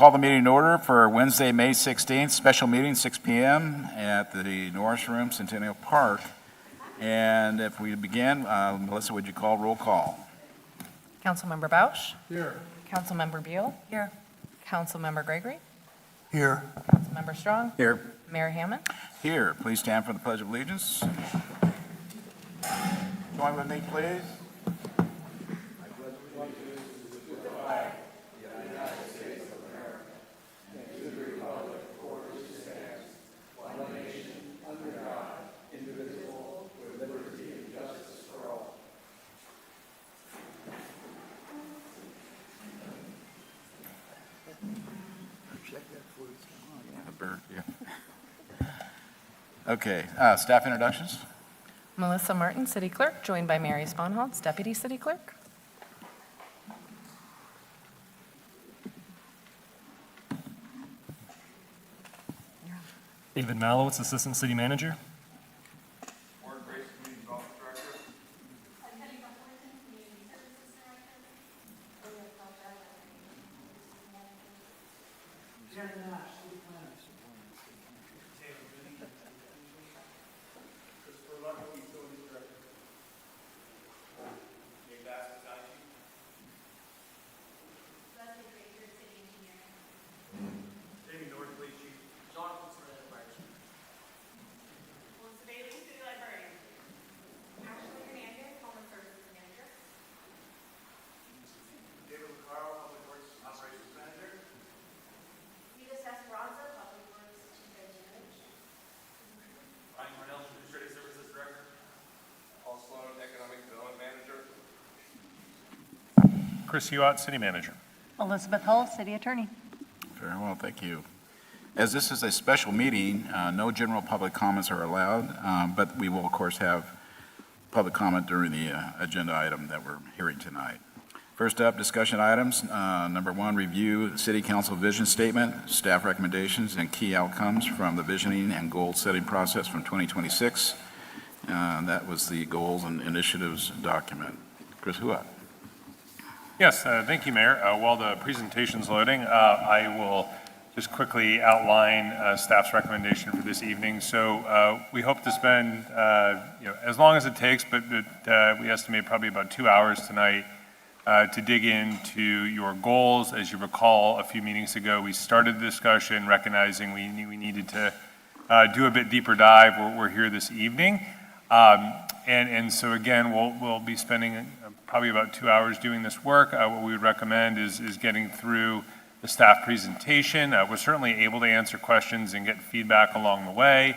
Call the meeting in order for Wednesday, May 16th, special meeting, 6 p.m. at the Norris Room, Centennial Park. And if we begin, Melissa, would you call roll call? Councilmember Bausch? Here. Councilmember Beal? Here. Councilmember Gregory? Here. Councilmember Strong? Here. Mayor Hammond? Here. Please stand for the Pledge of Allegiance. Join with me, please. Okay, staff introductions. Melissa Martin, City Clerk, joined by Mary Sponholz, Deputy City Clerk. David Malowitz, Assistant City Manager. Chris Hewitt, City Manager. Elizabeth Hull, City Attorney. Very well, thank you. As this is a special meeting, no general public comments are allowed, but we will, of course, have public comment during the agenda item that we're hearing tonight. First up, discussion items. Number one, review City Council vision statement, staff recommendations, and key outcomes from the visioning and goal setting process from 2026. That was the goals and initiatives document. Chris Hewitt. Yes, thank you, Mayor. While the presentation's loading, I will just quickly outline staff's recommendation for this evening. So we hope to spend as long as it takes, but we estimate probably about 2 hours tonight to dig into your goals. As you recall, a few meetings ago, we started the discussion recognizing we needed to do a bit deeper dive. We're here this evening. And so again, we'll be spending probably about 2 hours doing this work. What we would recommend is getting through the staff presentation. We're certainly able to answer questions and get feedback along the way,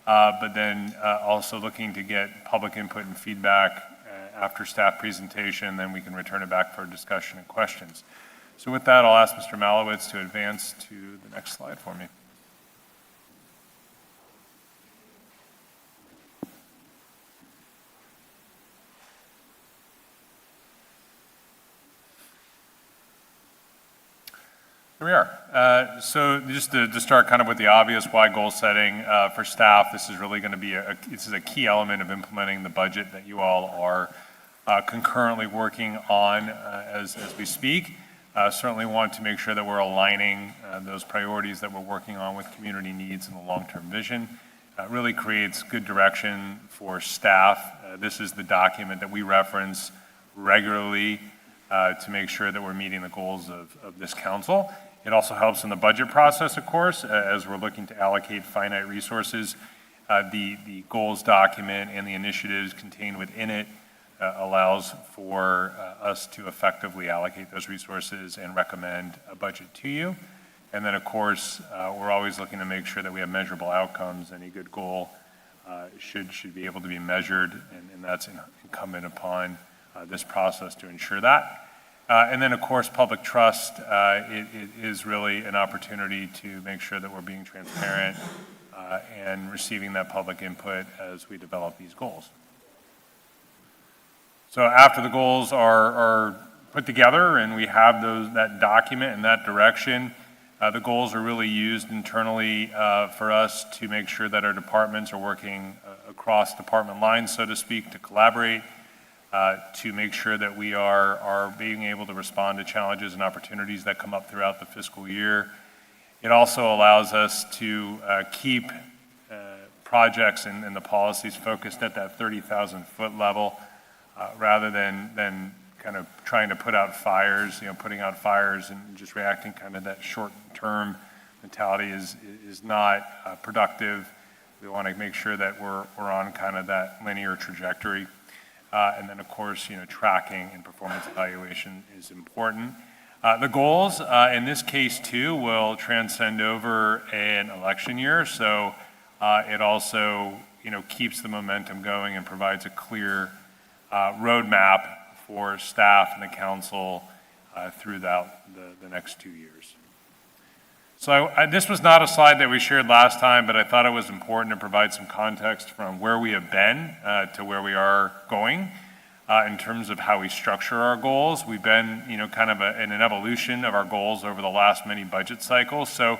but then also looking to get public input and feedback after staff presentation, then we can return it back for discussion and questions. So with that, I'll ask Mr. Malowitz to advance to the next slide for me. Here we are. So just to start kind of with the obvious, why goal setting for staff, this is really going to be this is a key element of implementing the budget that you all are concurrently working on as we speak. Certainly want to make sure that we're aligning those priorities that we're working on with community needs and the long-term vision. Really creates good direction for staff. This is the document that we reference regularly to make sure that we're meeting the goals of this council. It also helps in the budget process, of course, as we're looking to allocate finite resources. The goals document and the initiatives contained within it allows for us to effectively allocate those resources and recommend a budget to you. And then, of course, we're always looking to make sure that we have measurable outcomes. Any good goal should be able to be measured, and that's incumbent upon this process to ensure that. And then, of course, public trust. It is really an opportunity to make sure that we're being transparent and receiving that public input as we develop these goals. So after the goals are put together and we have that document and that direction, the goals are really used internally for us to make sure that our departments are working across department lines, so to speak, to collaborate. to make sure that we are being able to respond to challenges and opportunities that come up throughout the fiscal year. It also allows us to keep projects and the policies focused at that 30,000-foot level rather than kind of trying to put out fires, putting out fires and just reacting kind of that short-term mentality is not productive. We want to make sure that we're on kind of that linear trajectory. And then, of course, tracking and performance evaluation is important. The goals, in this case, too, will transcend over an election year. So it also, keeps the momentum going and provides a clear roadmap for staff and the council throughout the next 2 years. So this was not a slide that we shared last time, but I thought it was important to provide some context from where we have been to where we are going in terms of how we structure our goals. We've been, kind of in an evolution of our goals over the last many budget cycles. So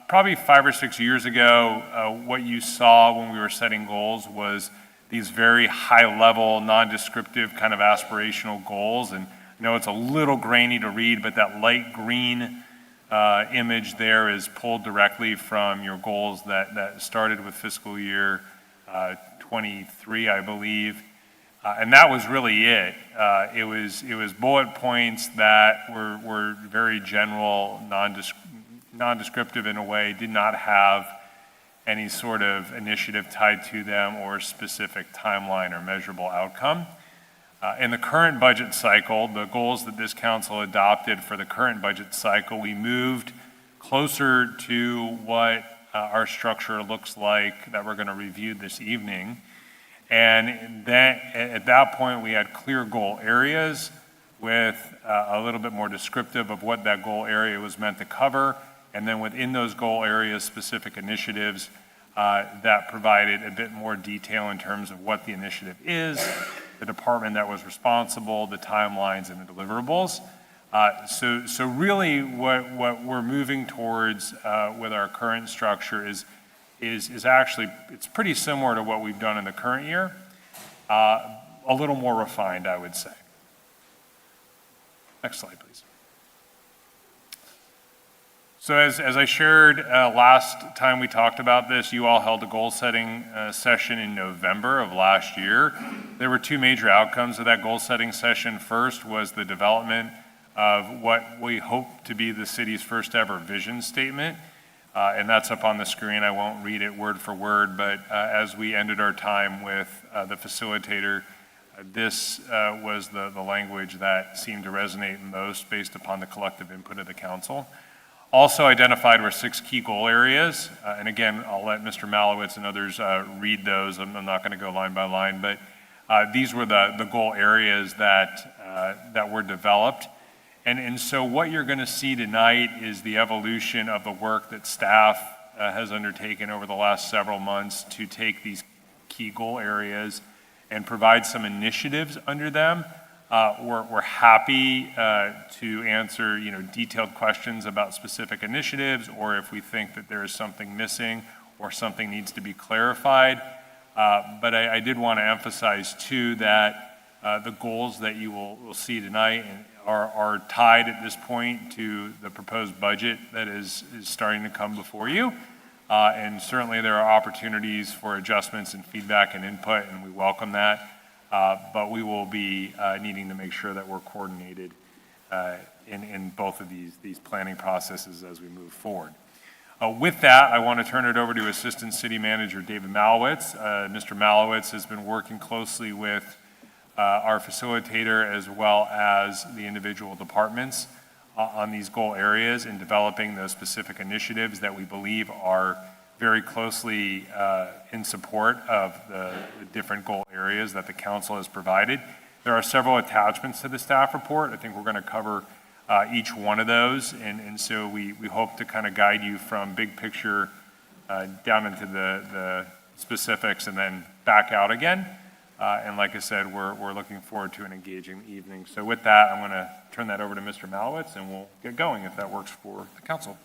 probably 5 or 6 years ago, what you saw when we were setting goals was these very high-level, non-descriptive kind of aspirational goals. And I know it's a little grainy to read, but that light green image there is pulled directly from your goals that started with fiscal year 23, I believe. And that was really it. It was bullet points that were very general, non-descriptive in a way, did not have any sort of initiative tied to them or specific timeline or measurable outcome. In the current budget cycle, the goals that this council adopted for the current budget cycle, we moved closer to what our structure looks like that we're going to review this evening. And then at that point, we had clear goal areas with a little bit more descriptive of what that goal area was meant to cover. And then within those goal areas, specific initiatives that provided a bit more detail in terms of what the initiative is, the department that was responsible, the timelines, and the deliverables. So really what we're moving towards with our current structure is actually, it's pretty similar to what we've done in the current year, a little more refined, I would say. Next slide, please. So as I shared last time we talked about this, you all held a goal-setting session in November of last year. There were two major outcomes of that goal-setting session. First was the development of what we hope to be the city's first ever vision statement. And that's up on the screen. I won't read it word for word, but as we ended our time with the facilitator, this was the language that seemed to resonate most based upon the collective input of the council. Also identified were 6 key goal areas. And again, I'll let Mr. Malowitz and others read those. I'm not going to go line by line, but these were the goal areas that were developed. And so what you're going to see tonight is the evolution of the work that staff has undertaken over the last several months to take these key goal areas and provide some initiatives under them. We're happy to answer detailed questions about specific initiatives, or if we think that there is something missing or something needs to be clarified. But I did want to emphasize too that the goals that you will see tonight are tied at this point to the proposed budget that is starting to come before you. And certainly there are opportunities for adjustments and feedback and input, and we welcome that. But we will be needing to make sure that we're coordinated in both of these planning processes as we move forward. With that, I want to turn it over to Assistant City Manager David Malowitz. Mr. Malowitz has been working closely with our facilitator as well as the individual departments on these goal areas and developing those specific initiatives that we believe are very closely in support of the different goal areas that the council has provided. There are several attachments to the staff report. I think we're going to cover each one of those, and so we hope to kind of guide you from big picture down into the specifics and then back out again. And like I said, we're looking forward to an engaging evening. So with that, I'm going to turn that over to Mr. Malowitz, and we'll get going if that works for the council.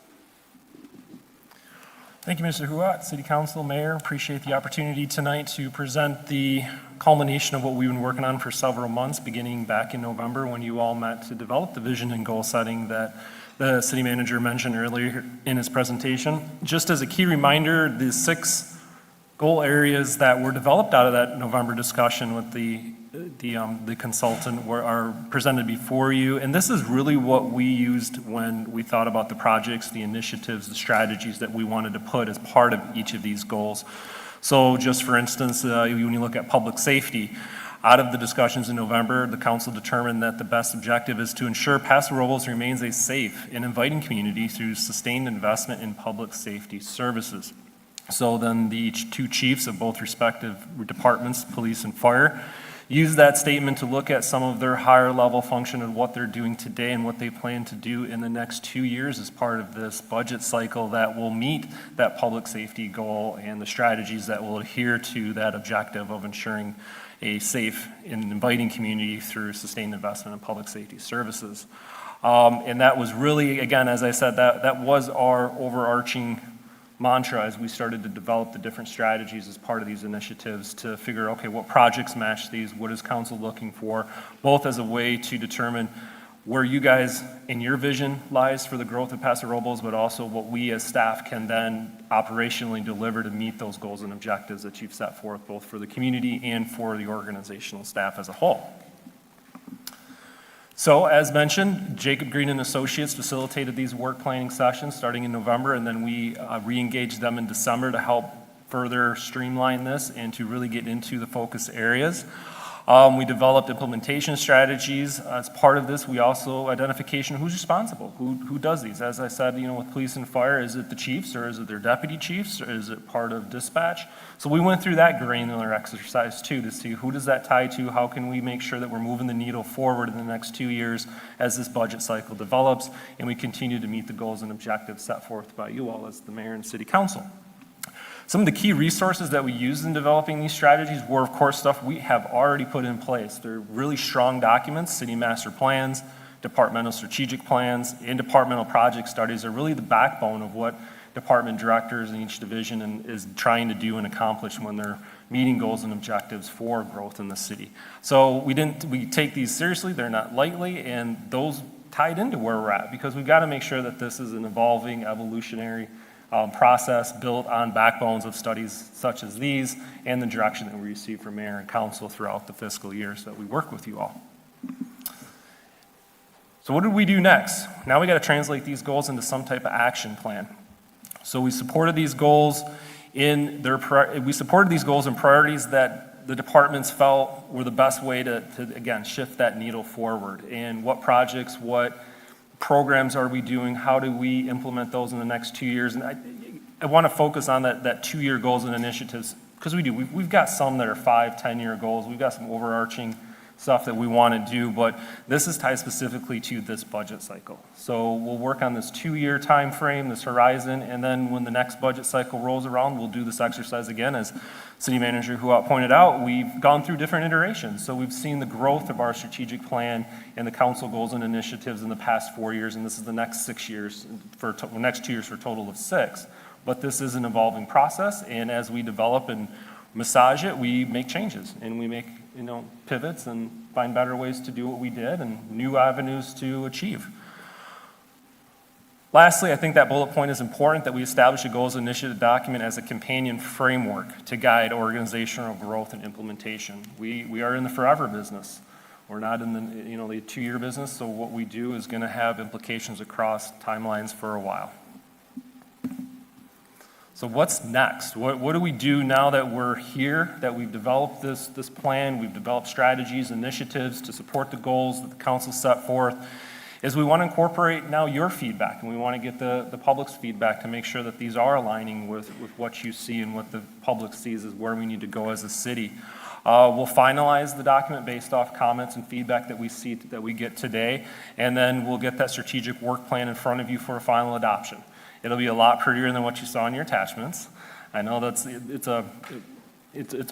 Thank you, Mr. Huat, City Council, Mayor. Appreciate the opportunity tonight to present the culmination of what we've been working on for several months, beginning back in November when you all met to develop the vision and goal setting that the city manager mentioned earlier in his presentation. Just as a key reminder, the 6 goal areas that were developed out of that November discussion with the consultant are presented before you. And this is really what we used when we thought about the projects, the initiatives, the strategies that we wanted to put as part of each of these goals. So just for instance, when you look at public safety, out of the discussions in November, the council determined that the best objective is to ensure Paso Robles remains a safe and inviting community through sustained investment in public safety services. So then the 2 chiefs of both respective departments, police and fire, use that statement to look at some of their higher level function and what they're doing today and what they plan to do in the next 2 years as part of this budget cycle that will meet that public safety goal and the strategies that will adhere to that objective of ensuring a safe and inviting community through sustained investment in public safety services. And that was really, again, as I said, that was our overarching mantra as we started to develop the different strategies as part of these initiatives to figure, okay, what projects match these, what is council looking for, both as a way to determine where you guys in your vision lies for the growth of Paso Robles, but also what we as staff can then operationally deliver to meet those goals and objectives that you've set forth, both for the community and for the organizational staff as a whole. So as mentioned, Jacob Green and Associates facilitated these work planning sessions starting in November, and then we re-engaged them in December to help further streamline this and to really get into the focus areas. We developed implementation strategies. As part of this, we also identification who's responsible, who does these. As I said, with police and fire, is it the chiefs or is it their deputy chiefs or is it part of dispatch? So we went through that granular exercise too to see who does that tie to, how can we make sure that we're moving the needle forward in the next 2 years as this budget cycle develops and we continue to meet the goals and objectives set forth by you all as the mayor and city council. Some of the key resources that we used in developing these strategies were, of course, stuff we have already put in place. They're really strong documents. City master plans, departmental strategic plans, and departmental project studies are really the backbone of what department directors in each division is trying to do and accomplish when they're meeting goals and objectives for growth in the city. So we take these seriously. They're not lightly, and those tied into where we're at because we've got to make sure that this is an evolving, evolutionary process built on backbones of studies such as these and the direction that we receive from mayor and council throughout the fiscal years that we work with you all. So what did we do next? Now we got to translate these goals into some type of action plan. So we supported these goals in priorities that the departments felt were the best way to again shift that needle forward. And what projects, what programs are we doing? How do we implement those in the next 2 years? And I want to focus on that 2-year goals and initiatives because we do. We've got some that are 5, 10-year goals. We've got some overarching stuff that we want to do, but this is tied specifically to this budget cycle. So we'll work on this 2-year time frame, this horizon, and then when the next budget cycle rolls around, we'll do this exercise again. As City Manager Huat pointed out, we've gone through different iterations. So we've seen the growth of our strategic plan and the council goals and initiatives in the past 4 years, and this is the next 6 years, next 2 years for a total of 6. But this is an evolving process, and as we develop and massage it, we make changes, and we make pivots and find better ways to do what we did and new avenues to achieve. Lastly, I think that bullet point is important that we establish a goals initiative document as a companion framework to guide organizational growth and implementation. We are in the forever business. We're not in the the 2-year business, so what we do is going to have implications across timelines for a while. So what's next? What do we do now that we're here, that we've developed this plan, we've developed strategies, initiatives to support the goals that the council set forth, is we want to incorporate now your feedback, and we want to get the public's feedback to make sure that these are aligning with what you see and what the public sees is where we need to go as a city. We'll finalize the document based off comments and feedback that we see that we get today, and then we'll get that strategic work plan in front of you for a final adoption. It'll be a lot prettier than what you saw in your attachments. I know it's a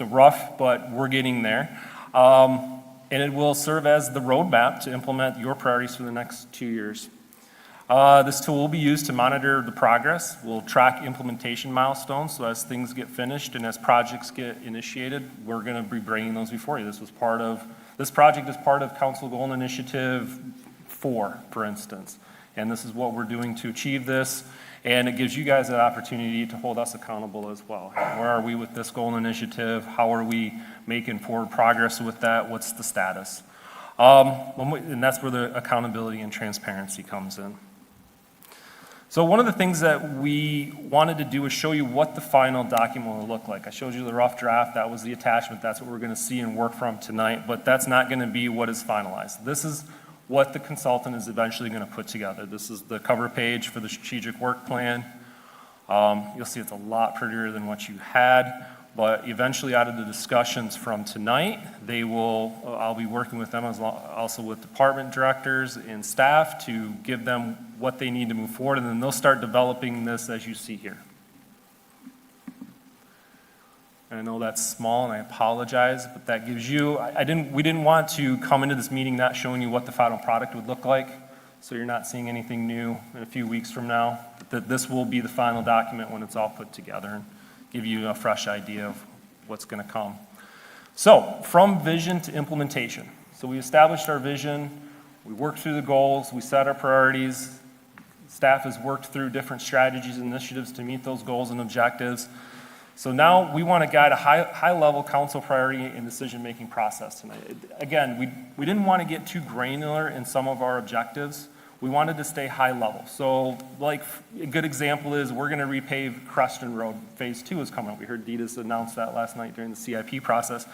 rough, but we're getting there. And it will serve as the roadmap to implement your priorities for the next 2 years. This tool will be used to monitor the progress. We'll track implementation milestones, so as things get finished and as projects get initiated, we're going to be bringing those before you. This project is part of Council Goal Initiative 4, for instance. And this is what we're doing to achieve this. And it gives you guys that opportunity to hold us accountable as well. Where are we with this goal initiative? How are we making forward progress with that? What's the status? And that's where the accountability and transparency comes in. So one of the things that we wanted to do is show you what the final document will look like. I showed you the rough draft. That was the attachment. That's what we're going to see and work from tonight. But that's not going to be what is finalized. This is what the consultant is eventually going to put together. This is the cover page for the strategic work plan. You'll see it's a lot prettier than what you had, but eventually out of the discussions from tonight, I'll be working with them also with department directors and staff to give them what they need to move forward, and then they'll start developing this as you see here. And I know that's small, and I apologize, but that gives you, we didn't want to come into this meeting not showing you what the final product would look like, so you're not seeing anything new in a few weeks from now, that this will be the final document when it's all put together and give you a fresh idea of what's going to come. So, from vision to implementation. So we established our vision, we worked through the goals, we set our priorities, staff has worked through different strategies and initiatives to meet those goals and objectives. So now we want to guide a high-level council priority and decision-making process tonight. Again, we didn't want to get too granular in some of our objectives. We wanted to stay high level. So like a good example is we're going to repave Creston Road. Phase 2 is coming up. We heard Ditas announce that last night during the CIP process.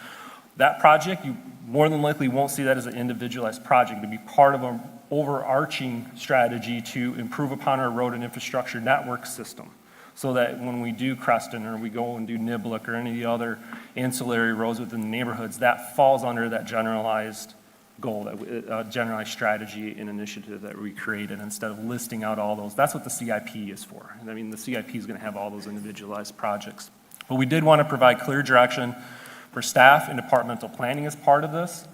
That project, you more than likely won't see that as an individualized project. It'll be part of an overarching strategy to improve upon our road and infrastructure network system, so that when we do Creston or we go and do Niblick or any of the other ancillary roads within the neighborhoods, that falls under that generalized goal, generalized strategy and initiative that we created instead of listing out all those. That's what the CIP is for. I mean, the CIP is going to have all those individualized projects. But we did want to provide clear direction for staff and departmental planning as part of this.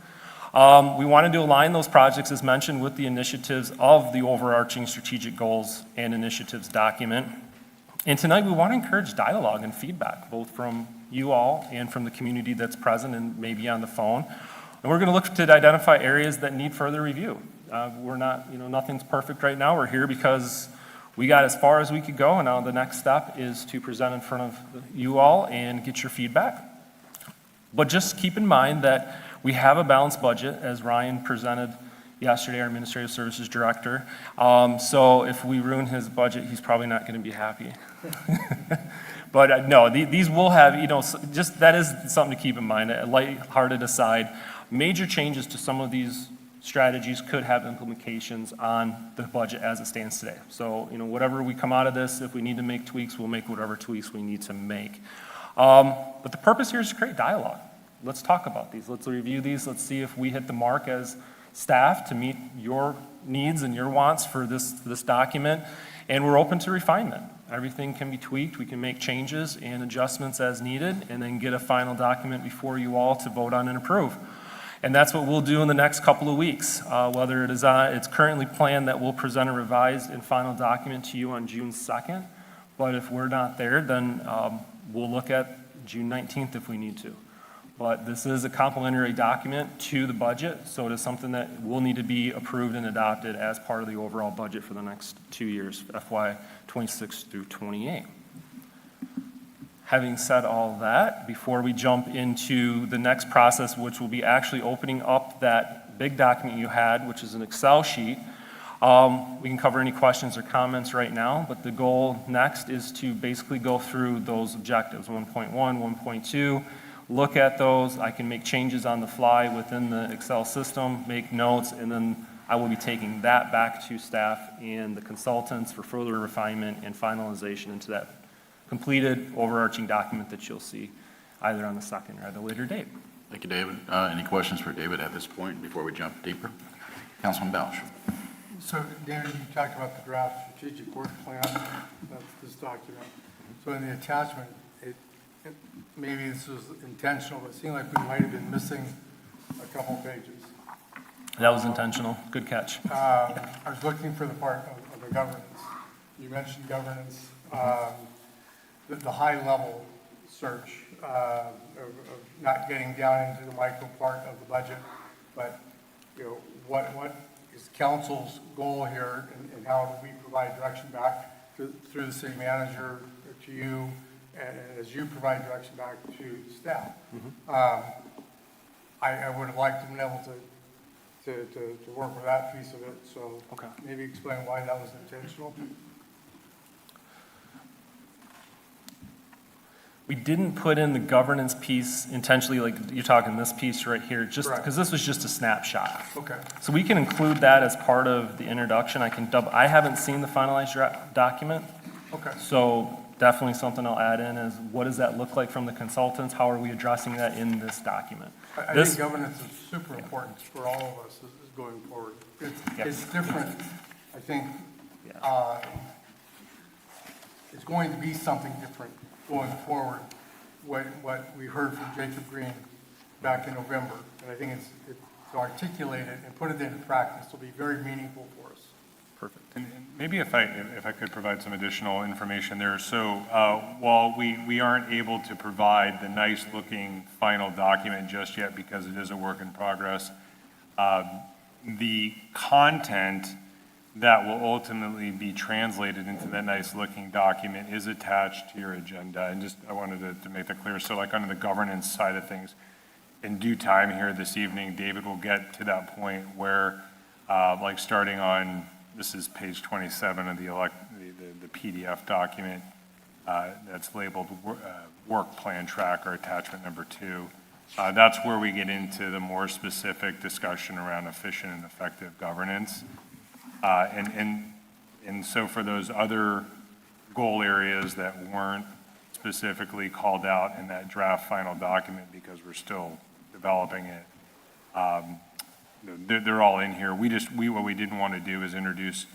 We wanted to align those projects, as mentioned, with the initiatives of the overarching strategic goals and initiatives document. And tonight, we want to encourage dialogue and feedback, both from you all and from the community that's present and maybe on the phone. And we're going to look to identify areas that need further review. We're not, nothing's perfect right now. We're here because we got as far as we could go, and now the next step is to present in front of you all and get your feedback. But just keep in mind that we have a balanced budget, as Ryan presented yesterday, our Administrative Services Director. So if we ruin his budget, he's probably not going to be happy. But no, these will have, just that is something to keep in mind, a lighthearted aside. Major changes to some of these strategies could have implications on the budget as it stands today. So, whatever we come out of this, if we need to make tweaks, we'll make whatever tweaks we need to make. But the purpose here is to create dialogue. Let's talk about these. Let's review these. Let's see if we hit the mark as staff to meet your needs and your wants for this document. And we're open to refinement. Everything can be tweaked. We can make changes and adjustments as needed, and then get a final document before you all to vote on and approve. And that's what we'll do in the next couple of weeks. Whether it is it's currently planned that we'll present a revised and final document to you on June 2nd. But if we're not there, then we'll look at June 19th if we need to. But this is a complementary document to the budget, so it is something that will need to be approved and adopted as part of the overall budget for the next 2 years, FY 26 through 28. Having said all that, before we jump into the next process, which will be actually opening up that big document you had, which is an Excel sheet, we can cover any questions or comments right now, but the goal next is to basically go through those objectives, 1.1, 1.2, look at those. I can make changes on the fly within the Excel system, make notes, and then I will be taking that back to staff and the consultants for further refinement and finalization into that completed overarching document that you'll see either on the second or at a later date. Thank you, David. Any questions for David at this point before we jump deeper? Councilman Belch. So, Darren, you talked about the draft strategic work plan, that's this document. So in the attachment, maybe this was intentional, but it seemed like we might have been missing a couple pages. That was intentional. Good catch. I was looking for the part of the the governance. You mentioned governance, the high-level search of not getting down into the micro part of the budget, but, you know, what is council's goal here, and how do we provide direction back through the city manager to you, and as you provide direction back to staff? I would have liked to have been able to work with that piece of it, so Okay. maybe explain why that was intentional. We didn't put in the governance piece intentionally, like you're talking this piece right here, just Correct. because this was just a snapshot. Okay. So we can include that as part of the introduction. I haven't seen the finalized document, Okay. so definitely something I'll add in is what does that look like from the consultants? How are we addressing that in this document? I This- think governance is super important for all of us is going forward. It's different, I think, it's going to be something different going forward, what we heard from Jacob Green back in November. And I think it's to articulate it and put it into practice will be very meaningful for us. Perfect. And maybe if I could provide some additional information there. So while we aren't able to provide the nice-looking final document just yet because it is a work in progress, the content that will ultimately be translated into that nice-looking document is attached to your agenda. And just, I wanted to make that clear. So like under the governance side of things, in due time here this evening, David will get to that point where, like starting on, this is page 27 of the PDF document that's labeled Work Plan Tracker, attachment number 2. That's where we get into the more specific discussion around efficient and effective governance. And so for those other goal areas that weren't specifically called out in that draft final document because we're still developing it, they're all in here. What we didn't want to do is introduce,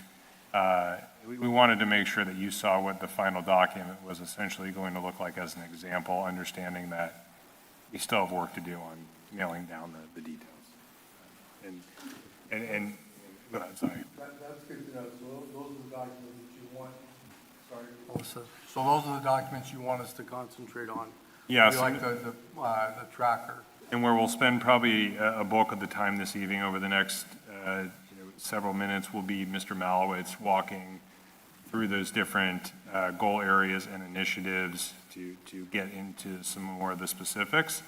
we wanted to make sure that you saw what the final document was essentially going to look like as an example, understanding that we still have work to do on nailing down the details. And go ahead, sorry. That's good to know. So those are the documents that you want, sorry, Melissa. So those are the documents you want us to concentrate on? Yes. We like the tracker. And where we'll spend probably a bulk of the time this evening over the next several minutes will be Mr. Malowitz walking through those different goal areas and initiatives to get into some more of the specifics.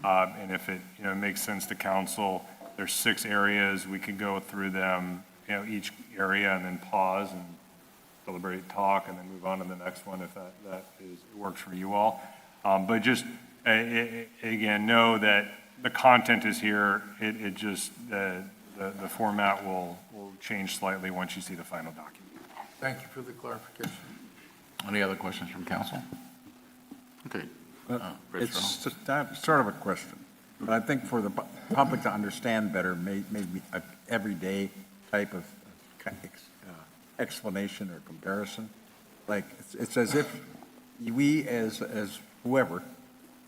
And if it makes sense to council, there's 6 areas. We could go through them, each area and then pause and deliberate, talk, and then move on to the next one if that works for you all. But just again, know that the content is here. It just, the format will change slightly once you see the final document. Thank you for the clarification. Any other questions from council? Okay. Rich It's just sort of a question, but I think for the public to understand better, maybe an everyday type of explanation or comparison. Like, it's as if we, as whoever,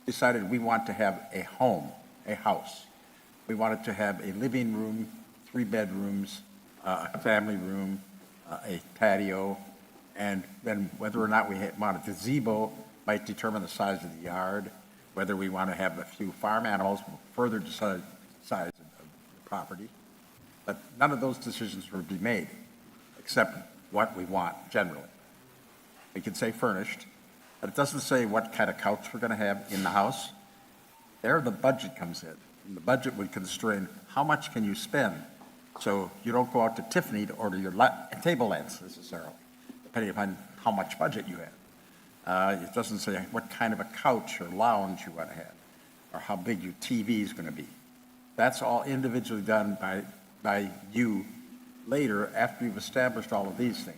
decided we want to have a home, a house. We wanted to have a living room, 3 bedrooms, a family room, a patio, and then whether or not we want a gazebo might determine the size of the yard. Whether we want to have a few farm animals will further decide the size of the property. But none of those decisions will be made, except what we want generally. We can say furnished, but it doesn't say what kind of couch we're going to have in the house. There the budget comes in. And the budget would constrain how much can you spend, so you don't go out to Tiffany to order your table lamps necessarily, depending upon how much budget you have. It doesn't say what kind of a couch or lounge you want to have, or how big your TV is going to be. That's all individually done by you later after you've established all of these things.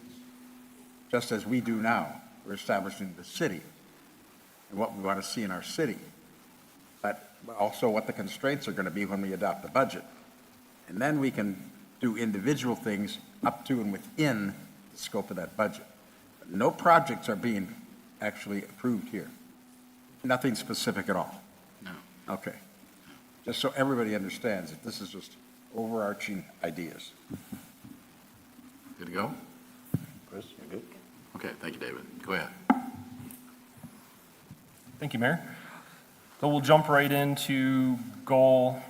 Just as we do now, we're establishing the city and what we want to see in our city, but also what the constraints are going to be when we adopt the budget. And then we can do individual things up to and within the scope of that budget. But no projects are being actually approved here. Nothing specific at all. No. Okay. Just so everybody understands that this is just overarching ideas. Good to go? Okay, thank you, David. Go ahead. Thank you, Mayor. So we'll jump right into Goal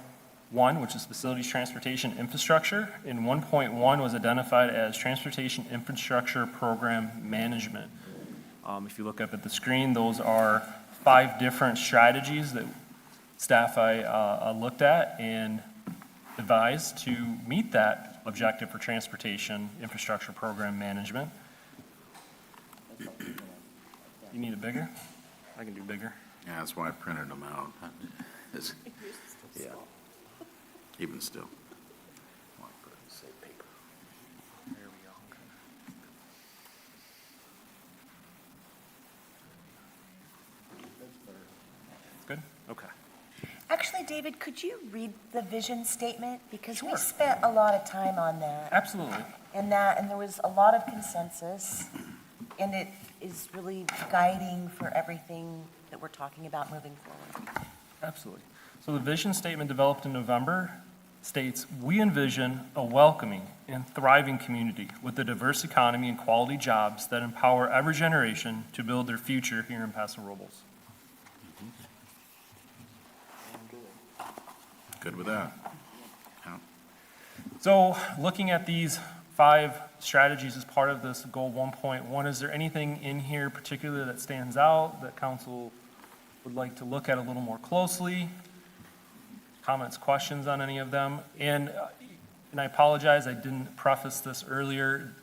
1, which is Facilities, Transportation, Infrastructure. And 1.1 was identified as Transportation Infrastructure Program Management. If you look up at the screen, those are 5 different strategies that staff I looked at and devised to meet that objective for Transportation Infrastructure Program Management. You need it bigger? I can do bigger. Yeah, that's why I printed them out. It's- Yeah. Even still. There we go. Good? Okay. Actually, David, could you read the vision statement? Because we Sure. spent a lot of time on that, Absolutely. and there was a lot of consensus, and it is really guiding for everything that we're talking about moving forward. Absolutely. So the vision statement developed in November states, "We envision a welcoming and thriving community with a diverse economy and quality jobs that empower every generation to build their future here in Paso Robles." Good with that. Yeah. So looking at these 5 strategies as part of this goal 1.1, is there anything in here particularly that stands out that council would like to look at a little more closely? Comments, questions on any of them? And I apologize, I didn't preface this earlier.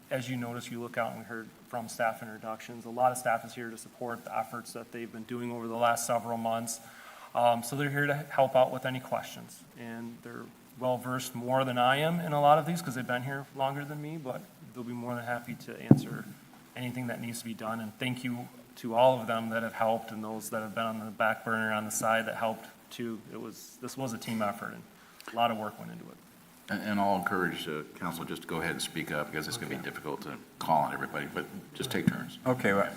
As you notice, you look out and we heard from staff introductions. A lot of staff is here to support the efforts that they've been doing over the last several months. So they're here to help out with any questions. And they're well-versed more than I am in a lot of these because they've been here longer than me, but they'll be more than happy to answer anything that needs to be done. And thank you to all of them that have helped and those that have been on the back burner on the side that helped too. This was a team effort and a lot of work went into it. And I'll encourage council just to go ahead and speak up because it's going to be difficult to call on everybody, but just take turns. Okay, well,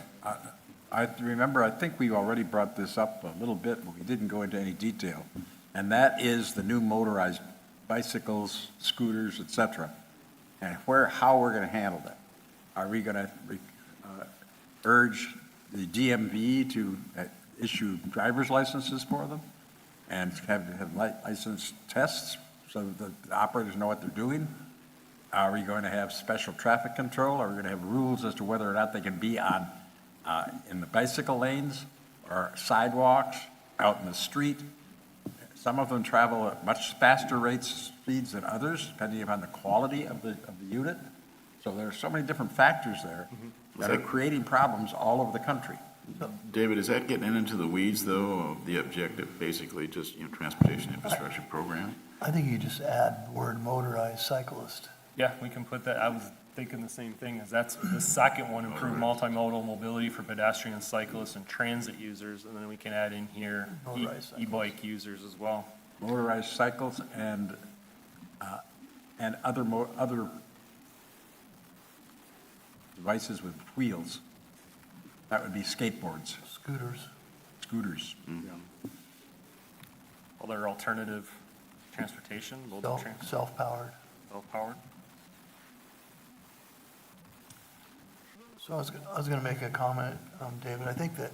I remember, I think we already brought this up a little bit, but we didn't go into any detail. And that is the new motorized bicycles, scooters, et cetera. And how we're going to handle that. Are we going to urge the DMV to issue driver's licenses for them? And have license tests so that the operators know what they're doing? Are we going to have special traffic control? Are we going to have rules as to whether or not they can be on in the bicycle lanes or sidewalks, out in the street? Some of them travel at much faster speeds than others, depending upon the quality of the unit. So there are so many different factors there that are creating problems all over the country. David, is that getting into the weeds, though, of the objective, basically just, transportation infrastructure program? I think you just add the word motorized cyclist. Yeah, we can put that, I was thinking the same thing, as that's the second one, improve multimodal mobility for pedestrian, cyclists, and transit users, and then we can add in here Motorized cyclists. e-bike users as well. Motorized cycles and other devices with wheels. That would be skateboards, scooters. Other alternative transportation, mobile transit, Self-powered. self-powered. So I was going to make a comment, David. I think that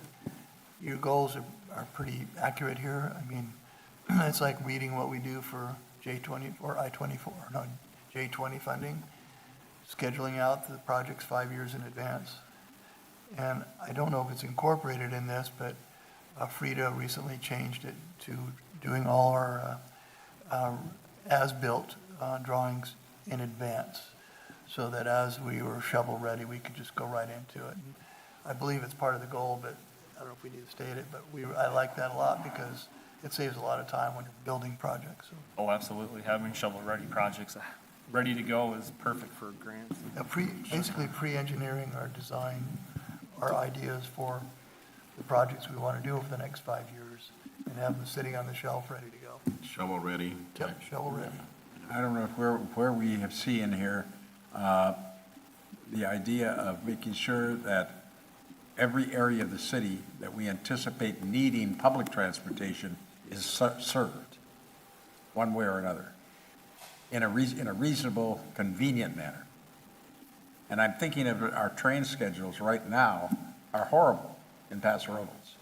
your goals are pretty accurate here. I mean, it's like reading what we do for J20 or J20 funding, scheduling out the projects 5 years in advance. And I don't know if it's incorporated in this, but Frida recently changed it to doing all our as-built drawings in advance, so that as we were shovel-ready, we could just go right into it. And I believe it's part of the goal, but I don't know if we need to state it, but I like that a lot because it saves a lot of time when you're building projects. So, Oh, absolutely, having shovel-ready projects ready to go is perfect for grants. basically pre-engineering our design, our ideas for the projects we want to do over the next 5 years and have them sitting on the shelf ready to go. Shovel-ready type? Yep, shovel-ready. I don't know where we have seen here the idea of making sure that every area of the city that we anticipate needing public transportation is served, one way or another, in a reasonable, convenient manner. And I'm thinking of our train schedules right now are horrible in Paso Robles.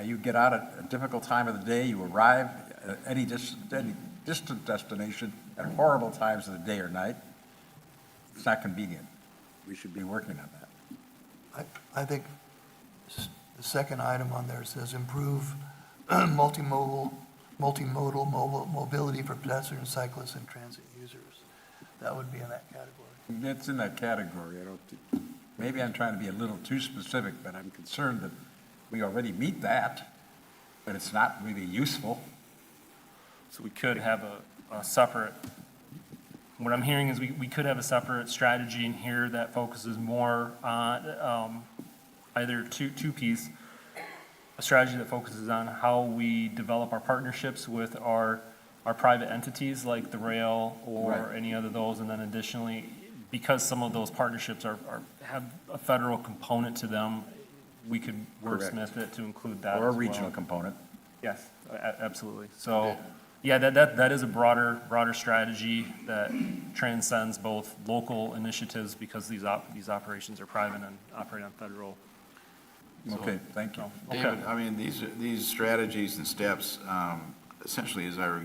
You get out at a difficult time of the day, you arrive at any distant destination at horrible times of the day or night. It's not convenient. We should be working on that. I think the second item on there says improve multimodal mobility for pedestrians, cyclists, and transit users. That would be in that category. It's in that category. Maybe I'm trying to be a little too specific, but I'm concerned that we already meet that, but it's not really useful. So we could have a separate, what I'm hearing is we could have a separate strategy in here that focuses more on either two-piece, a strategy that focuses on how we develop our partnerships with our private entities like the rail or Right. any other those, and then additionally, because some of those partnerships have a federal component to them, we could Correct. wordsmith it to include that Or a as well. regional component. Yes, absolutely. So, yeah, that is a broader strategy that transcends both local initiatives because these operations are private and operate on federal. Okay, thank you. David, I mean, these strategies and steps, essentially, as I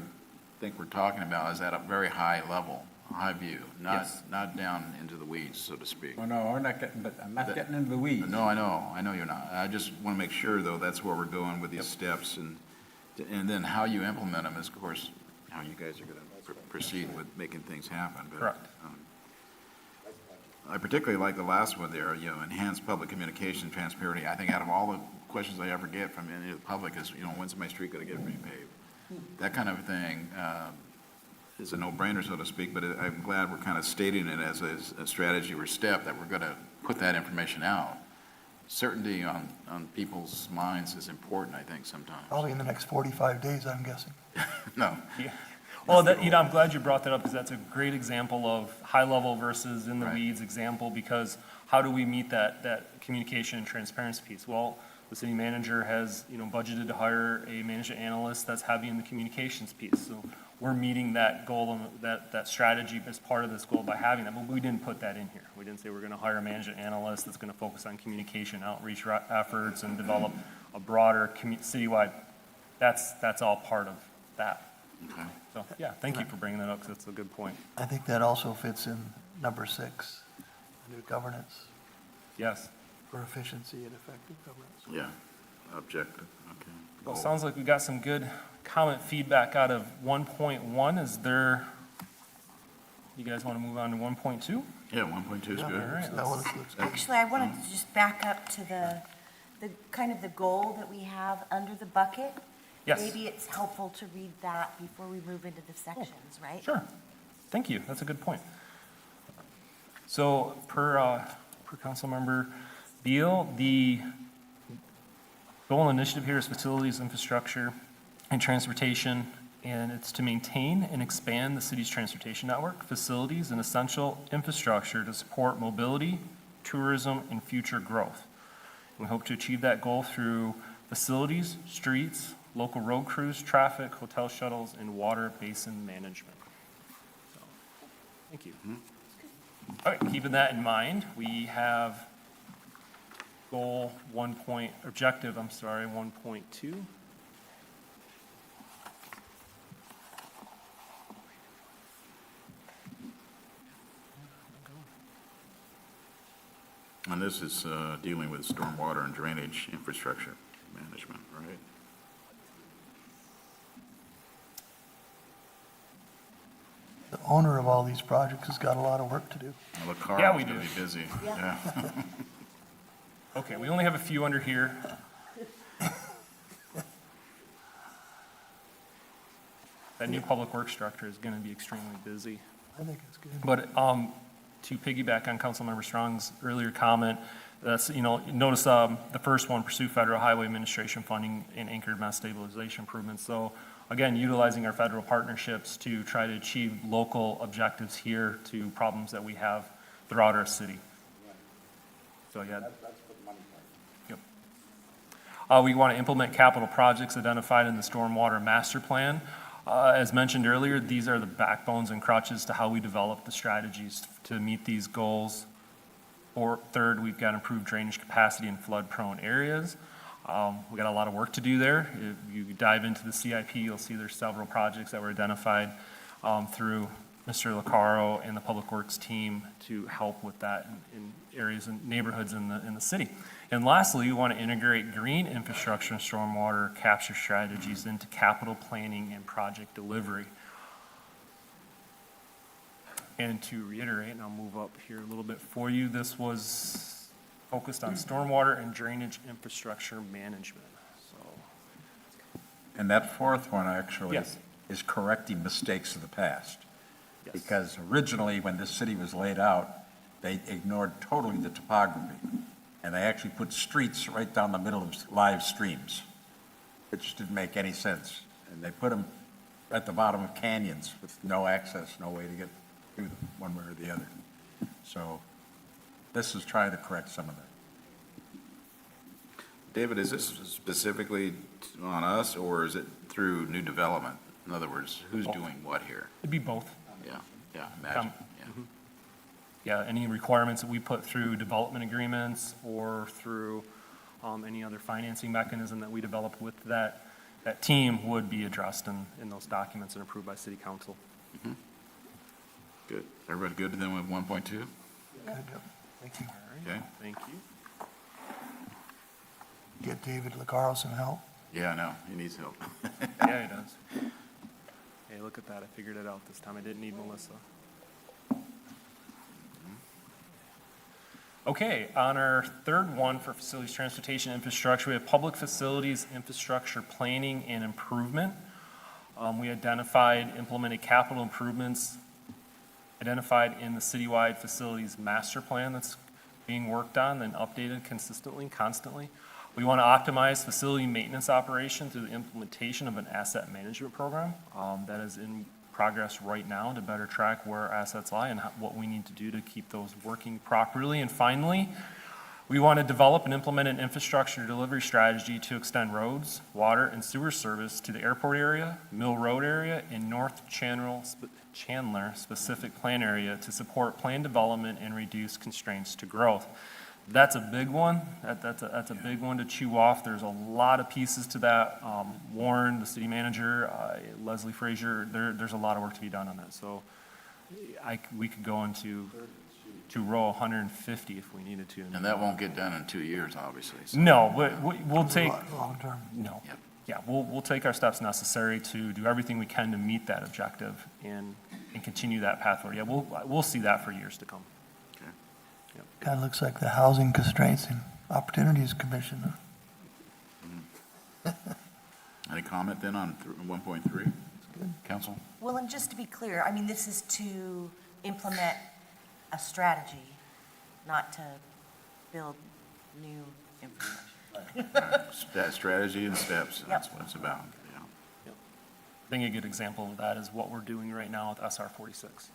think we're talking about, is at a very high level, high view, Yes. not down into the weeds, so to speak. Oh, no, we're not getting, but I'm not getting into the weeds. No, I know you're not. I just want to make sure, though, that's where we're going with these steps, and then how you implement them is, of course, how you guys are going to proceed with making things happen. But, Correct. I particularly like the last one there, enhance public communication transparency. I think out of all the questions I ever get from any of the public is, when's my street going to get repaved? That kind of thing is a no-brainer, so to speak, but I'm glad we're kind of stating it as a strategy or step that we're going to put that information out. Certainty on people's minds is important, I think, sometimes. Probably in the next 45 days, I'm guessing. No, Yeah. Well, I'm glad you brought that up because that's a great example of high level versus in the Right. weeds example, because how do we meet that communication and transparency piece? Well, the city manager has, budgeted to hire a management analyst that's heavy in the communications piece. So we're meeting that goal and that strategy as part of this goal by having that, but we didn't put that in here. We didn't say we're going to hire a management analyst that's going to focus on communication outreach efforts and develop a broader citywide. That's all part of that. okay. So, yeah, thank you for bringing that up, because that's a good point. I think that also fits in number 6, new governance Yes. for efficiency and effective governance. Yeah, objective, okay. Well, it Goal. sounds like we got some good comment feedback out of 1.1. Is there, you guys want to move on to 1.2? Yeah, 1.2 is All good. right. That one looks good. Actually, I wanted to just back up to the kind of the goal that we have under the bucket. Yes. Maybe it's helpful to read that before we move into the sections, right? Sure. Thank you. That's a good point. So per Councilmember Beal, the goal and initiative here is facilities, infrastructure, and transportation, and it's to maintain and expand the city's transportation network, facilities, and essential infrastructure to support mobility, tourism, and future growth. We hope to achieve that goal through facilities, streets, local road crews, traffic, hotel shuttles, and water basin management. So, thank you. All right, keeping that in mind, we have objective 1.2. And this is dealing with stormwater and drainage infrastructure management, right? The owner of all these projects has got a lot of work to do. Well, the car Yeah, is we going do. to be busy. Yeah. Yeah. Okay, we only have a few under here. That new public works structure is going to be extremely busy. I think it's good. But to piggyback on Councilmember Strong's earlier comment, that's, notice the first one, pursue federal highway administration funding and anchored mass stabilization improvements. So again, utilizing our federal partnerships to try to achieve local objectives here to problems that we have throughout our city. So, yeah. Yep. We want to implement capital projects identified in the stormwater master plan. As mentioned earlier, these are the backbones and crutches to how we develop the strategies to meet these goals. Third, we've got improved drainage capacity in flood-prone areas. We got a lot of work to do there. If you dive into the CIP, you'll see there's several projects that were identified through Mr. Lacaro and the Public Works team to help with that in areas and neighborhoods in the city. And lastly, we want to integrate green infrastructure and stormwater capture strategies into capital planning and project delivery. And to reiterate, and I'll move up here a little bit for you, this was focused on stormwater and drainage infrastructure management. So, And that fourth one actually Yes. is correcting mistakes of the past. yes. Because originally, when this city was laid out, they ignored totally the topography. And they actually put streets right down the middle of live streams, which didn't make any sense. And they put them at the bottom of canyons with no access, no way to get through them, one way or the other. So this is trying to correct some of that. David, is this specifically on us, or is it through new development? In other words, who's doing what here? It'd be both. Yeah, imagine, yeah. Yeah, any requirements that we put through development agreements or through any other financing mechanism that we develop with that team would be addressed in those documents and approved by city council. Good. Everybody good then with 1.2? Good, yep. Thank you. Okay. Thank you. Get David Lacaro some help. Yeah, I know, he needs help. Yeah, he does. Hey, look at that. I figured it out this time. I didn't need Melissa. Okay, on our third one for facilities, transportation, infrastructure, we have public facilities, infrastructure planning and improvement. We identified, implemented capital improvements identified in the citywide facilities master plan that's being worked on and updated consistently, constantly. We want to optimize facility maintenance operation through the implementation of an asset management program that is in progress right now to better track where our assets lie and what we need to do to keep those working properly. And finally, we want to develop and implement an infrastructure delivery strategy to extend roads, water, and sewer service to the airport area, Mill Road area, and North Chandler specific plan area to support plan development and reduce constraints to growth. That's a big one. That's a big one to chew off. There's a lot of pieces to that. Warren, the city manager, Leslie Frazier, there's a lot of work to be done on that. So we could go into row 150 if we needed to. And that won't get done in 2 years, obviously. So. No, we'll take, Long term. no. Yep. Yeah, we'll take our steps necessary to do everything we can to meet that objective and continue that path forward. Yeah, we'll see that for years to come. Kind of looks like the Housing Constraints and Opportunities Commission. Any comment then on 1.3? Council? Well, and just to be clear, I mean, this is to implement a strategy, not to build new infrastructure. Strategy and steps, that's what it's about, yeah. I think a good example of that is what we're doing right now with SR 46.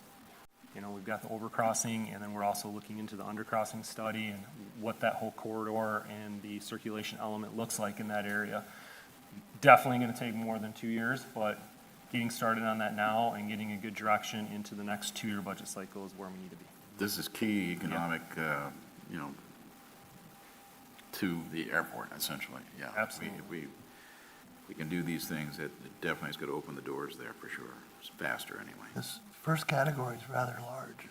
You know, we've got the overcrossing, and then we're also looking into the undercrossing study and what that whole corridor and the circulation element looks like in that area. Definitely going to take more than 2 years, but getting started on that now and getting a good direction into the next 2-year budget cycle is where we need to be. This is key economic, to the airport, essentially, yeah. Absolutely. We can do these things, it definitely is going to open the doors there for sure. It's faster anyway. This first category is rather large.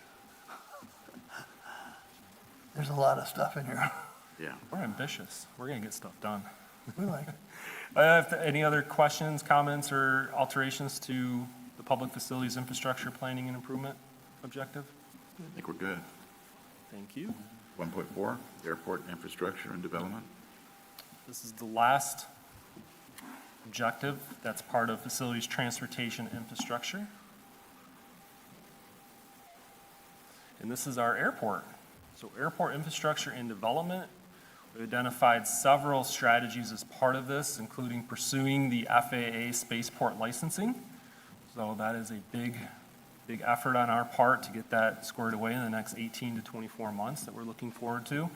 There's a lot of stuff in here. Yeah. We're ambitious. We're going to get stuff done. We like it. Any other questions, comments, or alterations to the public facilities infrastructure planning and improvement objective? I think we're good. Thank you. 1.4, airport infrastructure and development. This is the last objective. That's part of facilities transportation infrastructure. And this is our airport. So airport infrastructure and development. We identified several strategies as part of this, including pursuing the FAA spaceport licensing. So that is a big effort on our part to get that squared away in the next 18 to 24 months that we're looking forward to.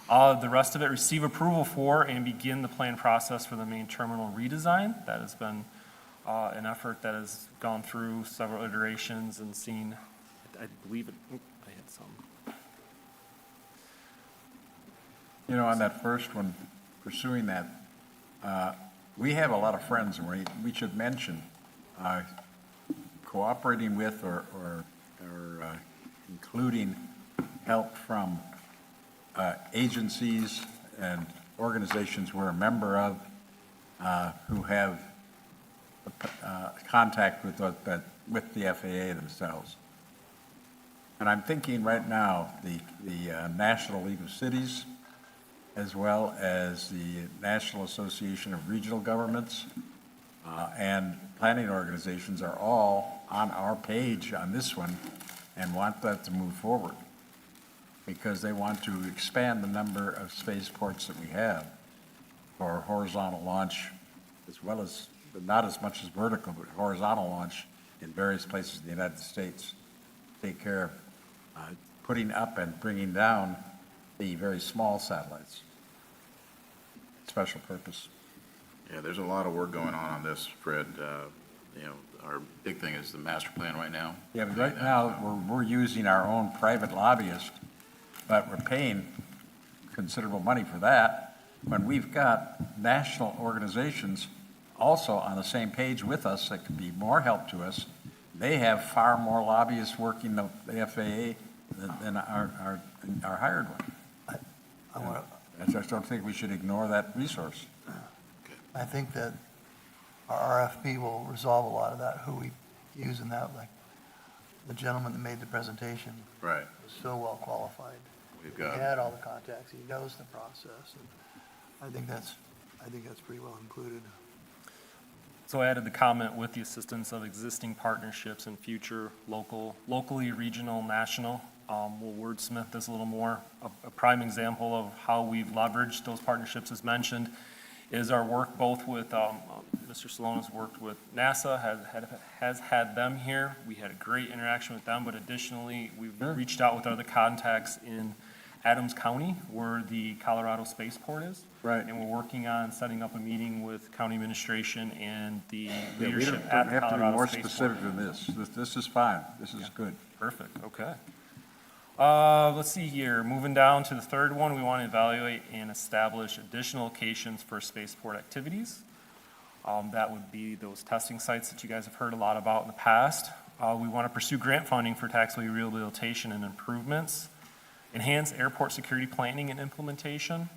The rest of it, receive approval for and begin the plan process for the main terminal redesign. That has been an effort that has gone through several iterations and seen, I believe it, I had some. You know, on that first one, pursuing that, we have a lot of friends, and we should mention cooperating with or including help from agencies and organizations we're a member of who have contact with the FAA themselves. And I'm thinking right now, the National League of Cities, as well as the National Association of Regional Governments, and planning organizations are all on our page on this one and want that to move forward because they want to expand the number of spaceports that we have for horizontal launch, as well as, but not as much as vertical, but horizontal launch in various places in the United States. Take care of putting up and bringing down the very small satellites. Special purpose. Yeah, there's a lot of work going on this, Fred. You know, our big thing is the master plan right now. Yeah, but right now, we're using our own private lobbyist, but we're paying considerable money for that, when we've got national organizations also on the same page with us that could be more help to us. They have far more lobbyists working the FAA than our hired one. I want I just don't think we should ignore that resource. I think that our RFP will resolve a lot of that, who we use in that, like the gentleman that made the presentation Right. was so well qualified. We've He got, had all the contacts, he knows the process, and I think that's pretty well included. So I added the comment with the assistance of existing partnerships and future locally, regional, national. We'll wordsmith this a little more. A prime example of how we've leveraged those partnerships, as mentioned, is our work both with, Mr. Salone has worked with NASA, has had them here. We had a great interaction with them, but additionally, we've reached out with other contacts in Adams County, where the Colorado Spaceport is. Right. And we're working on setting up a meeting with county administration and the Yeah, we leadership don't at the have to be Colorado more Spaceport. specific than this. This is fine. This is good. Perfect, okay. Let's see here, moving down to the third one, we want to evaluate and establish additional locations for spaceport activities. That would be those testing sites that you guys have heard a lot about in the past. We want to pursue grant funding for taxiway rehabilitation and improvements, enhance airport security planning and implementation,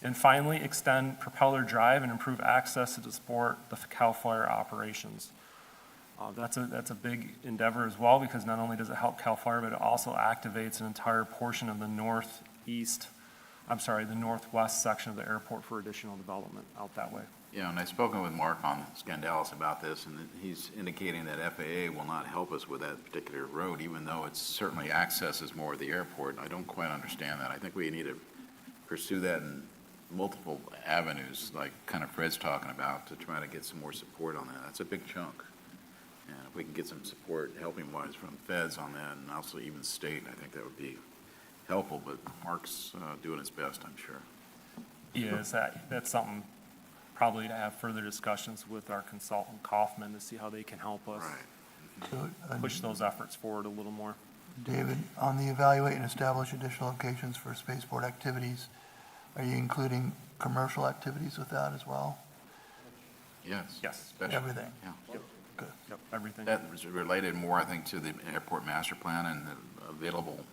and finally, extend propeller drive and improve access to support the CAL FIRE operations. That's a big endeavor as well, because not only does it help CAL FIRE, but it also activates an entire portion of the the northwest section of the airport for additional development out that way. yeah, and I've spoken with Mark on Scandalis about this, and he's indicating that FAA will not help us with that particular road, even though it certainly accesses more of the airport. I don't quite understand that. I think we need to pursue that in multiple avenues, like kind of Fred's talking about, to try to get some more support on that. That's a big chunk. And if we can get some support helping wise from feds on that, and also even state, I think that would be helpful, but Mark's doing his best, I'm sure. Yes, that's something probably to have further discussions with our consultant Kaufman to see how they can help us Right. So, push those efforts forward a little more. David, on the evaluate and establish additional locations for spaceport activities, are you including commercial activities with that as well? Yes. Yes. Especially. Everything? Yeah. Good. Yep, everything. That was related more, I think, to the airport master plan and the available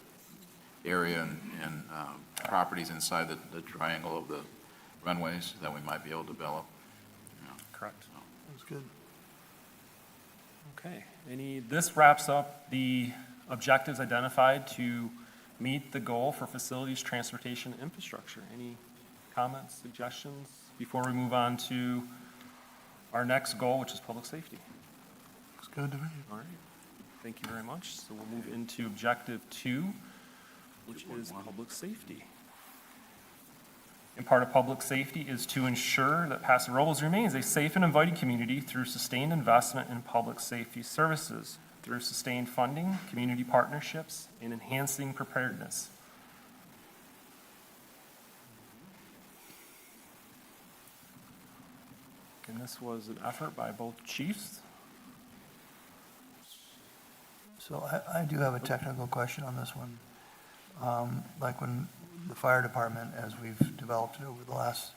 area and properties inside the triangle of the runways that we might be able to develop. Correct. That's good. Okay, this wraps up the objectives identified to meet the goal for facilities, transportation, and infrastructure. Any comments, suggestions before we move on to our next goal, which is public safety? Looks good to me. All right, thank you very much. So we'll move into objective 2, which is public safety. And part of public safety is to ensure that Paso Robles remains a safe and inviting community through sustained investment in public safety services, through sustained funding, community partnerships, and enhancing preparedness. And this was an effort by both chiefs. So I do have a technical question on this one. Like when the fire department, as we've developed it over the last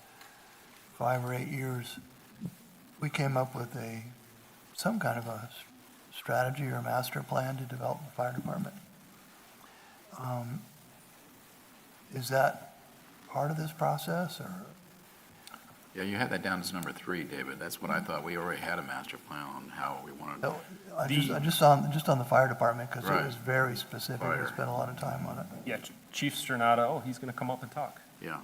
5 or 8 years, we came up with some kind of a strategy or master plan to develop the fire department. Is that part of this process, or? Yeah, you had that down as number 3, David. That's what I thought. We already had a master plan on how we wanted. No, just on the fire department, because it Right. was very specific. We Fire. spent a lot of time on it. Yeah, Chief Sternado, he's going to come up and talk. Yeah.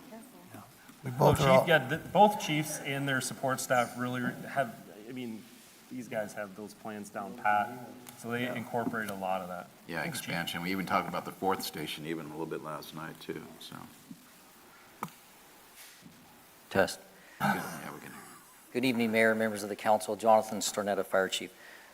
We So both are all, Chief, yeah, both chiefs and their support staff really have, I mean, these guys have those plans down pat, so they incorporate a lot of that. Yeah, expansion. We even talked about the 4th station even a little bit last night, too, so. Test. Good. Yeah, we can. Good evening, Mayor, members of the council. Jonathan Stornetta, Fire Chief.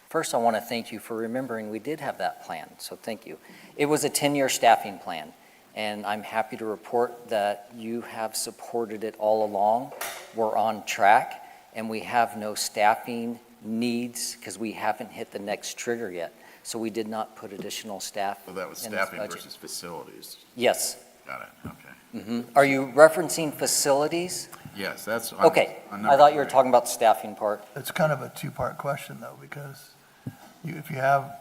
First, I want to thank you for remembering we did have that plan, so thank you. It was a 10-year staffing plan, and I'm happy to report that you have supported it all along. We're on track, and we have no staffing needs because we haven't hit the next trigger yet. So we did not put additional staff Well, that was in this staffing budget. versus facilities. Yes. Got it, okay. Are you referencing facilities? Yes, that's. Okay, on I number thought you were 3. talking about the staffing part. it's kind of a two-part question, though, because if you have,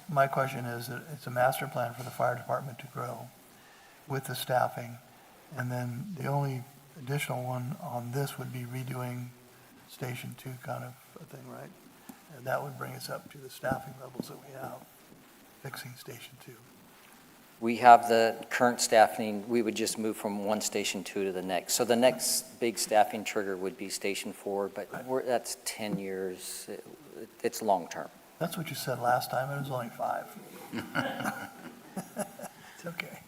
my question is that it's a master plan for the fire department to grow with the staffing, and then the only additional one on this would be redoing Station 2 kind of a thing, right? And that would bring us up to the staffing levels that we have, fixing Station 2. We have the current staffing, we would just move from one Station 2 to the next. So the next big staffing trigger would be Station 4, but that's 10 years, it's long-term. That's what you said last time, it was only 5. It's okay.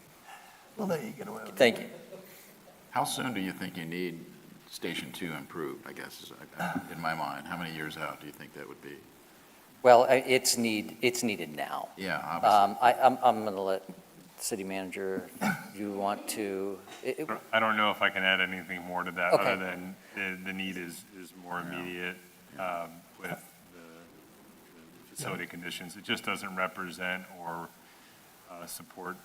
We'll let you get away with it. Thank you. How soon do you think you need Station 2 improved, I guess, is, in my mind? How many years out do you think that would be? Well, it's needed now. Yeah, obviously. I'm going to let city manager, if you want to, I don't know if I can add anything more to that, Okay. other than the need is more immediate with the facility conditions. It just doesn't represent or support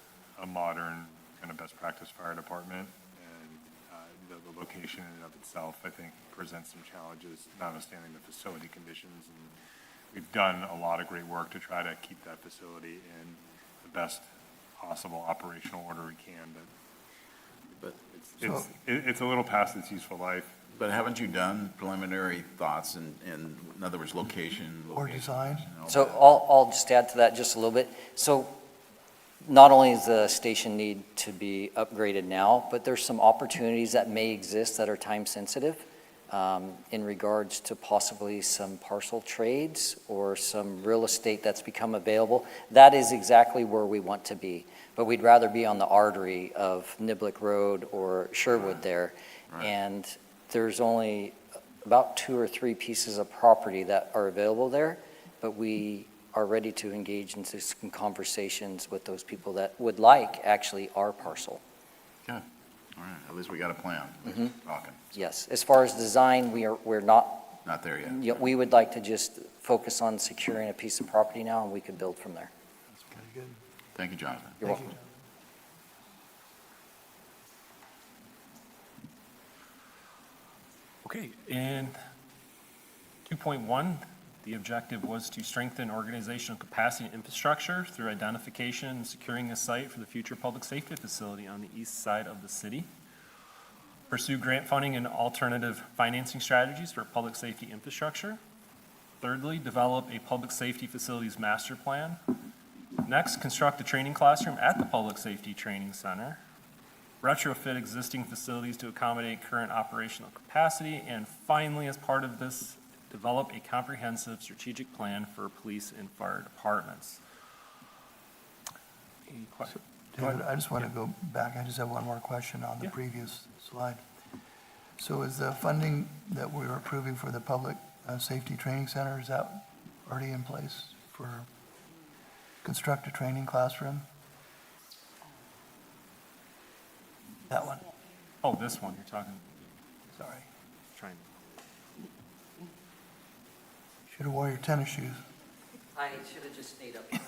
a modern kind of best practice fire department. And the location in and of itself, I think, presents some challenges, notwithstanding the facility conditions. And we've done a lot of great work to try to keep that facility in the best possible operational order we can, but it's a little past its useful life. But haven't you done preliminary thoughts in other words, location? Or design. and all so that? I'll just add to that just a little bit. So not only does the station need to be upgraded now, but there's some opportunities that may exist that are time sensitive in regards to possibly some parcel trades or some real estate that's become available. That is exactly where we want to be, but we'd rather be on the artery of Niblick Road or Sherwood there. Right. And there's only about 2 or 3 pieces of property that are available there, but we are ready to engage into some conversations with those people that would like actually our parcel. Good. All right, at least we got a plan. Talking. Yes, as far as design, we're not, Not there yet. we would like to just focus on securing a piece of property now, and we could build from there. Very good. Thank you, Jonathan. You're Thank welcome. Okay, in 2.1, the objective was to strengthen organizational capacity and infrastructure through identification and securing a site for the future public safety facility on the east side of the city. Pursue grant funding and alternative financing strategies for public safety infrastructure. Thirdly, develop a public safety facilities master plan. Next, construct a training classroom at the Public Safety Training Center. Retrofit existing facilities to accommodate current operational capacity. And finally, as part of this, develop a comprehensive strategic plan for police and fire departments. Any questions? David, I just want to go back, I just have one more question on the Yeah. previous slide. So is the funding that we're approving for the Public Safety Training Center, is that already in place for construct a training classroom? That one, Oh, this one, you're talking, sorry. trying. Should have wore your tennis shoes. I should have just stayed up here.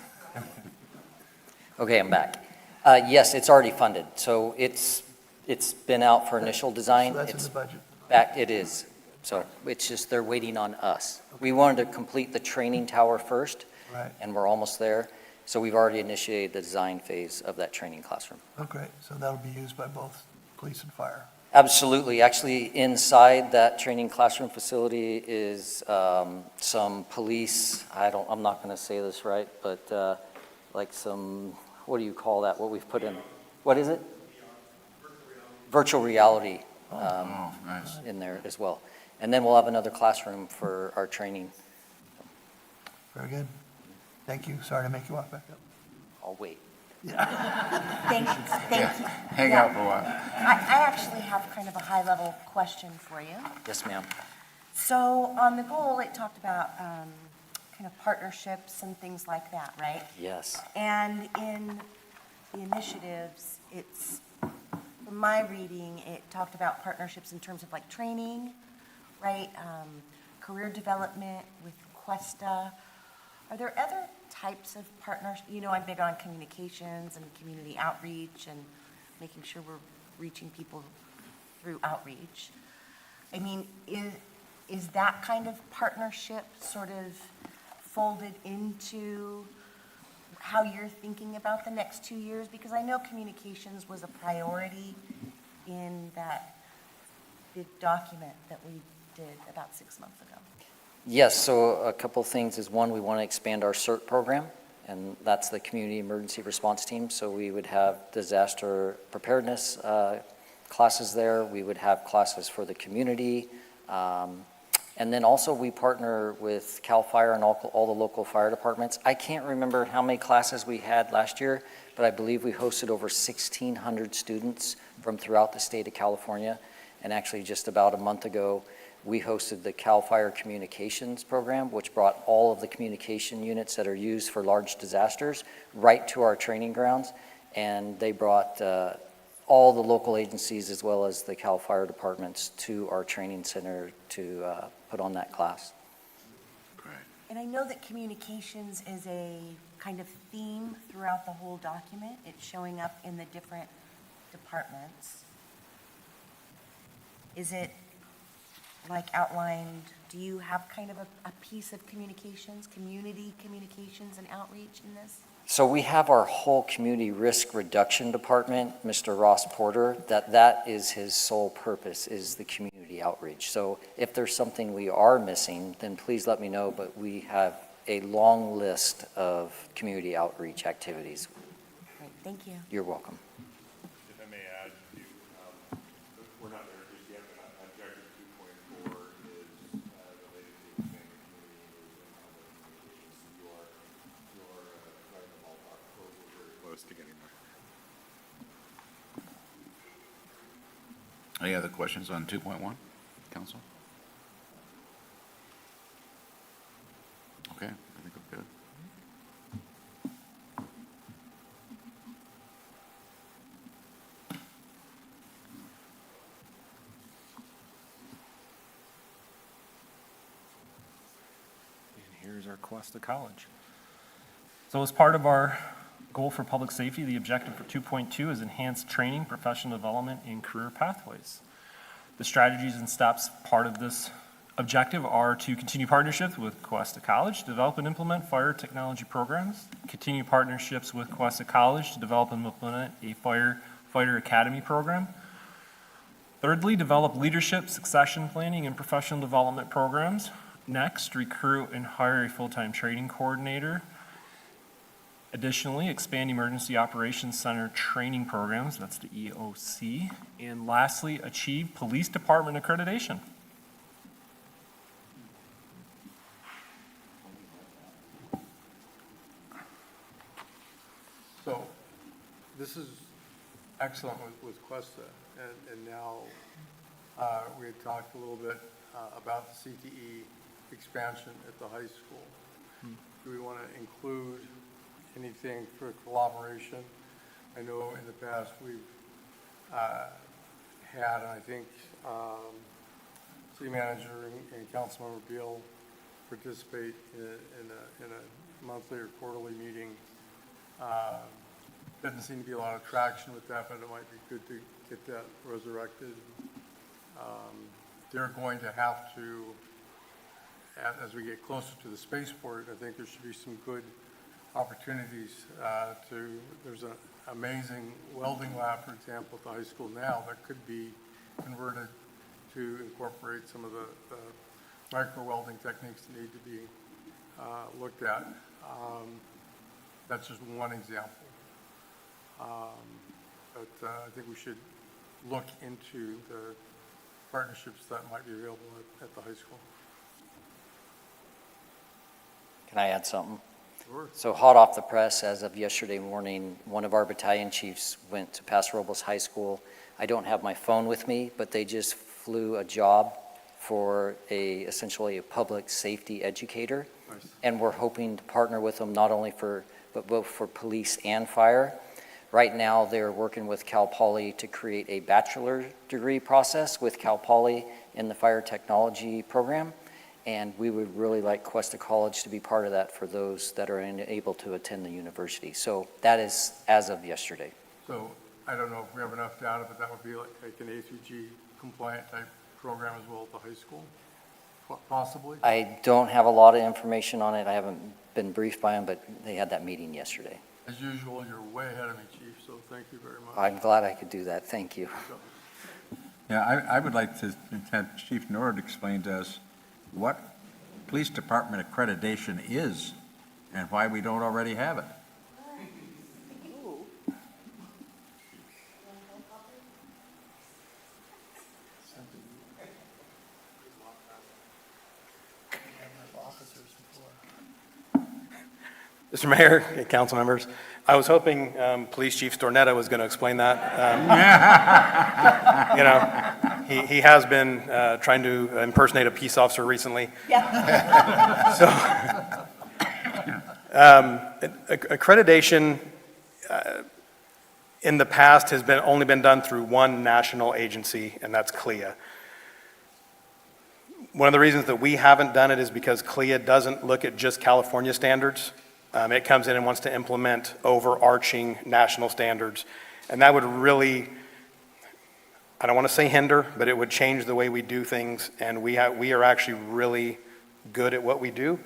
Okay, I'm back. Yes, it's already funded, so it's It's been out for initial design. So that's in It's the budget. back, it is. So it's just they're waiting on us. We wanted to complete the training tower first, Right. and we're almost there. So we've already initiated the design phase of that training classroom. Oh, great. So that'll be used by both police and fire. Absolutely. Actually, inside that training classroom facility is some police, I'm not going to say this right, but like some, what do you call that, what we've put in? What is it? Virtual reality Oh, nice. in there as well. And then we'll have another classroom for our training. Very good. Thank you. Sorry to make you walk back up. I'll wait. Thank you. Hang out for a while. I actually have kind of a high-level question for you. Yes, ma'am. So on the goal, it talked about kind of partnerships and things like that, right? Yes. And in the initiatives, it's, from my reading, it talked about partnerships in terms of like training, right? Career development with Questa. Are there other types of partners? You know, I'm big on communications and community outreach and making sure we're reaching people through outreach. I mean, is that kind of partnership sort of folded into how you're thinking about the next 2 years? Because I know communications was a priority in that big document that we did about 6 months ago. Yes, so a couple things is, one, we want to expand our CERT program, and that's the Community Emergency Response Team. So we would have disaster preparedness classes there. We would have classes for the community. And then also we partner with CAL FIRE and all the local fire departments. I can't remember how many classes we had last year, but I believe we hosted over 1,600 students from throughout the state of California. And actually just about a month ago, we hosted the CAL FIRE Communications Program, which brought all of the communication units that are used for large disasters right to our training grounds. And they brought all the local agencies as well as the CAL FIRE departments to our training center to put on that class. Great. And I know that communications is a kind of theme throughout the whole document. It's showing up in the different departments. Is it like outlined, do you have kind of a piece of communications, community communications and outreach in this? So we have our whole community risk reduction department, Mr. Ross Porter, that is his sole purpose, is the community outreach. So if there's something we are missing, then please let me know, but we have a long list of community outreach activities. Great, thank you. You're welcome. If I may add, we're not there just yet, but objective 2.4 is related to expanding community engagement. You are right in the ballpark. We're very close to getting there. Any other questions on 2.1, council? Okay, I think we're good. And here's our Cuesta College. So as part of our goal for public safety, the objective for 2.2 is enhanced training, professional development, and career pathways. The strategies and steps part of this objective are to continue partnerships with Cuesta College, develop and implement fire technology programs, continue partnerships with Cuesta College to develop and implement a firefighter academy program. Thirdly, develop leadership, succession planning, and professional development programs. Next, recruit and hire a full-time training coordinator. Additionally, expand Emergency Operations Center training programs, that's the EOC. And lastly, achieve Police Department accreditation. So this is excellent with Questa, and now we had talked a little bit about the CTE expansion at the high school. Do we want to include anything for collaboration? I know in the past we've had, and I think city manager and councilmember Beal participate in a monthly or quarterly meeting. Doesn't seem to be a lot of traction with that, but it might be good to get that resurrected. They're going to have to, as we get closer to the spaceport, I think there should be some good opportunities there's an amazing welding lab, for example, at the high school now that could be converted to incorporate some of the micro welding techniques that need to be looked at. That's just one example. But I think we should look into the partnerships that might be available at the high school. Can I add something? Sure. So hot off the press, as of yesterday morning, one of our battalion chiefs went to Paso Robles High School. I don't have my phone with me, but they just flew a job for essentially a public safety educator. Nice. And we're hoping to partner with them not only but both for police and fire. Right now, they're working with Cal Poly to create a bachelor degree process with Cal Poly in the fire technology program. And we would really like Cuesta College to be part of that for those that are unable to attend the university. So that is as of yesterday. So I don't know if we have enough data, but that would be like an A3G compliant type program as well at the high school, possibly? I don't have a lot of information on it. I haven't been briefed by them, but they had that meeting yesterday. As usual, you're way ahead of me, Chief, so thank you very much. I'm glad I could do that. Thank you. Yeah, I would like to have Chief Nord explain to us what police department accreditation is and why we don't already have it. Mr. Mayor and council members, I was hoping Police Chief Stornetta was going to explain that. He has been trying to impersonate a peace officer recently. Yeah. So, accreditation in the past has only been done through one national agency, and that's CLIA. One of the reasons that we haven't done it is because CLIA doesn't look at just California standards. It comes in and wants to implement overarching national standards. And that would really, I don't want to say hinder, but it would change the way we do things. And we are actually really good at what we do.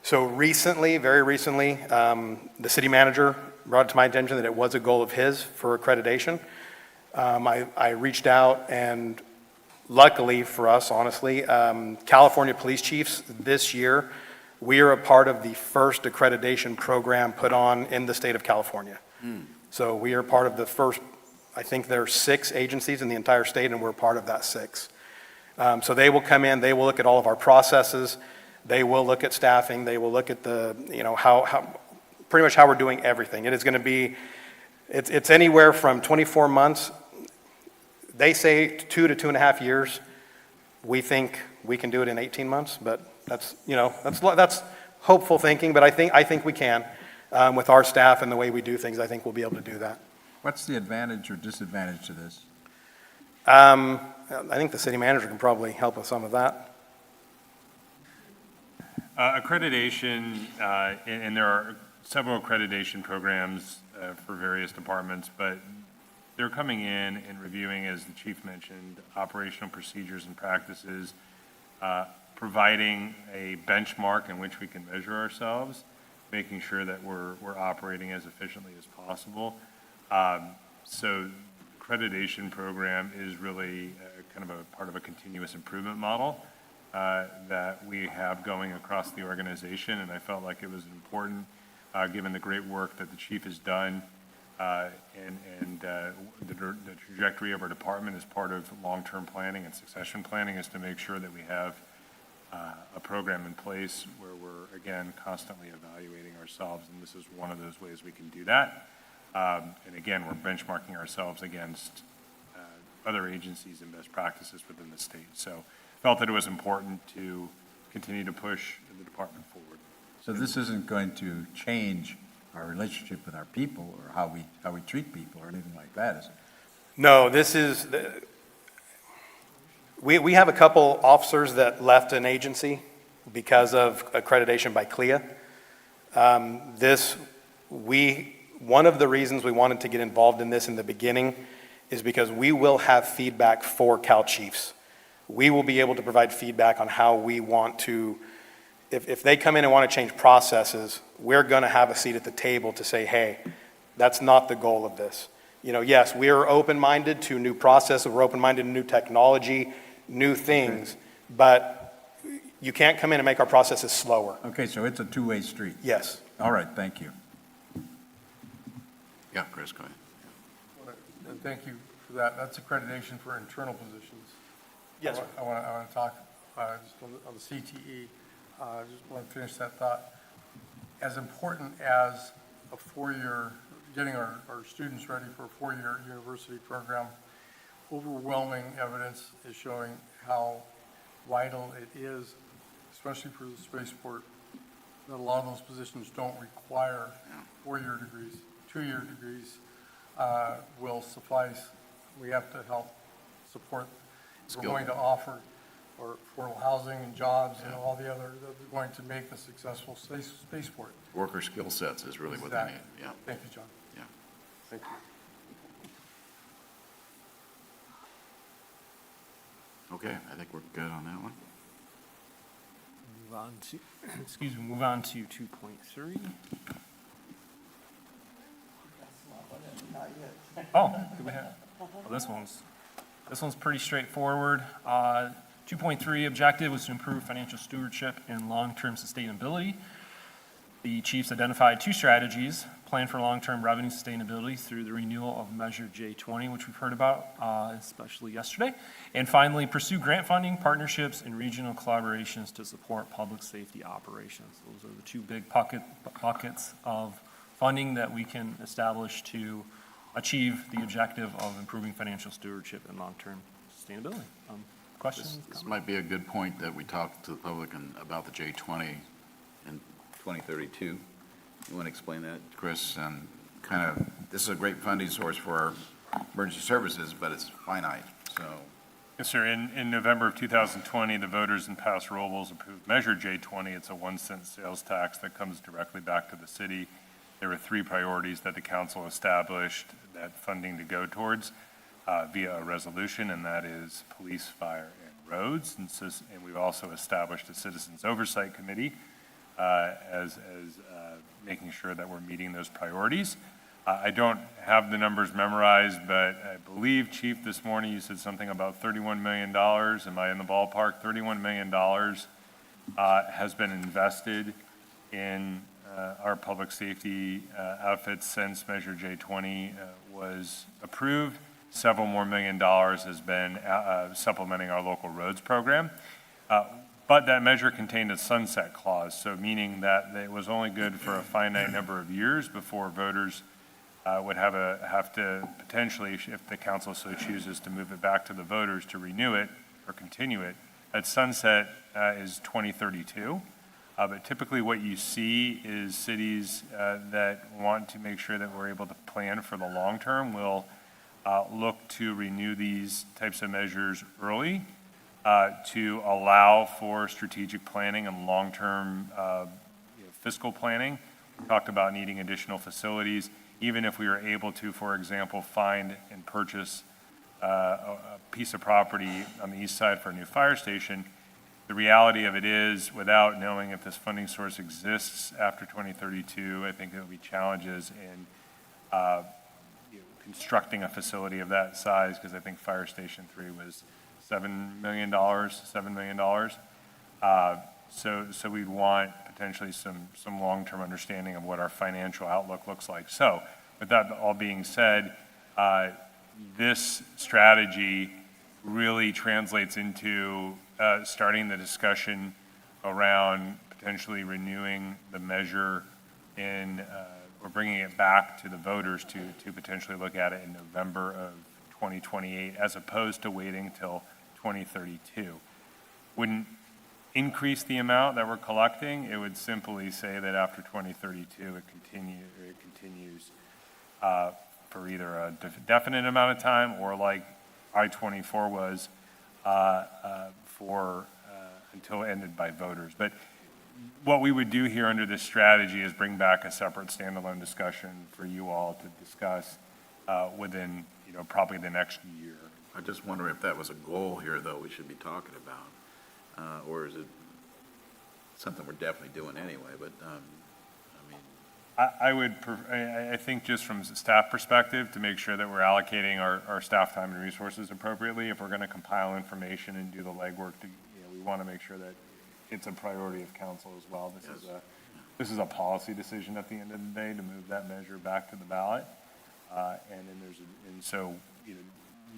So recently, very recently, the city manager brought to my attention that it was a goal of his for accreditation. I reached out, and luckily for us, honestly, California police chiefs this year, we are a part of the first accreditation program put on in the state of California. So we are part of the first, I think there are 6 agencies in the entire state, and we're part of that 6. So they will come in, they will look at all of our processes, they will look at staffing, they will look at the, how pretty much how we're doing everything. It is going to be, it's anywhere from 24 months. They say 2 to 2.5 years. We think we can do it in 18 months, but that's hopeful thinking, but I think we can. With our staff and the way we do things, I think we'll be able to do that. What's the advantage or disadvantage to this? I think the city manager can probably help with some of that. Accreditation, and there are several accreditation programs for various departments, but they're coming in and reviewing, as the chief mentioned, operational procedures and practices, providing a benchmark in which we can measure ourselves, making sure that we're operating as efficiently as possible. So accreditation program is really kind of a part of a continuous improvement model that we have going across the organization, and I felt like it was important, given the great work that the chief has done, and the trajectory of our department as part of long-term planning and succession planning is to make sure that we have a program in place where we're, again, constantly evaluating ourselves, and this is one of those ways we can do that. And again, we're benchmarking ourselves against other agencies and best practices within the state. So felt that it was important to continue to push the department forward. So this isn't going to change our relationship with our people or how we treat people or anything like that, is it? No, this is, we have a couple officers that left an agency because of accreditation by CLIA. One of the reasons we wanted to get involved in this in the beginning is because we will have feedback for Cal Chiefs. We will be able to provide feedback on how we want to, if they come in and want to change processes, we're going to have a seat at the table to say, hey, that's not the goal of this. You know, yes, we are open-minded to new processes, we're open-minded to new technology, new things, but you can't come in and make our processes slower. Okay, so it's a two-way street. Yes. All right, thank you. Yeah, Chris, go ahead. And thank you for that. That's accreditation for internal positions. Yes, sir. I want to talk just on the CTE. I just want to finish that thought. As important as a four-year, getting our students ready for a four-year university program, overwhelming evidence is showing how vital it is, especially for the spaceport, that a lot of those positions don't require four-year degrees. Two-year degrees will suffice. We have to help support. We're going to offer or affordable housing and jobs and all the other, that are going to make a successful spaceport. Worker skill sets is really what they need, yeah, Thank you, John. yeah. Thank you. Okay, I think we're good on that one. Move on to, excuse me, move on to 2.3. Oh, do we have, well, this one's pretty straightforward. 2.3 objective was to improve financial stewardship and long-term sustainability. The chiefs identified two strategies: plan for long-term revenue sustainability through the renewal of Measure J20, which we've heard about, especially yesterday, and finally, pursue grant funding, partnerships, and regional collaborations to support public safety operations. Those are the two big buckets of funding that we can establish to achieve the objective of improving financial stewardship and long-term sustainability. Questions? This might be a good point that we talk to the public about the J20 in 2032. You want to explain that, Chris? And kind of, this is a great funding source for our emergency services, but it's finite, so. Yes, sir. In November of 2020, the voters in Paso Robles approved Measure J20. It's a 1-cent sales tax that comes directly back to the city. There were three priorities that the council established that funding to go towards via a resolution, and that is police, fire, and roads. And we've also established a citizens oversight committee as making sure that we're meeting those priorities. I don't have the numbers memorized, but I believe, Chief, this morning you said something about $31 million. Am I in the ballpark? $31 million has been invested in our public safety outfits since Measure J20 was approved. Several more $1 million has been supplementing our local roads program. But that measure contained a sunset clause, so meaning that it was only good for a finite number of years before voters would have to potentially, if the council so chooses, to move it back to the voters to renew it or continue it. That sunset is 2032. But typically what you see is cities that want to make sure that we're able to plan for the long term will look to renew these types of measures early to allow for strategic planning and long-term fiscal planning. We talked about needing additional facilities. Even if we were able to, for example, find and purchase a piece of property on the east side for a new fire station, the reality of it is, without knowing if this funding source exists after 2032, I think there will be challenges in constructing a facility of that size, because I think Fire Station 3 was $7 million. So we'd want potentially some long-term understanding of what our financial outlook looks like. So with that all being said, this strategy really translates into starting the discussion around potentially renewing the measure or bringing it back to the voters to potentially look at it in November of 2028, as opposed to waiting till 2032. Wouldn't increase the amount that we're collecting. It would simply say that after 2032, it continues for either a definite amount of time, or like I-24 was until ended by voters. But what we would do here under this strategy is bring back a separate standalone discussion for you all to discuss within, probably the next year. I just wonder if that was a goal here, though, we should be talking about, or is it something we're definitely doing anyway, but, I mean, I think just from a staff perspective, to make sure that we're allocating our staff time and resources appropriately, if we're going to compile information and do the legwork, we want to make sure that it's a priority of council as well. This is a policy decision at the end of the day to move that measure back to the ballot. So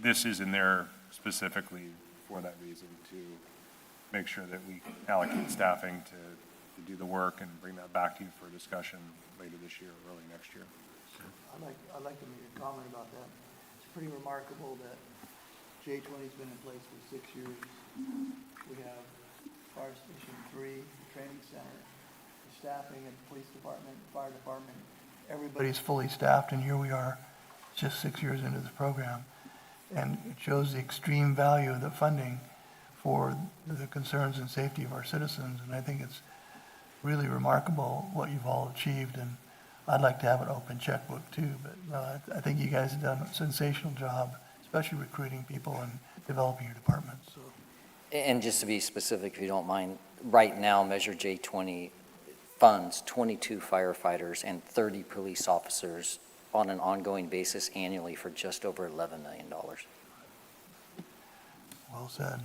this is in there specifically for that reason, to make sure that we allocate staffing to do the work and bring that back to you for discussion later this year, or early next year. I'd like to make a comment about that. It's pretty remarkable that J20's been in place for 6 years. We have Fire Station 3, Training Center, the staffing at the police department, fire department. Everybody's fully staffed, and here we are, just 6 years into this program. And it shows the extreme value of the funding for the concerns and safety of our citizens. And I think it's really remarkable what you've all achieved. And I'd like to have an open checkbook too, but I think you guys have done a sensational job, especially recruiting people and developing your department. So. And just to be specific, if you don't mind, right now, Measure J20 funds 22 firefighters and 30 police officers on an ongoing basis annually for just over $11 million. Well said.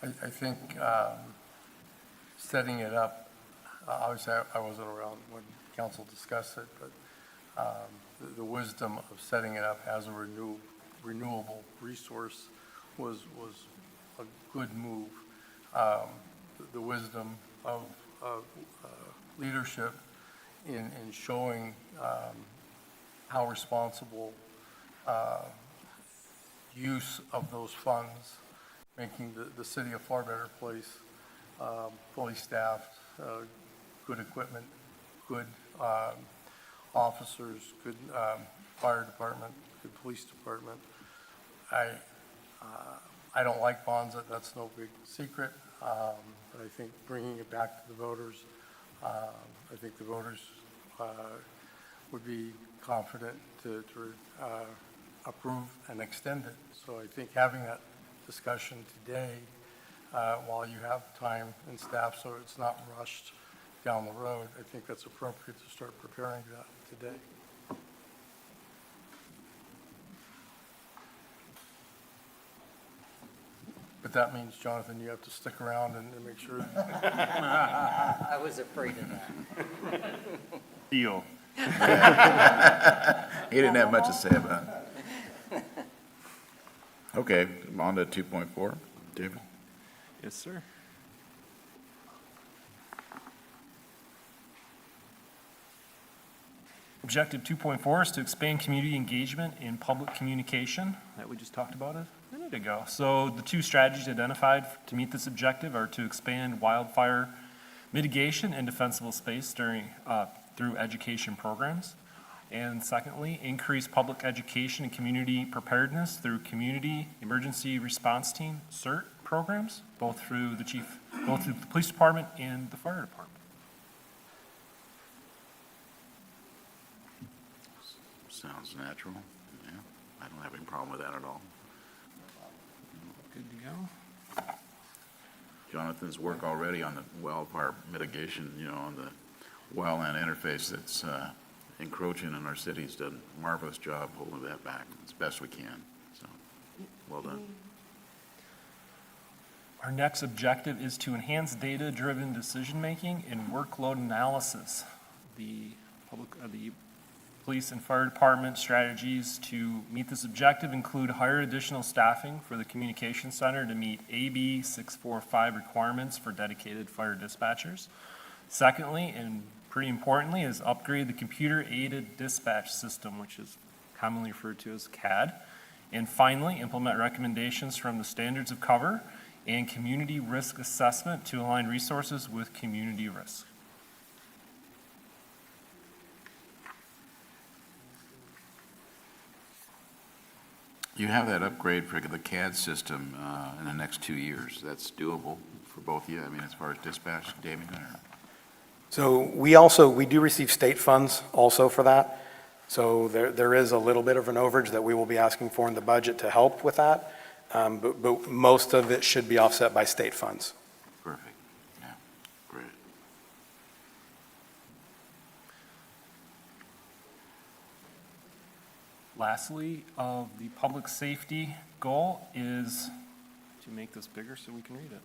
I think setting it up, obviously I wasn't around when council discussed it, but the wisdom of setting it up as a renewable resource was a good move. The wisdom of leadership in showing how responsible use of those funds, making the city a far better place, fully staffed, good equipment, good officers, good fire department, good police department. I don't like bonds, that's no big secret, but I think bringing it back to the voters, I think the voters would be confident to approve and extend it. So I think having that discussion today, while you have time and staff, so it's not rushed down the road, I think that's appropriate to start preparing that today. But that means, Jonathan, you have to stick around and make sure. I was afraid of that. Deal. he didn't have much to say about it. Okay, on to 2.4, David. Yes, sir. Objective 2.4 is to expand community engagement in public communication that we just talked about a minute ago. So the two strategies identified to meet this objective are to expand wildfire mitigation and defensible space through education programs. And secondly, increase public education and community preparedness through community emergency response team CERT programs, both through the police department and the fire department. Sounds natural. Yeah, I don't have any problem with that at all. Good to go. Jonathan's work already on the wildfire mitigation, on the wildland interface that's encroaching in our cities, done a marvelous job holding that back as best we can. So, well done. Our next objective is to enhance data-driven decision-making and workload analysis. The police and fire department strategies to meet this objective include hire additional staffing for the communication center to meet AB 645 requirements for dedicated fire dispatchers. Secondly, and pretty importantly, is upgrade the computer-aided dispatch system, which is commonly referred to as CAD. And finally, implement recommendations from the standards of cover and community risk assessment to align resources with community risk. You have that upgrade for the CAD system in the next 2 years. That's doable for both of you, I mean, as far as dispatch, David? So we do receive state funds also for that. So there is a little bit of an overage that we will be asking for in the budget to help with that, but most of it should be offset by state funds. Perfect, yeah, great. Lastly, of the public safety goal is to make this bigger so we can read it.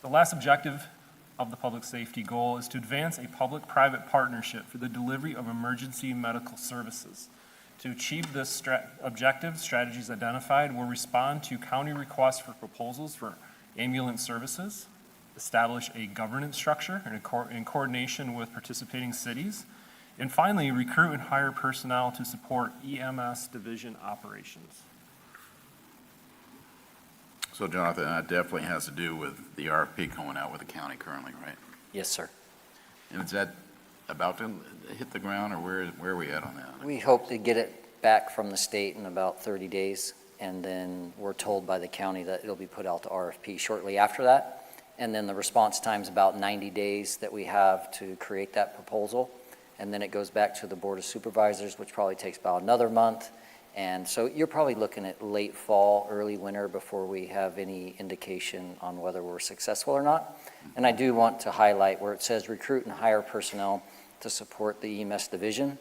The last objective of the public safety goal is to advance a public-private partnership for the delivery of emergency medical services. To achieve this objective, strategies identified will respond to county requests for proposals for ambulance services, establish a governance structure in coordination with participating cities, and finally, recruit and hire personnel to support EMS division operations. So Jonathan, that definitely has to do with the RFP going out with the county currently, right? Yes, sir. And is that about to hit the ground, or where are we at on that? We hope to get it back from the state in about 30 days, and then we're told by the county that it'll be put out to RFP shortly after that. And then the response time's about 90 days that we have to create that proposal. And then it goes back to the Board of Supervisors, which probably takes about another month. And so you're probably looking at late fall, early winter before we have any indication on whether we're successful or not. And I do want to highlight where it says recruit and hire personnel to support the EMS division.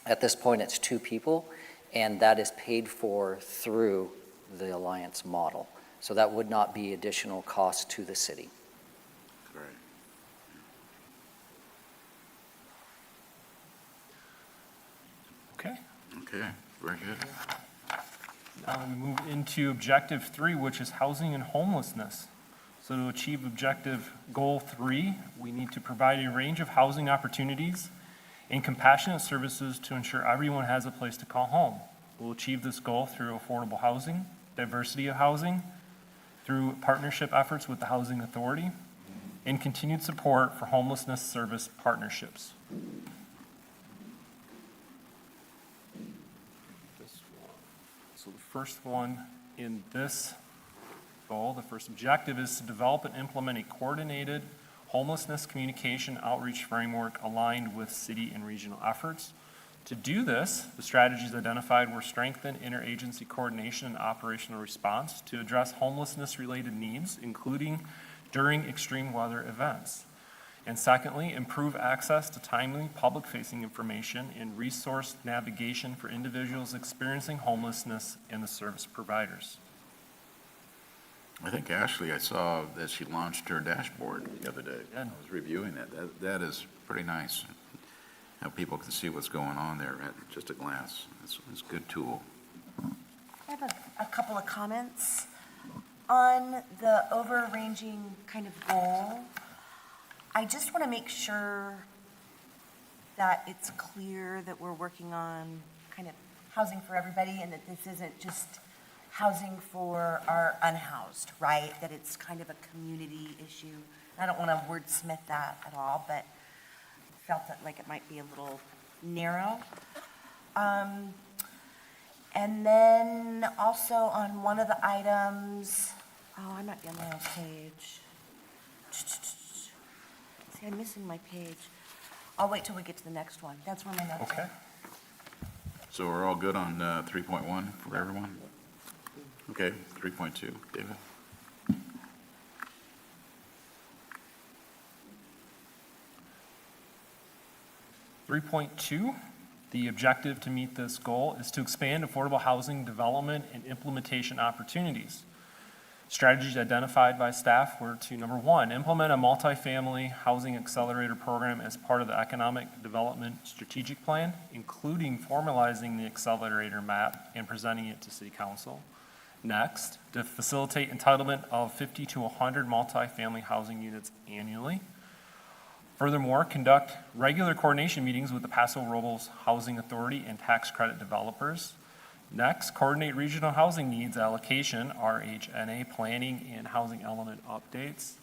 At this point, it's 2 people, and that is paid for through the alliance model. So that would not be additional cost to the city. Great. Okay. Okay, very good. Now we move into objective 3, which is housing and homelessness. So to achieve objective goal 3, we need to provide a range of housing opportunities and compassionate services to ensure everyone has a place to call home. We'll achieve this goal through affordable housing, diversity of housing, through partnership efforts with the Housing Authority, and continued support for homelessness service partnerships. So the first one in this goal, the first objective, is to develop and implement a coordinated homelessness communication outreach framework aligned with city and regional efforts. To do this, the strategies identified were strengthen interagency coordination and operational response to address homelessness-related needs, including during extreme weather events. And secondly, improve access to timely public-facing information and resource navigation for individuals experiencing homelessness and the service providers. I think Ashley, I saw that she launched her dashboard the other day. Yeah. I was reviewing that. That is pretty nice. How people can see what's going on there at just a glance. It's a good tool. I have a couple of comments on the overarching kind of goal. I just want to make sure that it's clear that we're working on kind of housing for everybody and that this isn't just housing for our unhoused, right? That it's kind of a community issue. I don't want to wordsmith that at all, but felt that like it might be a little narrow. And then also on one of the items, oh, I might be on my own page. See, I'm missing my page. I'll wait till we get to the next one. That's where my notes Okay. are. So we're all good on 3.1 for everyone? Okay, 3.2, David? .2, the objective to meet this goal is to expand affordable housing development and implementation opportunities. Strategies identified by staff were to, number 1, implement a multifamily housing accelerator program as part of the economic development strategic plan, including formalizing the accelerator map and presenting it to City Council. Next, to facilitate entitlement of 50 to 100 multifamily housing units annually. Furthermore, conduct regular coordination meetings with the Paso Robles Housing Authority and tax credit developers. Next, coordinate regional housing needs allocation, RHNA planning and housing element updates.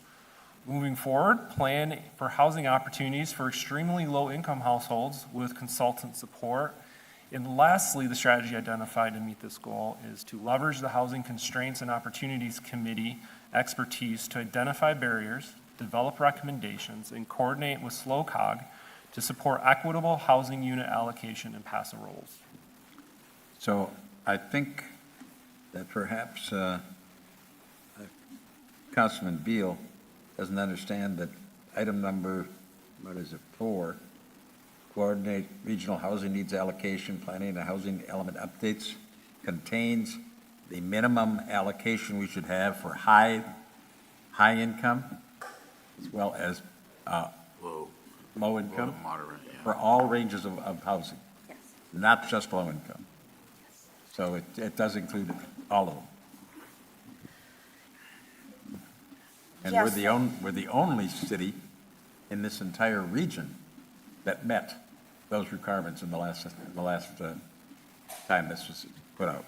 Moving forward, plan for housing opportunities for extremely low-income households with consultant support. And lastly, the strategy identified to meet this goal is to leverage the Housing Constraints and Opportunities Committee expertise to identify barriers, develop recommendations, and coordinate with SLOCOG to support equitable housing unit allocation in Paso Robles. So I think that perhaps Councilman Beal doesn't understand that item number, 4, coordinate regional housing needs allocation, planning and housing element updates, contains the minimum allocation we should have for high income, as well as Low, low low income, to moderate, yeah. for all ranges of housing, Yes. not just low income. So it does include all of them. And Yes. we're the only city in this entire region that met those requirements in the last time this was put out.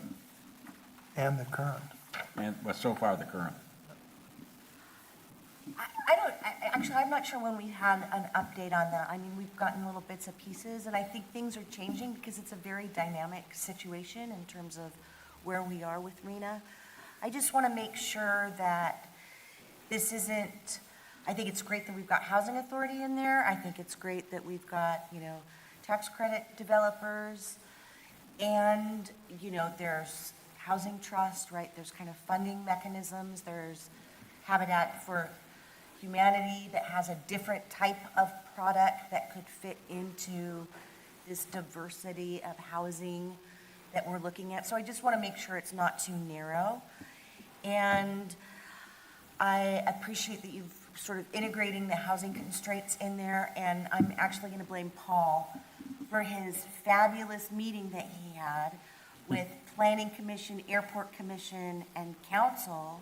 And the current. And, well, so far, the current. Actually, I'm not sure when we had an update on that. I mean, we've gotten little bits and pieces, and I think things are changing because it's a very dynamic situation in terms of where we are with RENA. I just want to make sure that this isn't, I think it's great that we've got housing authority in there. I think it's great that we've got, tax credit developers, and, there's housing trust, right? There's kind of funding mechanisms. There's Habitat for Humanity that has a different type of product that could fit into this diversity of housing that we're looking at. So I just want to make sure it's not too narrow. And I appreciate that you've sort of integrating the housing constraints in there, and I'm actually going to blame Paul for his fabulous meeting that he had with Planning Commission, Airport Commission, and Council,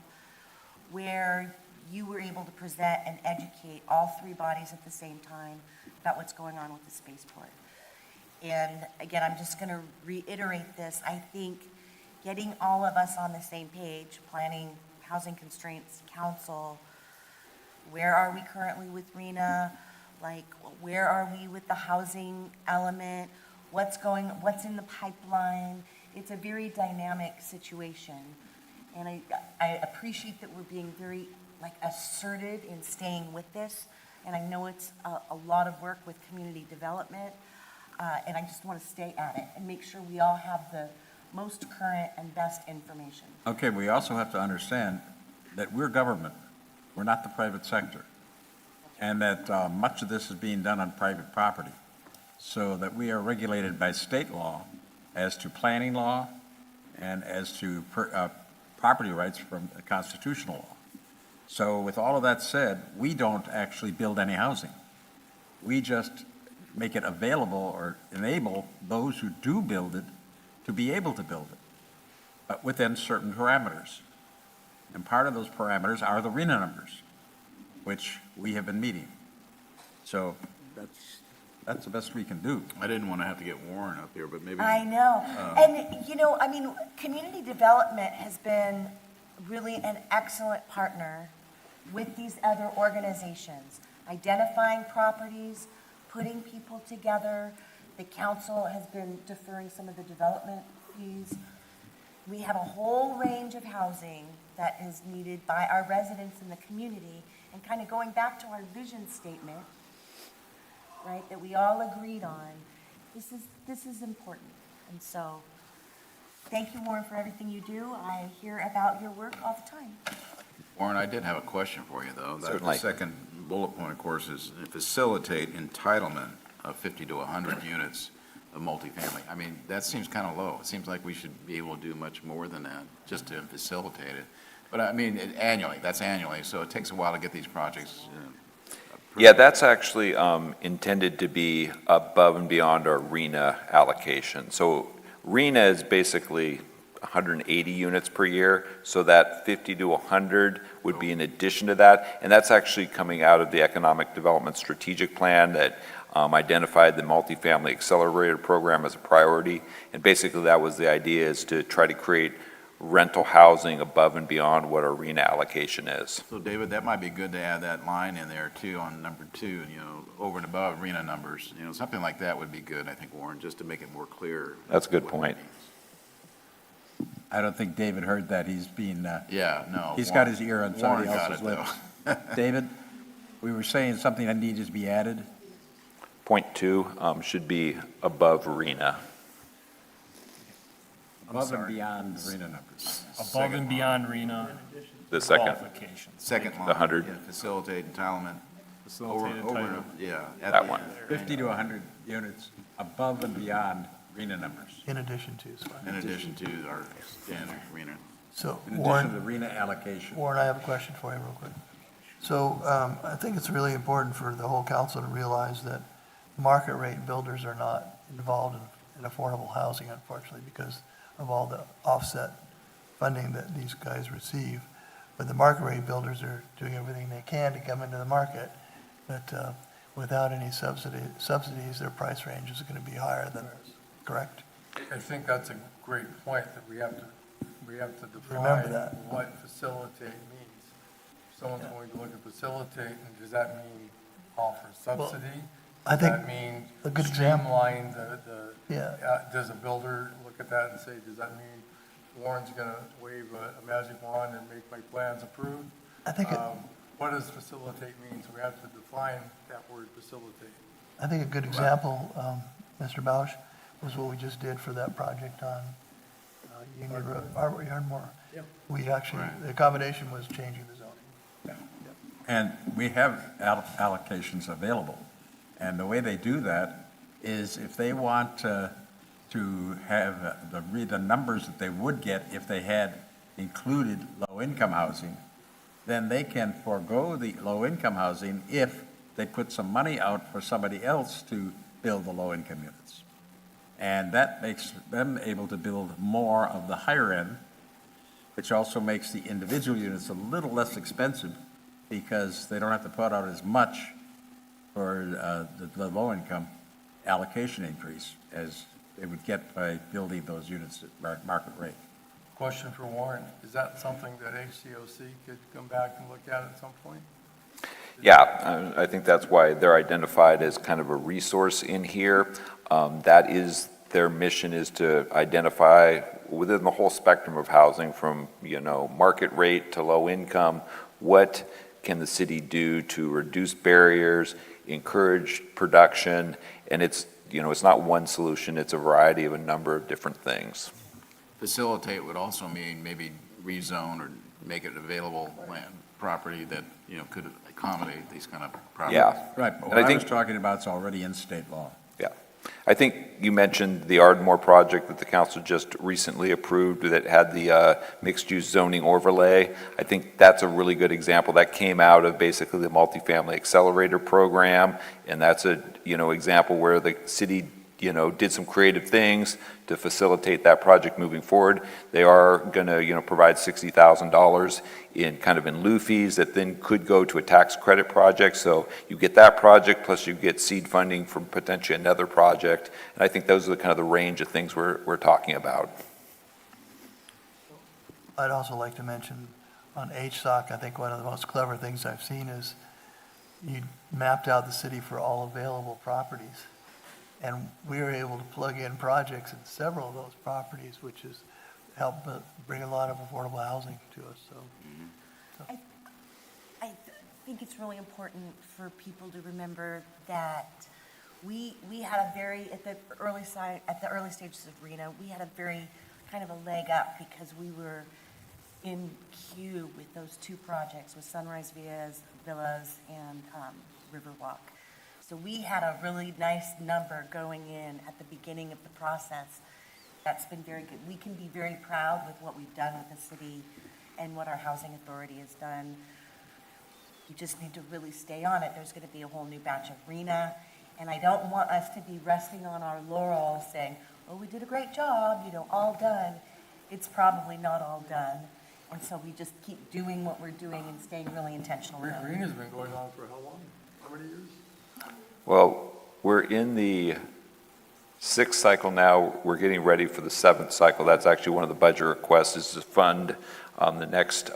where you were able to present and educate all three bodies at the same time about what's going on with the spaceport. And again, I'm just going to reiterate this. I think getting all of us on the same page, planning, housing constraints, council, where are we currently with RENA? Like, where are we with the housing element? What's in the pipeline? It's a very dynamic situation. And I appreciate that we're being very assertive in staying with this. And I know it's a lot of work with community development. And I just want to stay at it and make sure we all have the most current and best information. Okay, we also have to understand that we're government. We're not the private sector. And that much of this is being done on private property. So that we are regulated by state law as to planning law and as to property rights from constitutional law. So with all of that said, we don't actually build any housing. We just make it available or enable those who do build it to be able to build it, but within certain parameters. And part of those parameters are the RENA numbers, which we have been meeting. So that's the best we can do. I didn't want to have to get Warren up here, but maybe. I know. And, community development has been really an excellent partner with these other organizations, identifying properties, putting people together. The council has been deferring some of the development fees. We have a whole range of housing that is needed by our residents in the community. And kind of going back to our vision statement, right, that we all agreed on, this is important. And so, thank you, Warren, for everything you do. I hear about your work all the time. Warren, I did have a question for you, though. Certainly. The second bullet point, of course, is facilitate entitlement of 50 to 100 units of multifamily. I mean, that seems kind of low. It seems like we should be able to do much more than that, just to facilitate it. But I mean, that's annually, so it takes a while to get these projects. Yeah, that's actually intended to be above and beyond our RENA allocation. So RENA is basically 180 units per year, so that 50 to 100 would be in addition to that. And that's actually coming out of the Economic Development Strategic Plan that identified the multifamily accelerator program as a priority. And basically that was the idea, is to try to create rental housing above and beyond what our RENA allocation is. So David, that might be good to add that line in there too on number 2, over and above RENA numbers. Something like that would be good, I think, Warren, just to make it more clear. That's a good point. I don't think David heard that. He's being, Yeah, no. he's Warren- got his ear on somebody Warren got else's it, lips. though. David, we were saying something that needed to be added. point two, should be above RENA. Above and beyond the arena numbers. Above and beyond RENA The second, qualifications. Second line. 100. Yeah, facilitate entitlement. Facilitated Over- title. Yeah. at That the one. end. 50 to 100 units above and beyond arena numbers. In addition to, is fine. In addition to our standard arena. So In addition to Warren, the arena allocation. Warren, I have a question for you real quick. So I think it's really important for the whole council to realize that market rate builders are not involved in affordable housing, unfortunately, because of all the offset funding that these guys receive. But the market rate builders are doing everything they can to come into the market, but without any subsidies, their price range is going to be higher than ours, correct? I think that's a great point, that we have to Remember define that. what facilitate means. Someone's going to look at facilitate, and does that mean offer subsidy? I think Does that mean a good example- streamline Yeah. does a builder look at that and say, does that mean Warren's gonna wave a magic wand and make my plans approved? I think, What does facilitate mean? So we have to define that word facilitate. I think a good example, Mr. Bausch, was what we just did for that project on Union Road, Ardmore. Yep. We actually, Right. the accommodation was changing the zoning. And we have allocations available. And the way they do that is if they want to have the numbers that they would get if they had included low-income housing, then they can forego the low-income housing if they put some money out for somebody else to build the low-income units. And that makes them able to build more of the higher end, which also makes the individual units a little less expensive because they don't have to put out as much for the low-income allocation increase as they would get by building those units at market rate. Question for Warren, is that something that HCOC could come back and look at some point? Yeah, I think that's why they're identified as kind of a resource in here. That is, their mission is to identify within the whole spectrum of housing from, market rate to low income, what can the city do to reduce barriers, encourage production, and it's not one solution, it's a variety of a number of different things. Facilitate would also mean maybe rezone or make it available land, property that, could accommodate these kind of properties. Yeah. Right, but And what I I was think- talking about is already in state law. I think you mentioned the Ardmore project that the council just recently approved that had the mixed-use zoning overlay. I think that's a really good example. That came out of basically the multifamily accelerator program, and that's a, example where the city, did some creative things to facilitate that project moving forward. They are going to, provide $60,000 in lieu fees that then could go to a tax credit project. So you get that project, plus you get seed funding from potentially another project. And I think those are the range of things we're talking about. I'd also like to mention on HSOC, I think one of the most clever things I've seen is you mapped out the city for all available properties. And we were able to plug in projects in several of those properties, which has helped bring a lot of affordable housing to us, so. I think it's really important for people to remember that we had a very, at the early stages of RENA, we had a very kind of a leg up because we were in queue with those two projects, with Sunrise Villas and Riverwalk. So we had a really nice number going in at the beginning of the process. That's been very good. We can be very proud with what we've done with the city and what our housing authority has done. We just need to really stay on it. There's going to be a whole new batch of RENA, and I don't want us to be resting on our laurels saying, oh, we did a great job, all done. It's probably not all done. And so we just keep doing what we're doing and staying really intentional. RENA's been going on for how long? How many years? Well, we're in the 6th cycle now. We're getting ready for the 7th cycle. That's actually one of the budget requests, is to fund the next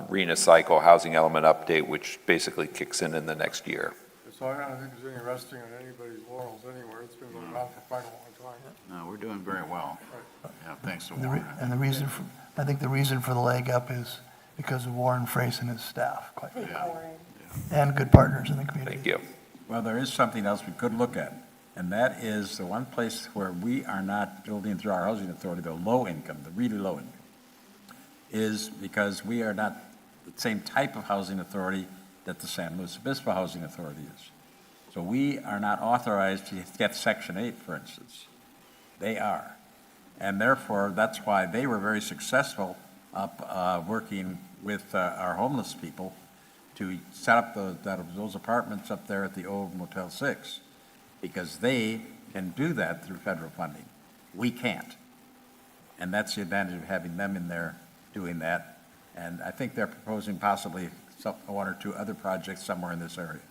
RENA cycle housing element update, which basically kicks in the next year. So I don't think there's any resting on anybody's laurels anywhere. It's been going on for quite a long time. No, we're doing very well. Yeah, thanks to And the Warren. and the reason for, I think the reason for the leg up is because of Warren Frace and his staff, quite frankly, Warren. and good partners in the community. Thank you. Well, there is something else we could look at, and that is the one place where we are not building through our housing authority, the low income, the really low income, is because we are not the same type of housing authority that the San Luis Obispo Housing Authority is. So we are not authorized to get Section 8, for instance. They are. And therefore, that's why they were very successful up working with our homeless people to set up those apartments up there at the old Motel 6, because they can do that through federal funding. We can't. And that's the advantage of having them in there doing that. And I think they're proposing possibly one or two other projects somewhere in this area,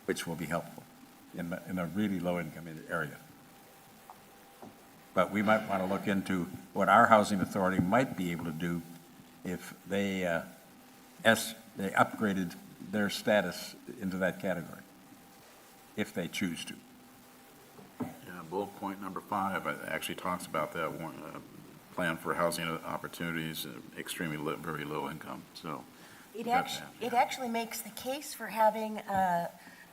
which will be helpful in a really low-income area. But we might want to look into what our housing authority might be able to do if they upgraded their status into that category, if they choose to. Yeah, bullet point number 5 actually talks about that one, plan for housing opportunities, very low income, so. It actually makes the case for having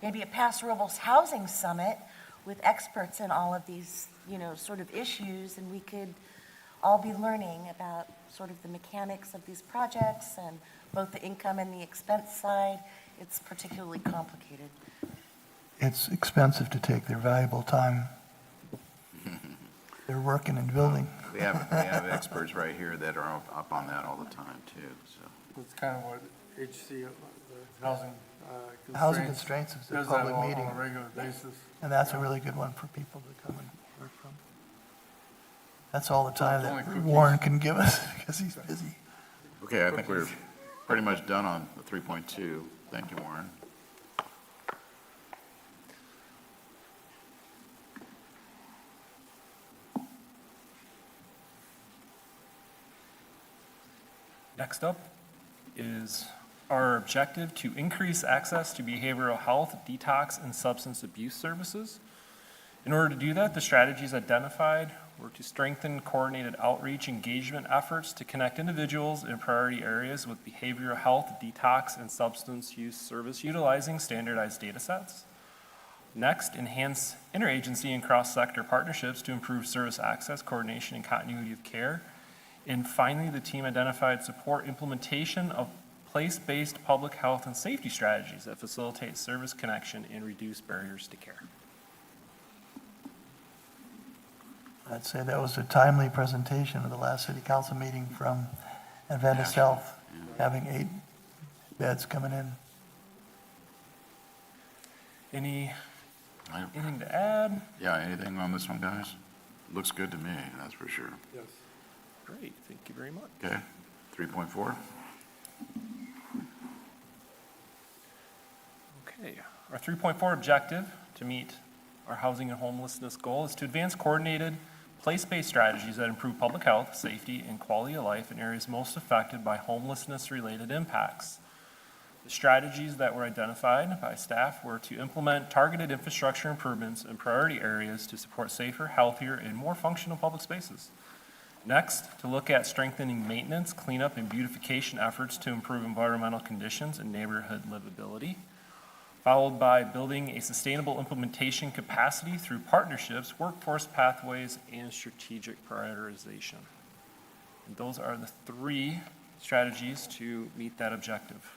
maybe a Paso Robles housing summit with experts in all of these, sort of issues, and we could all be learning about sort of the mechanics of these projects and both the income and the expense side. It's particularly complicated. It's expensive to take their valuable time. They're working and building. We have experts right here that are up on that all the time, too, so. It's kind of what HC, the housing Housing constraints, constraints is a does that public meeting, on a regular basis. and that's a really good one for people to come and work from. That's all the time It's only that cookies. Warren can give us, because he's busy. Okay, I think we're pretty much done on the 3.2. Thank you, Warren. Next up is our objective to increase access to behavioral health, detox, and substance abuse services. In order to do that, the strategies identified were to strengthen coordinated outreach engagement efforts to connect individuals in priority areas with behavioral health, detox, and substance use service utilizing standardized data sets. Next, enhance interagency and cross-sector partnerships to improve service access, coordination, and continuity of care. And finally, the team identified support implementation of place-based public health and safety strategies that facilitate service connection and reduce barriers to care. I'd say that was a timely presentation of the last city council meeting from Adventist Health, having 8 beds coming in. Anything to add? Yeah, anything on this one, guys? Looks good to me, that's for sure. Yes. Great, thank you very much. Okay, 3.4. Okay, our 3.4 objective to meet our housing and homelessness goal is to advance coordinated place-based strategies that improve public health, safety, and quality of life in areas most affected by homelessness-related impacts. The strategies that were identified by staff were to implement targeted infrastructure improvements in priority areas to support safer, healthier, and more functional public spaces. Next, to look at strengthening maintenance, cleanup, and beautification efforts to improve environmental conditions and neighborhood livability, followed by building a sustainable implementation capacity through partnerships, workforce pathways, and strategic prioritization. And those are the 3 strategies to meet that objective.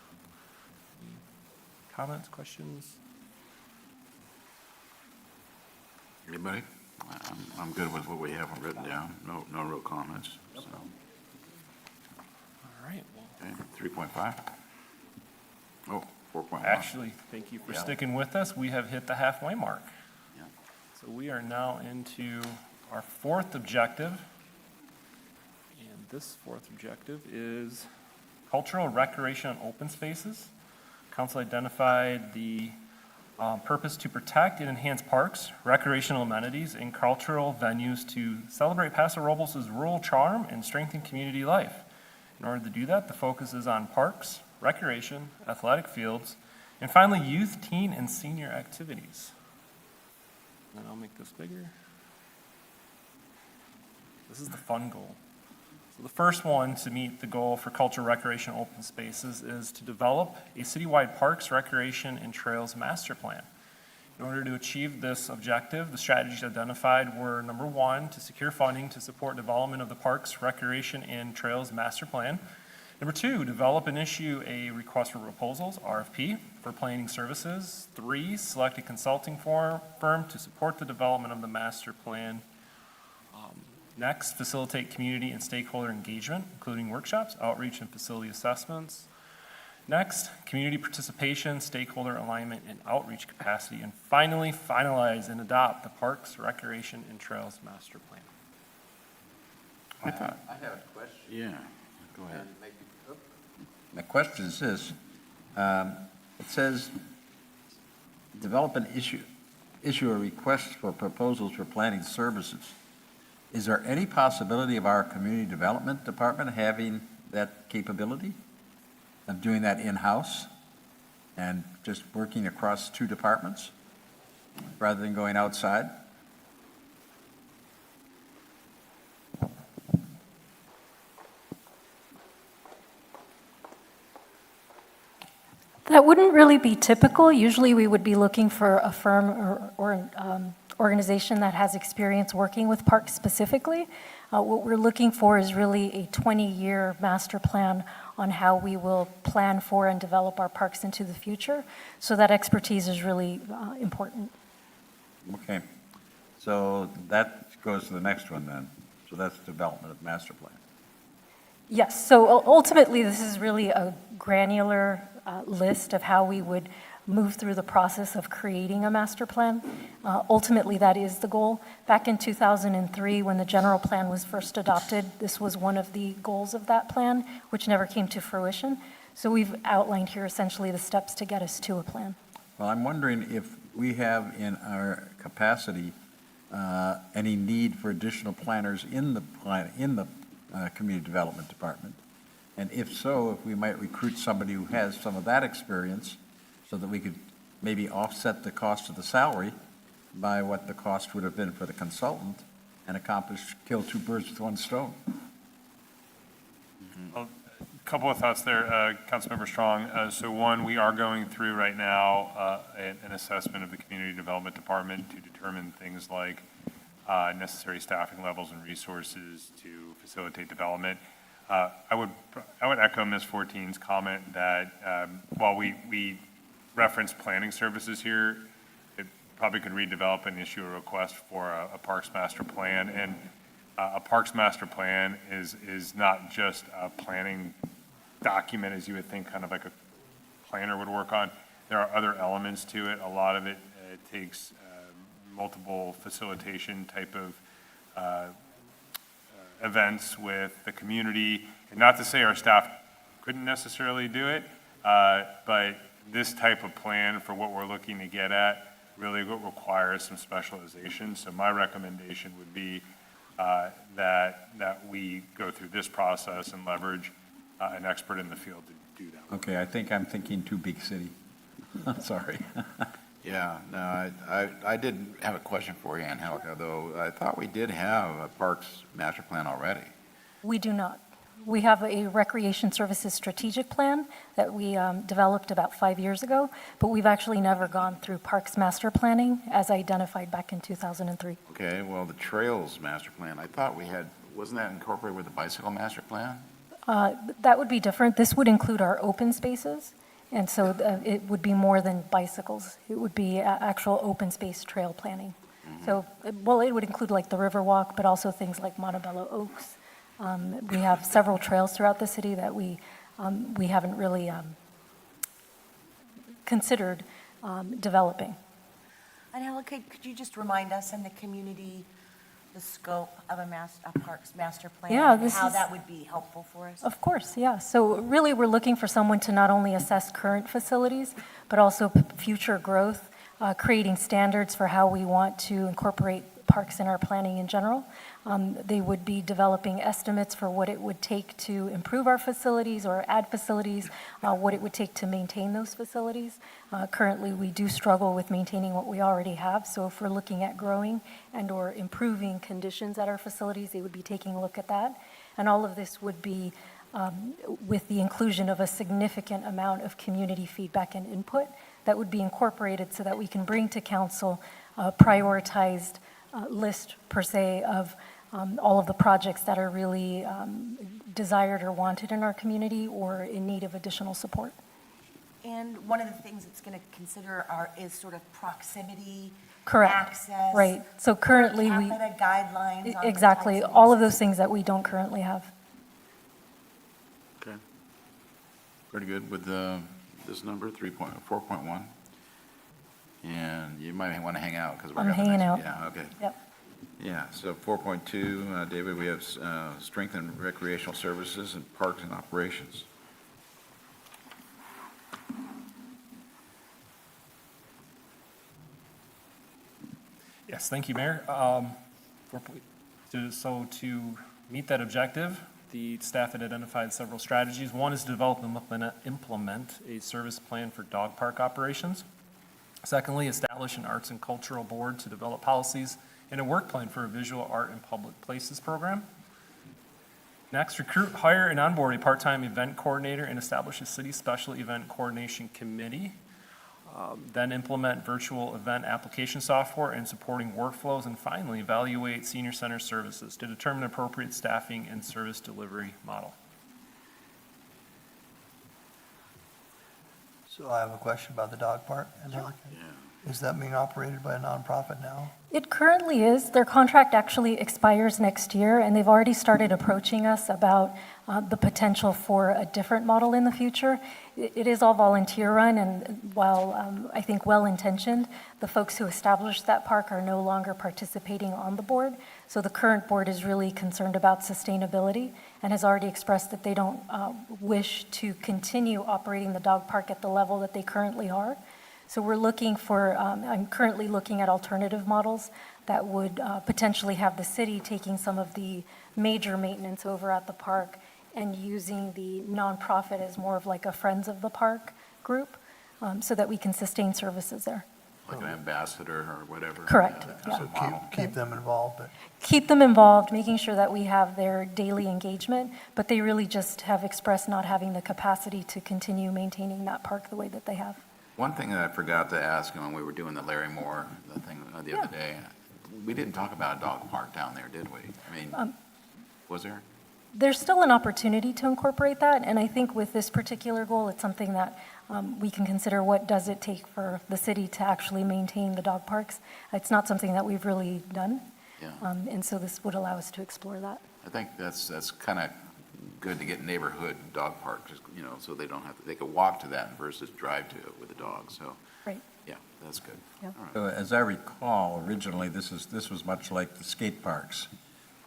Comments, questions? Anybody? I'm good with what we have written down. No real comments, so. All right, well, Okay, 3.5. Oh, 4.1. actually, thank you for Yeah. sticking with us. We have hit the halfway mark. Yeah. So we are now into our 4th objective. And this 4th objective is cultural, recreation, and open spaces. Council identified the purpose to protect and enhance parks, recreational amenities, and cultural venues to celebrate Paso Robles' rural charm and strengthen community life. In order to do that, the focus is on parks, recreation, athletic fields, and finally, youth, teen, and senior activities. And I'll make this bigger. This is the fun goal. So the first one to meet the goal for cultural, recreation, and open spaces is to develop a citywide parks, recreation, and trails master plan. In order to achieve this objective, the strategies identified were, number one, to secure funding to support development of the Parks, Recreation, and Trails Master Plan. Number two, develop and issue a request for proposals, RFP, for planning services. Three, select a consulting firm to support the development of the master plan. Next, facilitate community and stakeholder engagement, including workshops, outreach, and facility assessments. Next, community participation, stakeholder alignment, and outreach capacity. And finally, finalize and adopt the Parks, Recreation, and Trails Master Plan. I thought, I have a question. yeah, go ahead. My question is this, it says, develop and issue a request for proposals for planning services. Is there any possibility of our community development department having that capability of doing that in-house and just working across two departments rather than going outside? That wouldn't really be typical. Usually we would be looking for a firm or organization that has experience working with parks specifically. What we're looking for is really a 20-year master plan on how we will plan for and develop our parks into the future. So that expertise is really important. Okay, so that goes to the next one then. So that's development of master plan. Yes, so ultimately this is really a granular list of how we would move through the process of creating a master plan. Ultimately, that is the goal. Back in 2003, when the general plan was first adopted, this was one of the goals of that plan, which never came to fruition. So we've outlined here essentially the steps to get us to a plan. Well, I'm wondering if we have in our capacity any need for additional planners in the community development department. And if so, if we might recruit somebody who has some of that experience so that we could maybe offset the cost of the salary by what the cost would have been for the consultant and kill two birds with one stone. A couple of thoughts there, Councilmember Strong. So one, we are going through right now an assessment of the Community Development Department to determine things like necessary staffing levels and resources to facilitate development. I would echo Ms. Forteen's comment that while we reference planning services here, it probably could redevelop and issue a request for a Parks Master Plan. And a Parks Master Plan is not just a planning document as you would think kind of like a planner would work on. There are other elements to it. A lot of it takes multiple facilitation type of events with the community. And not to say our staff couldn't necessarily do it, but this type of plan for what we're looking to get at really requires some specialization. So my recommendation would be that we go through this process and leverage an expert in the field to do that. Okay, I think I'm thinking too big city. Sorry. Yeah, no, I did have a question for you, Angelica, though. I thought we did have a Parks Master Plan already. We do not. We have a recreation services strategic plan that we developed about 5 years ago, but we've actually never gone through Parks Master Planning as identified back in 2003. Okay, well, the Trails Master Plan, I thought we had, wasn't that incorporated with the Bicycle Master Plan? That would be different. This would include our open spaces, and so it would be more than bicycles. It would be actual open space trail planning. So, well, it would include like the Riverwalk, but also things like Montebello Oaks. We have several trails throughout the city that we haven't really considered developing. Angelica, could you just remind us in the community the scope of a Parks Master Plan? Yeah, and this how is- that would be helpful for us? Of course, yeah. So really, we're looking for someone to not only assess current facilities, but also future growth, creating standards for how we want to incorporate parks in our planning in general. They would be developing estimates for what it would take to improve our facilities or add facilities, what it would take to maintain those facilities. Currently, we do struggle with maintaining what we already have, so if we're looking at growing and or improving conditions at our facilities, they would be taking a look at that. And all of this would be with the inclusion of a significant amount of community feedback and input that would be incorporated so that we can bring to council a prioritized list, per se, of all of the projects that are really desired or wanted in our community or in need of additional support. And one of the things it's going to consider is sort of proximity, Correct. access. Right. So currently, per we, capita guidelines. on the exactly, types all of uses. those things that we don't currently have. Okay. Pretty good with this number, 4.1. And you might want to hang out because we're. I'm hanging out. Yeah, okay. Yep. Yeah, so 4.2, David, we have strengthen recreational services and parks and operations. Yes, thank you, Mayor. So to meet that objective, the staff had identified several strategies. One is to develop and implement a service plan for dog park operations. Secondly, establish an arts and cultural board to develop policies and a work plan for a visual art in public places program. Next, recruit, hire, and onboard a part-time event coordinator and establish a city special event coordination committee. Then implement virtual event application software and supporting workflows. And finally, evaluate senior center services to determine appropriate staffing and service delivery model. So I have a question about the dog park. Is that being operated by a nonprofit now? It currently is. Their contract actually expires next year, and they've already started approaching us about the potential for a different model in the future. It is all volunteer-run, and while I think well-intentioned, the folks who established that park are no longer participating on the board. So the current board is really concerned about sustainability and has already expressed that they don't wish to continue operating the dog park at the level that they currently are. So we're looking for, I'm currently looking at alternative models that would potentially have the city taking some of the major maintenance over at the park and using the nonprofit as more of like a Friends of the Park group, so that we can sustain services there. Like an ambassador or whatever. Correct, yeah. So keep them involved, but Keep them involved, making sure that we have their daily engagement, but they really just have expressed not having the capacity to continue maintaining that park the way that they have. One thing that I forgot to ask when we were doing the Larry Moore thing the other day, we didn't talk about a dog park down there, did we? I mean, was there? There's still an opportunity to incorporate that, and I think with this particular goal, it's something that we can consider. What does it take for the city to actually maintain the dog parks? It's not something that we've really done, Yeah. and so this would allow us to explore that. I think that's kind of good to get neighborhood dog parks, you know, so they don't have to, they could walk to that versus drive to it with a dog, so. Right. Yeah, that's good. Yeah. All right. So as I recall, originally, this was much like the skate parks,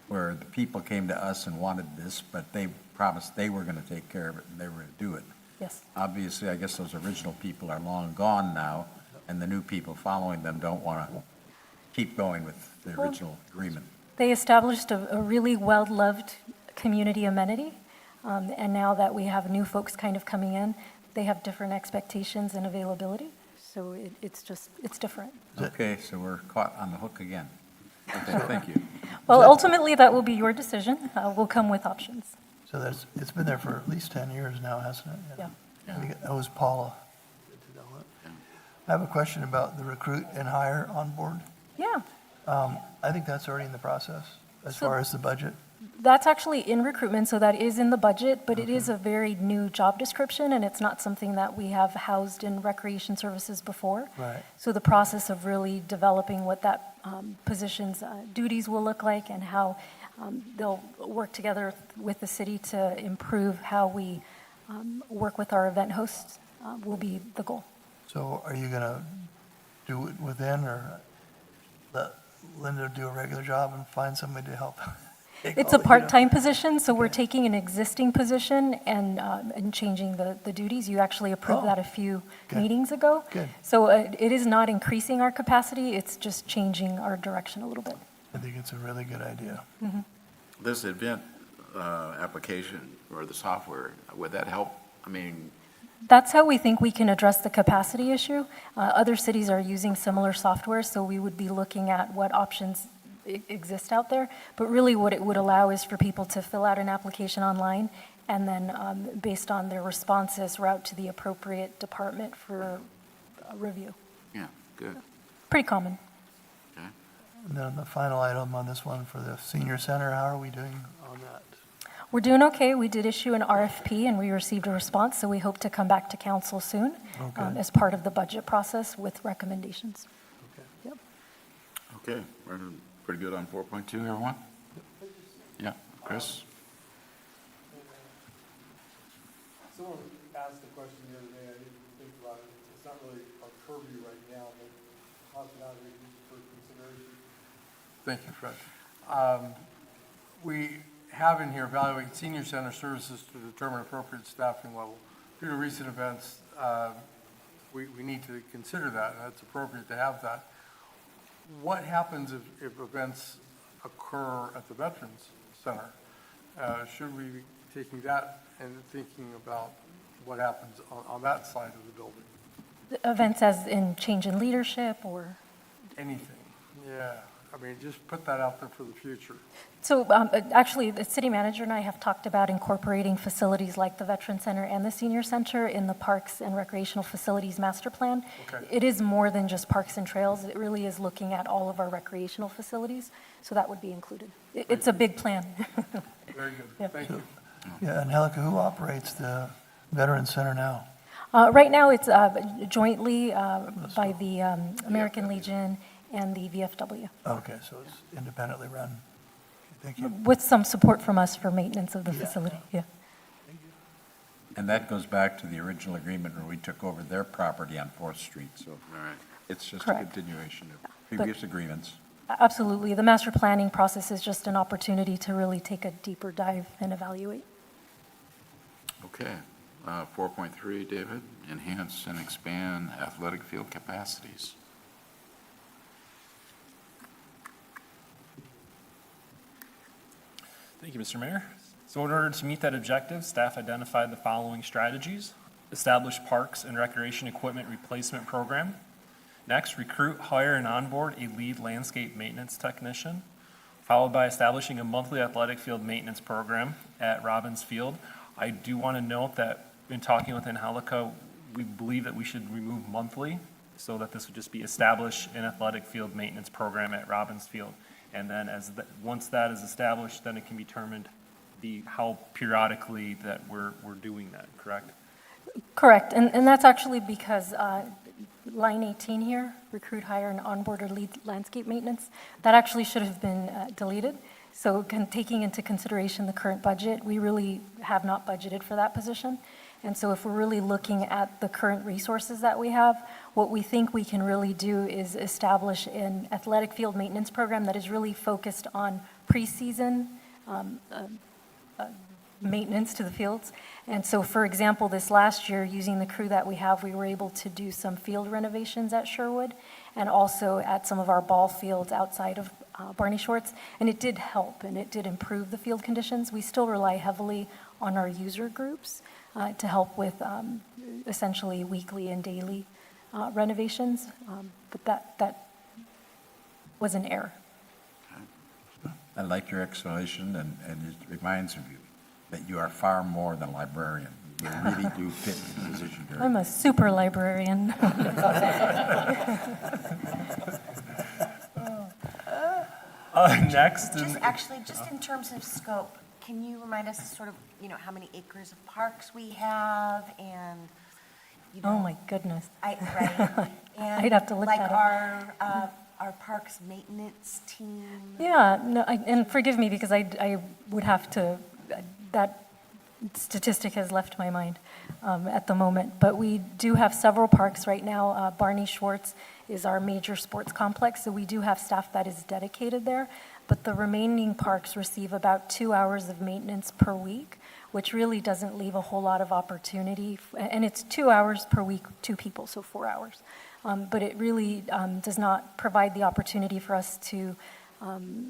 where the people came to us and wanted this, but they promised they were going to take care of it and they were going to do it. Yes. Obviously, I guess those original people are long gone now, and the new people following them don't want to keep going with the original agreement. They established a really well-loved community amenity, and now that we have new folks kind of coming in, they have different expectations and availability, so it's different. Okay, so we're caught on the hook again. Okay, thank you. Well, ultimately, that will be your decision. We'll come with options. so it's been there for at least 10 years now, hasn't it? Yeah. I think that was Paula. I have a question about the recruit and hire on board. Yeah. I think that's already in the process as So- far as the budget. That's actually in recruitment, so that is in the budget, but it is a very new job description, and it's not something that we have housed in recreation services before. Right. So the process of really developing what that position's duties will look like and how they'll work together with the city to improve how we work with our event hosts will be the goal. So are you going to do it within or let Linda do a regular job and find somebody to help? It's a part-time position, so we're taking an existing position and changing the duties. You actually approved Oh, that a few good. meetings ago. Good. So it is not increasing our capacity, it's just changing our direction a little bit. I think it's a really good idea. This event application or the software, would that help? I mean, That's how we think we can address the capacity issue. Other cities are using similar software, so we would be looking at what options exist out there. But really what it would allow is for people to fill out an application online and then based on their responses, route to the appropriate department for review. Yeah, good. Pretty common. Okay. And then the final item on this one for the senior center, how are we doing on that? We're doing okay. We did issue an RFP, and we received a response, so we hope to come back to council soon Okay. as part of the budget process with recommendations. Yep. Okay, we're pretty good on 4.2, everyone? Yeah, Chris? Someone asked a question the other day, I didn't think about it, it's not really our purview right now, but hospitality for consideration. Thank you, Fred. We have in here evaluate senior center services to determine appropriate staffing level. Due to recent events, we need to consider that, and it's appropriate to have that. What happens if events occur at the Veterans Center? Should we be taking that and thinking about what happens on that side of the building? Events as in change in leadership or? Anything, yeah. I mean, just put that out there for the future. So actually, the city manager and I have talked about incorporating facilities like the Veteran Center and the Senior Center in the Parks and Recreational Facilities Master Plan. Okay. It is more than just parks and trails. It really is looking at all of our recreational facilities, so that would be included. It's a big plan. Very Yeah. good, thank you. Yeah, Angelica, who operates the Veteran Center now? Right now, it's jointly by the American Legion and the VFW, Okay, so it's independently run. Okay, thank you. with some support from us for maintenance of the facility. Yeah. And that goes back to the original agreement where we took over their property on 4th Street, so All right. it's just a Correct. continuation of previous agreements. Absolutely. The master planning process is just an opportunity to really take a deeper dive and evaluate. Okay. 4.3, David, enhance and expand athletic field capacities. Thank you, Mr. Mayor. So in order to meet that objective, staff identified the following strategies. Establish parks and recreation equipment replacement program. Next, recruit, hire, and onboard a lead landscape maintenance technician, followed by establishing a monthly athletic field maintenance program at Robbins Field. I do want to note that in talking with Angelica, we believe that we should remove monthly, so that this would just be establish an athletic field maintenance program at Robbins Field. And then once that is established, then it can be determined how periodically that we're doing that, correct? Correct. And that's actually because line 18 here, recruit, hire, and onboard or lead landscape maintenance, that actually should have been deleted. So taking into consideration the current budget, we really have not budgeted for that position. And so if we're really looking at the current resources that we have, what we think we can really do is establish an athletic field maintenance program that is really focused on preseason maintenance to the fields. And so, for example, this last year, using the crew that we have, we were able to do some field renovations at Sherwood and also at some of our ball fields outside of Barney Shorts. And it did help, and it did improve the field conditions. We still rely heavily on our user groups to help with essentially weekly and daily renovations. But that was an error. I like your explanation, and it reminds you that you are far more than a librarian. You really do fit the position very I'm a super librarian. Next. Just in terms of scope, can you remind us sort of, how many acres of parks we have and, Oh, my goodness. Right. And I'd have to look like that up. our parks maintenance team. Yeah, no, and forgive me because I would have to, that statistic has left my mind at the moment. But we do have several parks right now. Barney Schwartz is our major sports complex, so we do have staff that is dedicated there. But the remaining parks receive about 2 hours of maintenance per week, which really doesn't leave a whole lot of opportunity. And it's 2 hours per week, 2 people, so 4 hours. But it really does not provide the opportunity for us to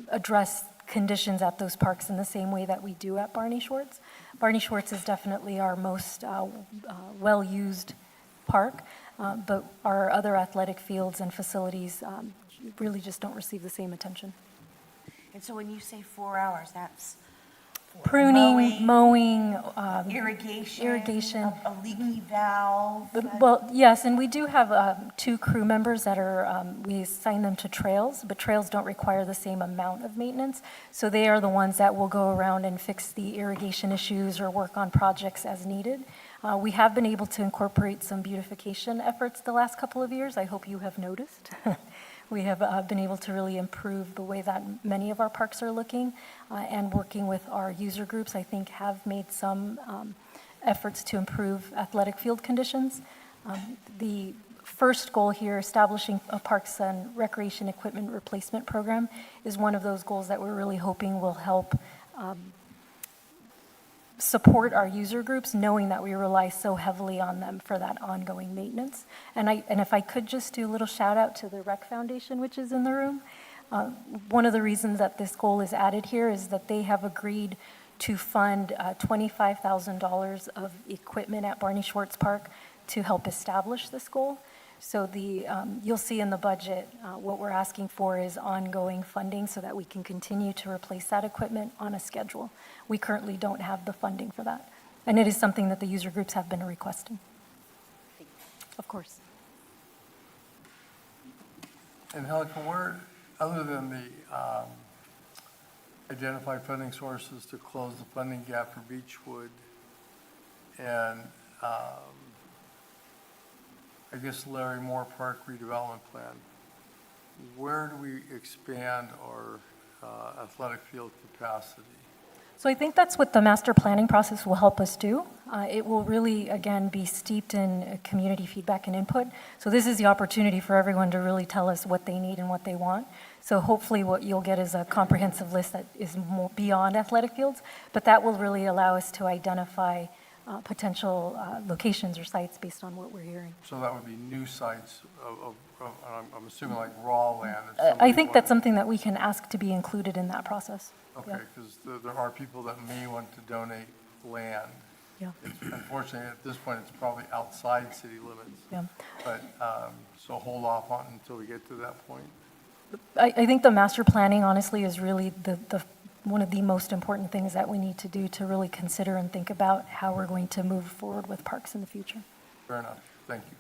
address conditions at those parks in the same way that we do at Barney Schwartz. Barney Schwartz is definitely our most well-used park, but our other athletic fields and facilities really just don't receive the same attention. And so when you say 4 hours, that's Pruning, mowing, Irrigation. irrigation. A leaky valve. Well, yes, and we do have 2 crew members that are, we assign them to trails, but trails don't require the same amount of maintenance. So they are the ones that will go around and fix the irrigation issues or work on projects as needed. We have been able to incorporate some beautification efforts the last couple of years. I hope you have noticed. We have been able to really improve the way that many of our parks are looking, and working with our user groups, I think, have made some efforts to improve athletic field conditions. The first goal here, establishing a parks and recreation equipment replacement program, is one of those goals that we're really hoping will help support our user groups, knowing that we rely so heavily on them for that ongoing maintenance. And if I could just do a little shout out to the Rec Foundation, which is in the room. One of the reasons that this goal is added here is that they have agreed to fund $25,000 of equipment at Barney Schwartz Park to help establish this goal. So you'll see in the budget, what we're asking for is ongoing funding so that we can continue to replace that equipment on a schedule. We currently don't have the funding for that. And it is something that the user groups have been requesting. Of course. And Helica, where, other than the identified funding sources to close the funding gap for Beechwood and I guess Larry Moore Park redevelopment plan, where do we expand our athletic field capacity? So I think that's what the master planning process will help us do. It will really, again, be steeped in community feedback and input. So this is the opportunity for everyone to really tell us what they need and what they want. So hopefully what you'll get is a comprehensive list that is more beyond athletic fields, but that will really allow us to identify potential locations or sites based on what we're hearing. So that would be new sites I'm assuming like raw land. if I somebody think that's wanted- something that we can ask to be included in that process. Okay, because there are people that may want to donate land. Yeah. Unfortunately, at this point, it's probably outside city limits. Yeah. But, so hold off on until we get to that point. I think the master planning, honestly, is really the one of the most important things that we need to do to really consider and think about how we're going to move forward with parks in the future. Fair enough. Thank you.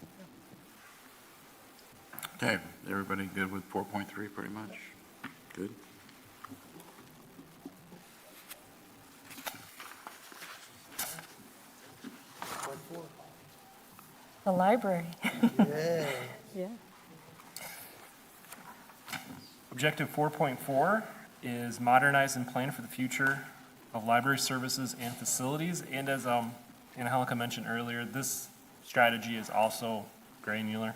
Okay, everybody good with 4.3 pretty much? Good? The library. Yeah. Objective 4.4 is modernize and plan for the future of library services and facilities. And as Angelica mentioned earlier, this strategy is also granular.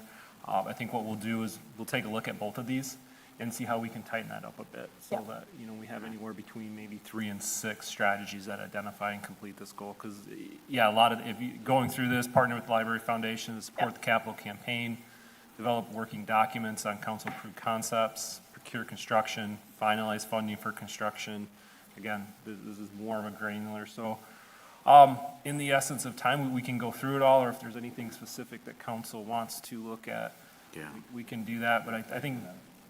I think what we'll do is we'll take a look at both of these and see how we can tighten that up a bit so that, we have anywhere between maybe 3 and 6 strategies that identify and complete this goal. Because, a lot of, if you, going through this, partner with the Library Foundation to support the capital campaign, develop working documents on council-approved concepts, procure construction, finalize funding for construction. Again, this is more of a granular. So in the essence of time, we can go through it all, or if there's anything specific that council wants to look at, we can do that. But I think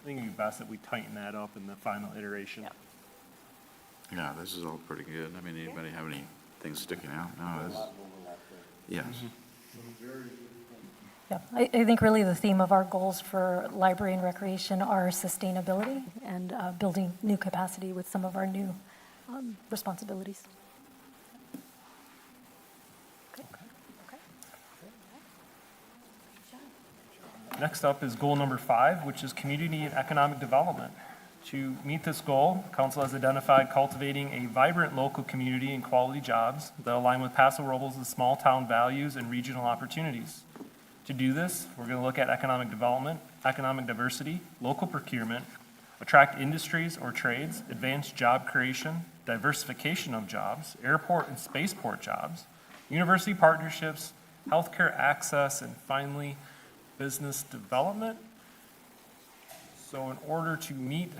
it'd be best that we tighten that up in the final iteration. Yeah, this is all pretty good. I mean, anybody have anything sticking out? No, this, yes. Yeah, I think really the theme of our goals for library and recreation are sustainability and building new capacity with some of our new responsibilities. Next up is goal number 5, which is community and economic development. To meet this goal, council has identified cultivating a vibrant local community and quality jobs that align with Paso Robles' small town values and regional opportunities. To do this, we're going to look at economic development, economic diversity, local procurement, attract industries or trades, advance job creation, diversification of jobs, airport and spaceport jobs, university partnerships, healthcare access, and finally, business development. So in order to meet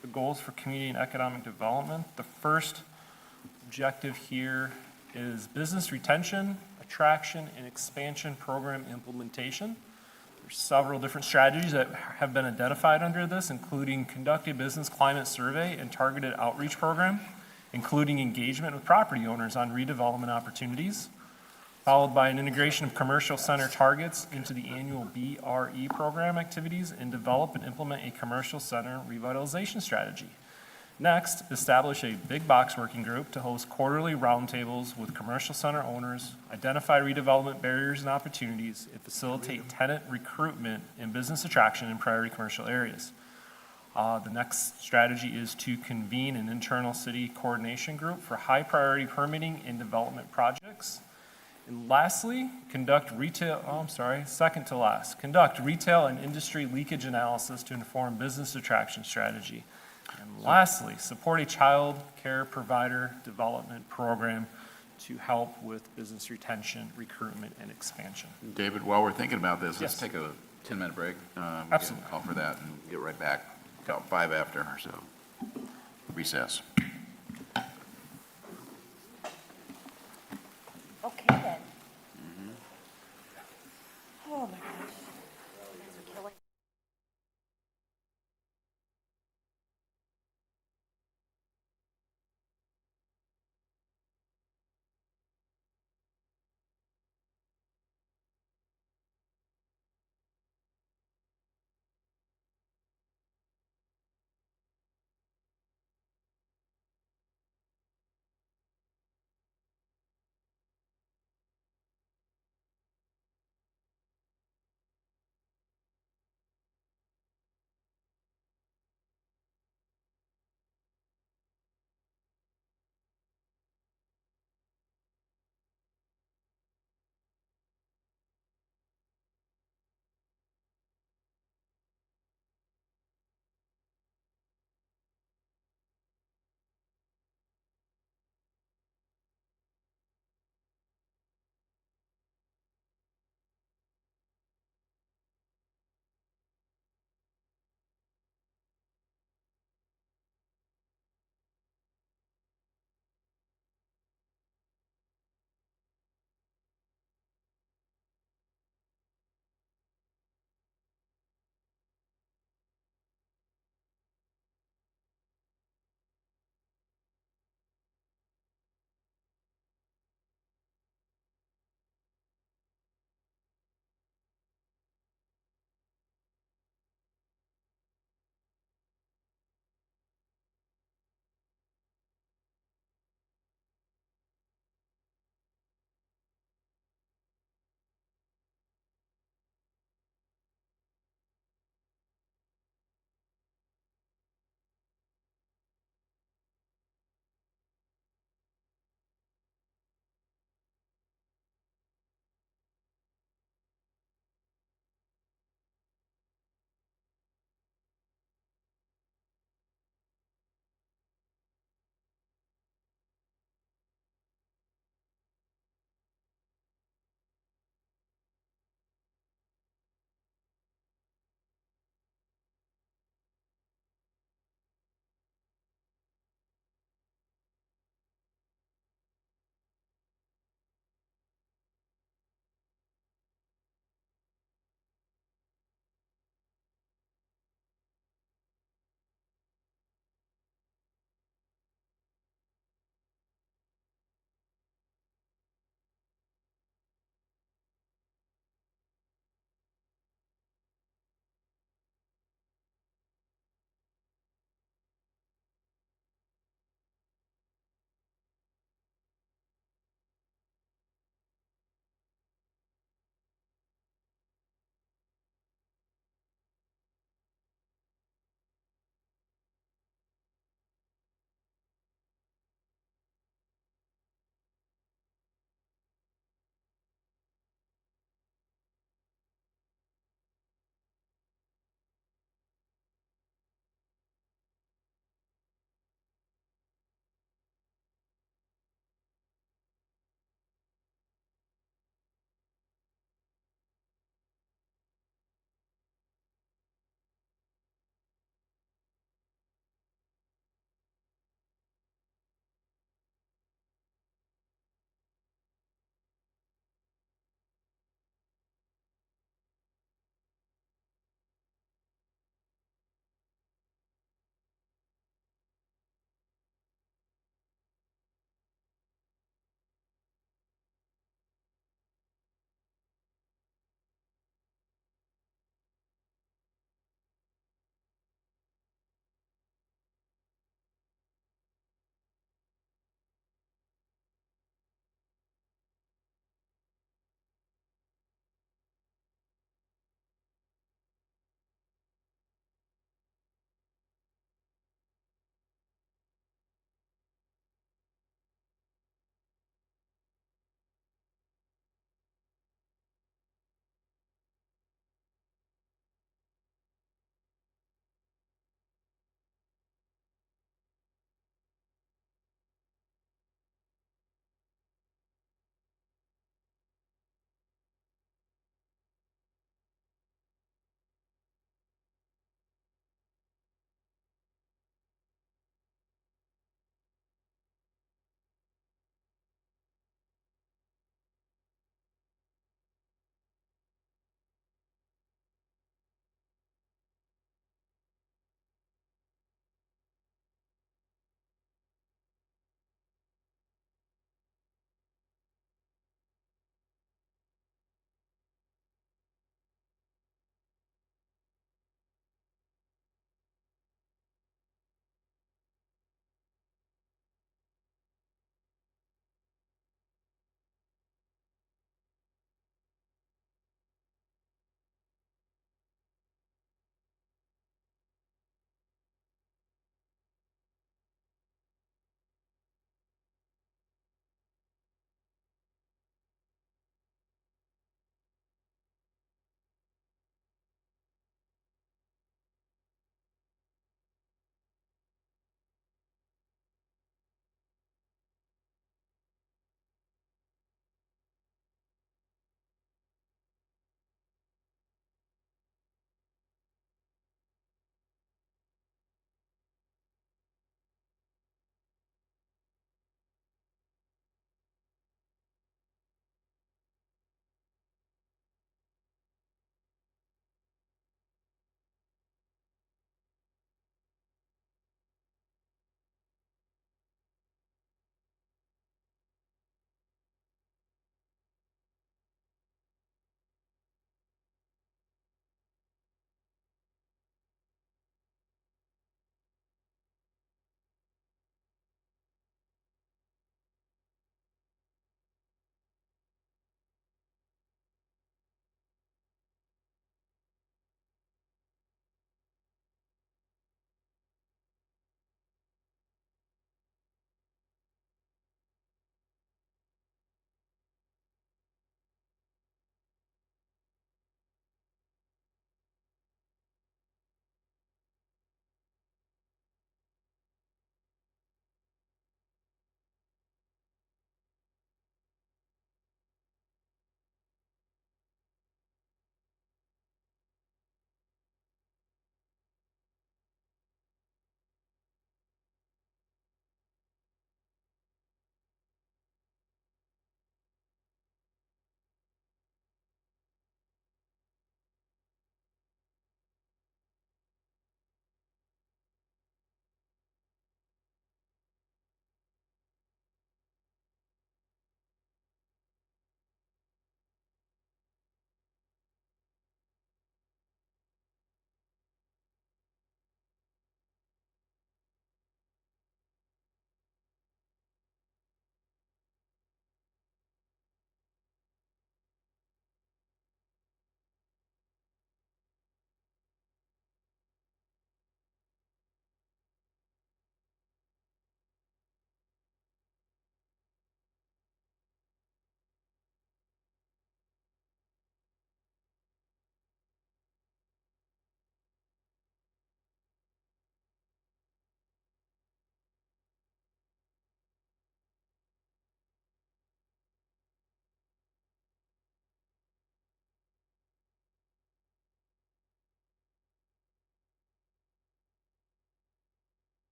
the goals for community and economic development, the first objective here is business retention, attraction, and expansion program implementation. There's several different strategies that have been identified under this, including conduct a business climate survey and targeted outreach program, including engagement with property owners on redevelopment opportunities, followed by an integration of commercial center targets into the annual BRE program activities, and develop and implement a commercial center revitalization strategy. Next, establish a big box working group to host quarterly roundtables with commercial center owners, identify redevelopment barriers and opportunities, and facilitate tenant recruitment and business attraction in priority commercial areas. The next strategy is to convene an internal city coordination group for high-priority permitting and development projects. And lastly, conduct retail and industry leakage analysis to inform business attraction strategy. And lastly, support a child care provider development program to help with business retention, recruitment, and expansion. David, while we're thinking about this, let's Yes. take a 10-minute break. We can Absolutely. Call for that and get right back, about 5 after or so. Recess. Okay then. Oh, my gosh. You guys are killing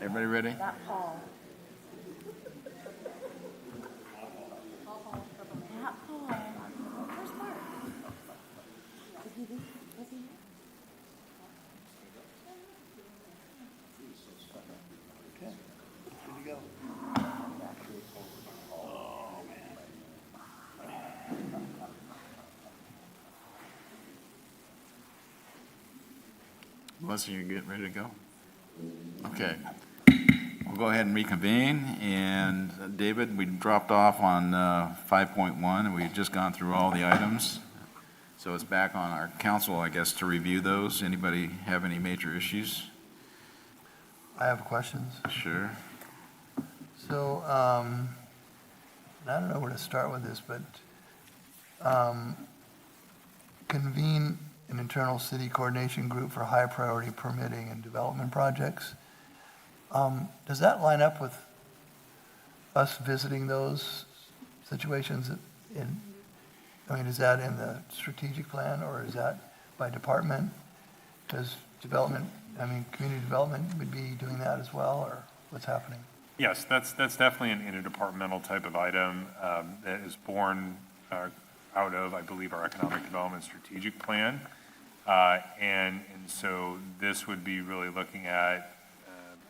Everybody ready? That Paul. That Paul. Where's Mark? Did he leave? Was he here? Melissa, you get ready to go? Okay. We'll go ahead and reconvene, and David, we dropped off on 5.1, and we've just gone through all the items. So it's back on our council, I guess, to review those. Anybody have any major issues? I have questions. Sure. So, and I don't know where to start with this, but convene an internal city coordination group for high priority permitting and development projects. Does that line up with us visiting those situations in, I mean, is that in the strategic plan or is that by department? Does development, I mean, community development would be doing that as well, or what's happening? Yes, that's definitely an interdepartmental type of item that is born out of, I believe, our economic development strategic plan. And so this would be really looking at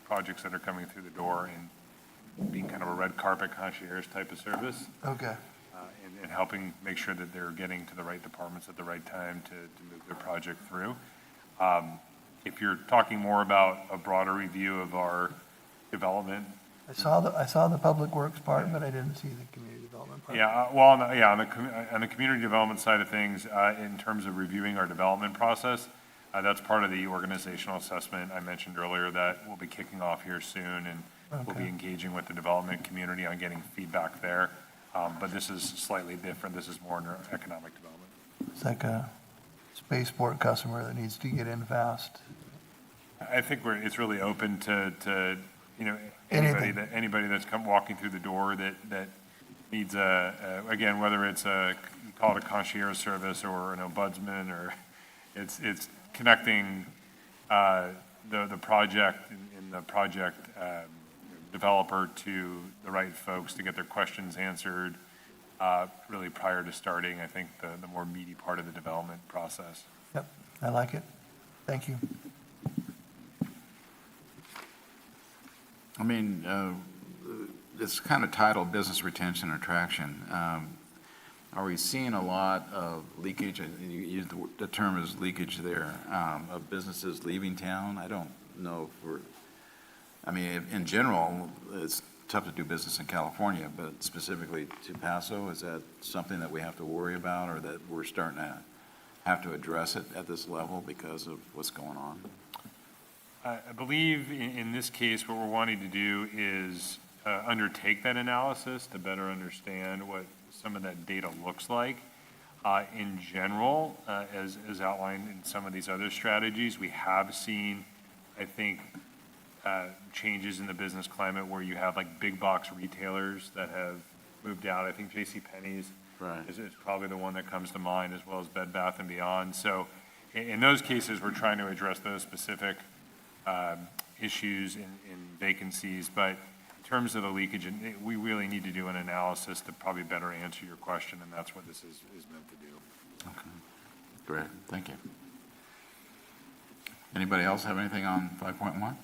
projects that are coming through the door and being kind of a red carpet concierge type of service. Okay, And helping make sure that they're getting to the right departments at the right time to move their project through. If you're talking more about a broader review of our development. I saw the public works part, but I didn't see the community development part. Yeah, well, on the community development side of things, in terms of reviewing our development process, that's part of the organizational assessment I mentioned earlier that we'll be kicking off here soon, and we'll be Okay. engaging with the development community on getting feedback there. But this is slightly different. This is more in our economic development. It's like a spaceport customer that needs to get in fast. I think it's really open to anybody that's walking through the door that needs again, whether it's you call it a concierge service or an ombudsman, or it's connecting the project and the project developer to the right folks to get their questions answered really prior to starting, I think, the more meaty part of the development process. Yep, I like it. Thank you. I mean, it's kind of titled Business Retention and Attraction. Are we seeing a lot of leakage, and you use the term is leakage there, of businesses leaving town? I don't know if I mean, in general, it's tough to do business in California, but specifically to Paso, is that something that we have to worry about, or that we're starting to have to address it at this level because of what's going on? I believe in this case, what we're wanting to do is undertake that analysis to better understand what some of that data looks like. In general, as outlined in some of these other strategies, we have seen, I think, changes in the business climate where you have like big box retailers that have moved out. I think JCPenney's is probably the one that comes to mind, as well as Bed Bath & Beyond. So in those cases, we're trying to address those specific issues in vacancies, but in terms of the leakage, we really need to do an analysis to probably better answer your question, and that's what this is meant to do. Okay, great, thank you. Anybody else have anything on 5.1?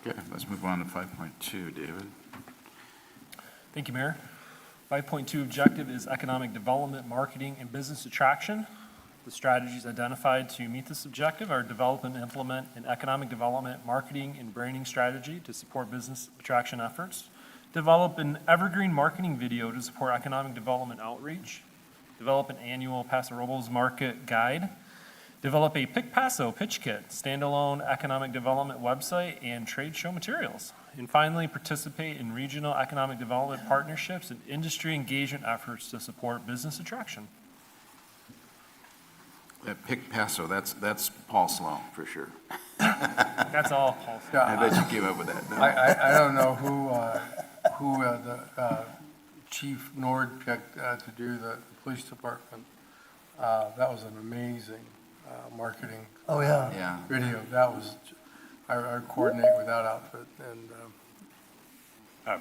Okay, let's move on to 5.2, David. Thank you, Mayor. 5.2 objective is economic development, marketing, and business attraction. The strategies identified to meet this objective are develop and implement an economic development, marketing, and branding strategy to support business attraction efforts, develop an evergreen marketing video to support economic development outreach, develop an annual Paso Robles market guide, develop a Pick Paso pitch kit, standalone economic development website, and trade show materials. And finally, participate in regional economic development partnerships and industry engagement efforts to support business attraction. Pick Paso, that's Paul Sloan, for sure. That's all, Paul. I bet you came up with that. No? I don't know who the Chief Nord picked to do the police department. That was an amazing marketing Oh, yeah. Yeah, video. I coordinate with that outfit, and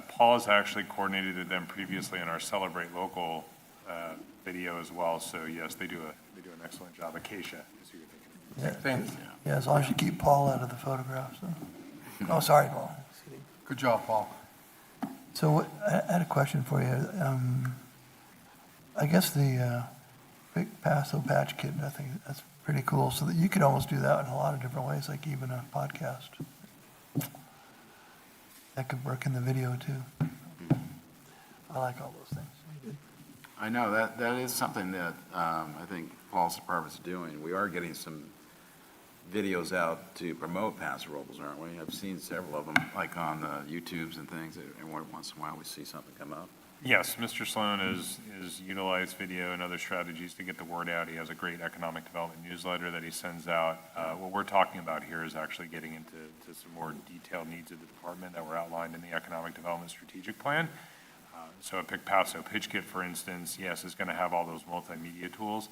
Paul has actually coordinated them previously in our Celebrate Local video as well, so yes, they do an excellent job. Acacia is who you're thinking. thanks. Yeah, as long as you keep Paul out of the photographs. Oh, sorry, Paul. Good job, Paul. So I had a question for you. I guess the big Paso Patch Kid, I think that's pretty cool. So that you could almost do that in a lot of different ways, like even a podcast. That could work in the video too. I like all those things. I know, that is something that I think Paul's department's doing. We are getting some videos out to promote Paso Robles, aren't we? I've seen several of them, like on YouTubes and things, and once in a while we see something come up. Yes, Mr. Sloan is utilized video and other strategies to get the word out. He has a great economic development newsletter that he sends out. What we're talking about here is actually getting into some more detailed needs of the department that were outlined in the Economic Development Strategic Plan. So a Paso Pitch Kit, for instance, yes, is going to have all those multimedia tools.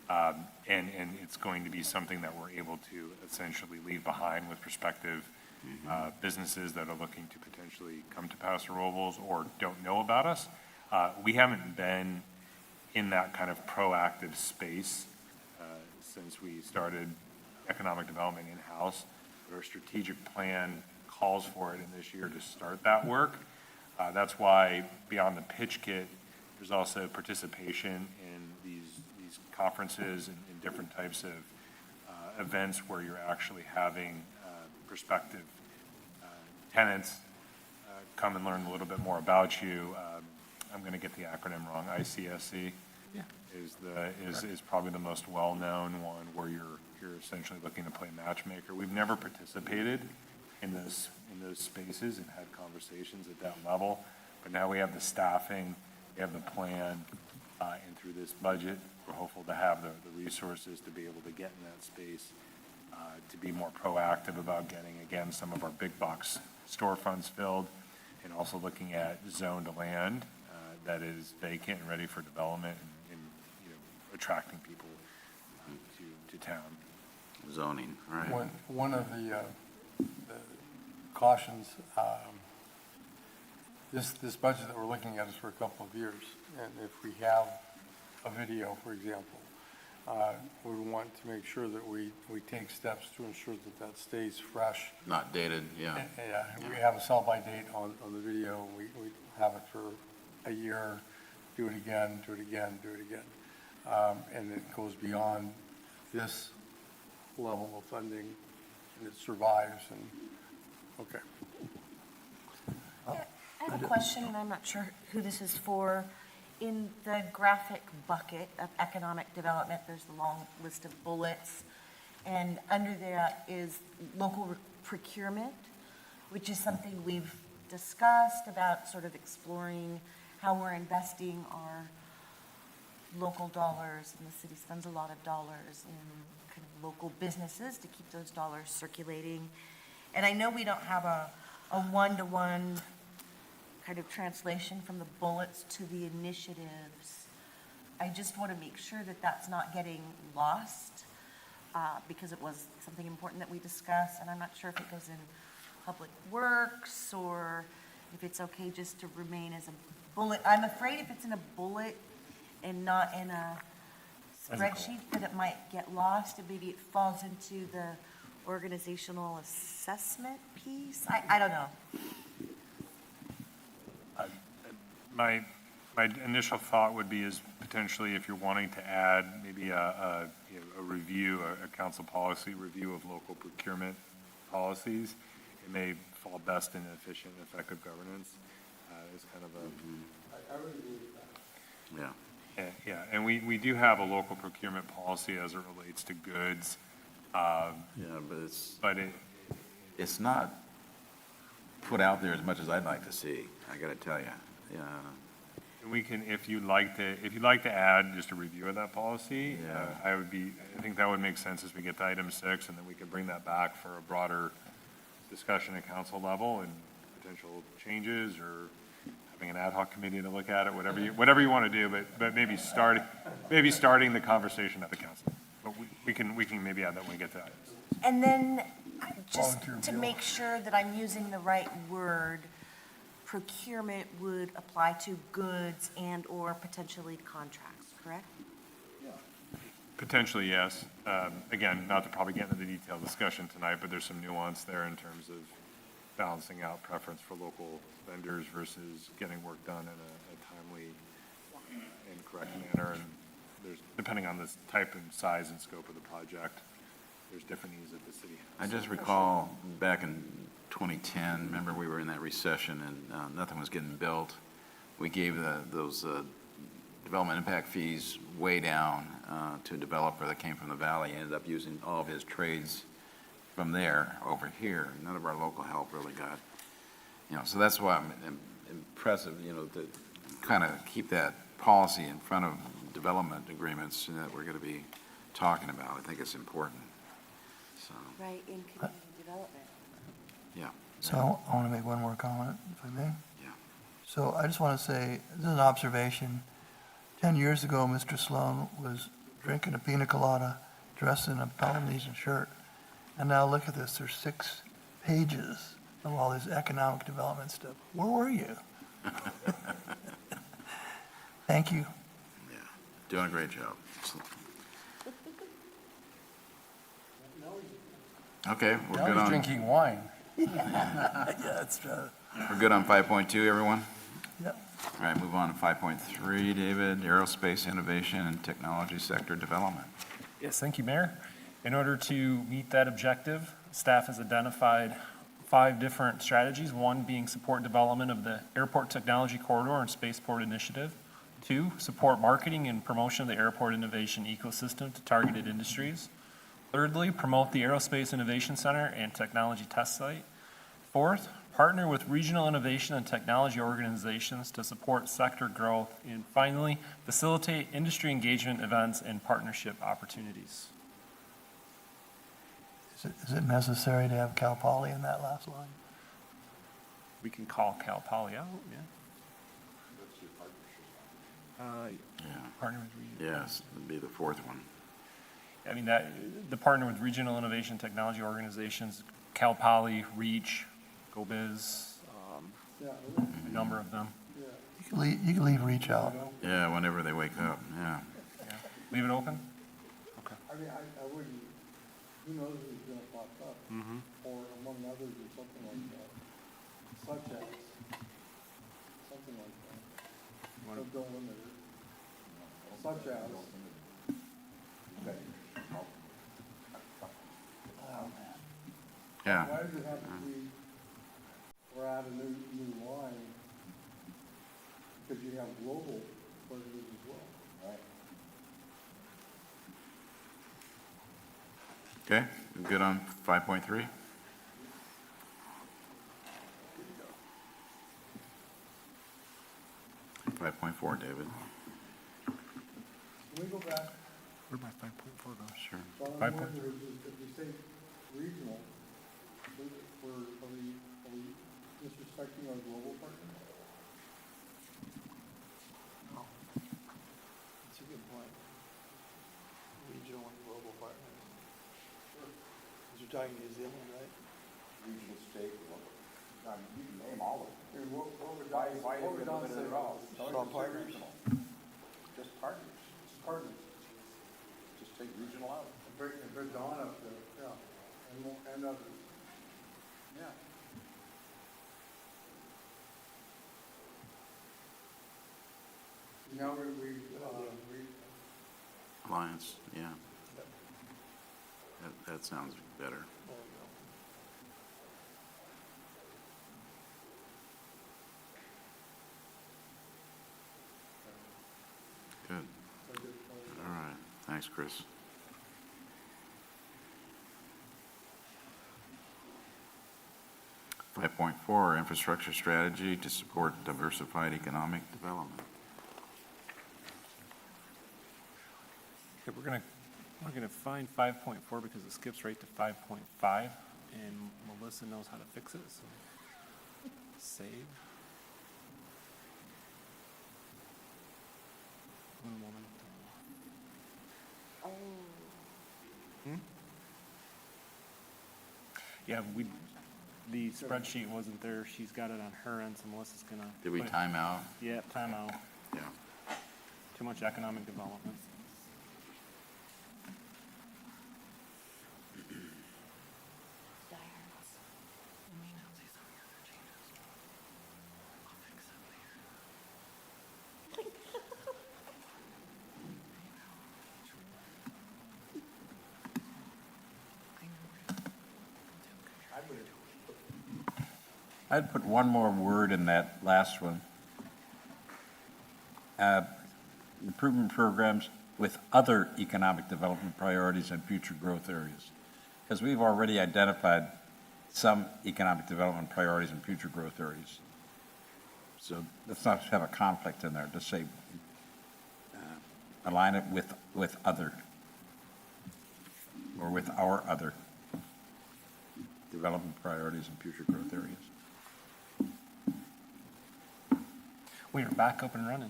And it's going to be something that we're able to essentially leave behind with prospective businesses that are looking to potentially come to Paso Robles or don't know about us. We haven't been in that kind of proactive space since we started economic development in-house. But our strategic plan calls for it in this year to start that work. That's why beyond the pitch kit, there's also participation in these conferences and different types of events where you're actually having prospective tenants come and learn a little bit more about you. I'm going to get the acronym wrong. ICSC is probably the most well-known one where you're essentially looking to play matchmaker. We've never participated in those spaces and had conversations at that level, but now we have the staffing, we have the plan, and through this budget, we're hopeful to have the resources to be able to get in that space, to be more proactive about getting, again, some of our big box storefronts filled, and also looking at zoned land that is vacant and ready for development and attracting people to town. Zoning, right. One of the cautions, this budget that we're looking at is for a couple of years. And if we have a video, for example, we want to make sure that we take steps to ensure that stays fresh. Not dated, yeah. Yeah, we have a sell-by date on the video. We have it for a year, do it again, do it again, do it again. And it goes beyond this level of funding, and it survives, and, okay. I have a question, and I'm not sure who this is for. In the graphic bucket of economic development, there's the long list of bullets, and under that is local procurement, which is something we've discussed about sort of exploring how we're investing our local dollars, and the city spends a lot of dollars in kind of local businesses to keep those dollars circulating. And I know we don't have a one-to-one kind of translation from the bullets to the initiatives. I just want to make sure that that's not getting lost, because it was something important that we discussed, and I'm not sure if it goes in Public Works or if it's okay just to remain as a bullet. I'm afraid if it's in a bullet and not in a spreadsheet, that it might get lost, and maybe it falls into the organizational assessment piece. I don't know. My initial thought would be is potentially if you're wanting to add maybe a review, a council policy review of local procurement policies, it may fall best in efficient and effective governance. It's kind of a. Yeah. Yeah, and we do have a local procurement policy as it relates to goods. Yeah, but it's not put out there as much as I'd like to see, I gotta tell you. Yeah. We can, if you'd like to add just a review of that policy, Yeah. I think that would make sense as we get to item 6, and then we can bring that back for a broader discussion at council level and potential changes, or having an ad hoc committee to look at it, whatever you want to do, but maybe starting the conversation at the council. But we can maybe add that when we get to items. And then just to make sure that I'm using the right word, procurement would apply to goods and/or potentially contracts, correct? Potentially, yes. Again, not to probably get into the detailed discussion tonight, but there's some nuance there in terms of balancing out preference for local vendors versus getting work done in a timely and correct manner. And there's, depending on the type and size and scope of the project, there's different needs that the city I has. just recall back in 2010, remember we were in that recession and nothing was getting built. We gave those development impact fees way down to a developer that came from the valley. He ended up using all of his trades from there over here. None of our local help really got, so that's why I'm impressive, to kind of keep that policy in front of development agreements that we're going to be talking about. I think it's important. So, Right, in community development. yeah. So I want to make one more comment, if I may. Yeah. So I just want to say, this is an observation. 10 years ago, Mr. Sloan was drinking a pina colada, dressed in a Polynesian shirt. And now look at this, there's 6 pages of all this economic development stuff. Where were you? Thank you. Yeah, doing a great job. Okay, we're Now good he's on, drinking wine. Yeah, that's, we're good on 5.2, everyone? yeah. All right, move on to 5.3, David, aerospace innovation and technology sector development. Yes, thank you, Mayor. In order to meet that objective, staff has identified 5 different strategies, one being support development of the Airport Technology Corridor and Spaceport Initiative. 2, support marketing and promotion of the airport innovation ecosystem to targeted industries. Thirdly, promote the Aerospace Innovation Center and Technology Test Site. 4th, partner with regional innovation and technology organizations to support sector growth. And finally, facilitate industry engagement events and partnership opportunities. Is it necessary to have Cal Poly in that last line? We can call Cal Poly out, yeah. Yeah, Partner with regional. yes, it'd be the 4th one. I mean, the partner with regional innovation technology organizations, Cal Poly, Reach, GoBiz, a number of them. You can leave reach out. Yeah, whenever they wake up, yeah. Leave it open? I mean, I wouldn't, who knows who's gonna pop up? Or among others or something like that, such as, something like that. Don't limit it. Such as. Yeah, Why does it have to be, or add a new line? Because you have global partners as well. Right. okay, we're good on 5.3? Five point four, David. Can we go back? Where'd my 5.4 go? Sure. So I'm 5 wondering, if we say regional, are we disrespecting our global partners? That's a good point. Regional and global partners. Because you're talking New Zealand, right? Regional state, you can name all of them. I mean, what would Why Don, Don say? at all? All partners. Just partners. Just partners. Just take regional out. And put Don up there, yeah, and others. Yeah. Now we, Alliance, yeah. That sounds better. Good. All right, thanks, Chris. Five point four, infrastructure strategy to support diversified economic development. Okay, we're gonna find 5.4 because it skips right to 5.5, and Melissa knows how to fix it, so save. Un momento. Yeah, the spreadsheet wasn't there. She's got it on her end, so Melissa's gonna. Did we put it- time out? Yeah, timeout. Yeah. Too much economic development. I'd put one more word in that last one. Improvement programs with other economic development priorities and future growth areas. Because we've already identified some economic development priorities and future growth areas. So let's not have a conflict in there, just say, align it with other, or with our other development priorities and future growth areas. We are back up and running.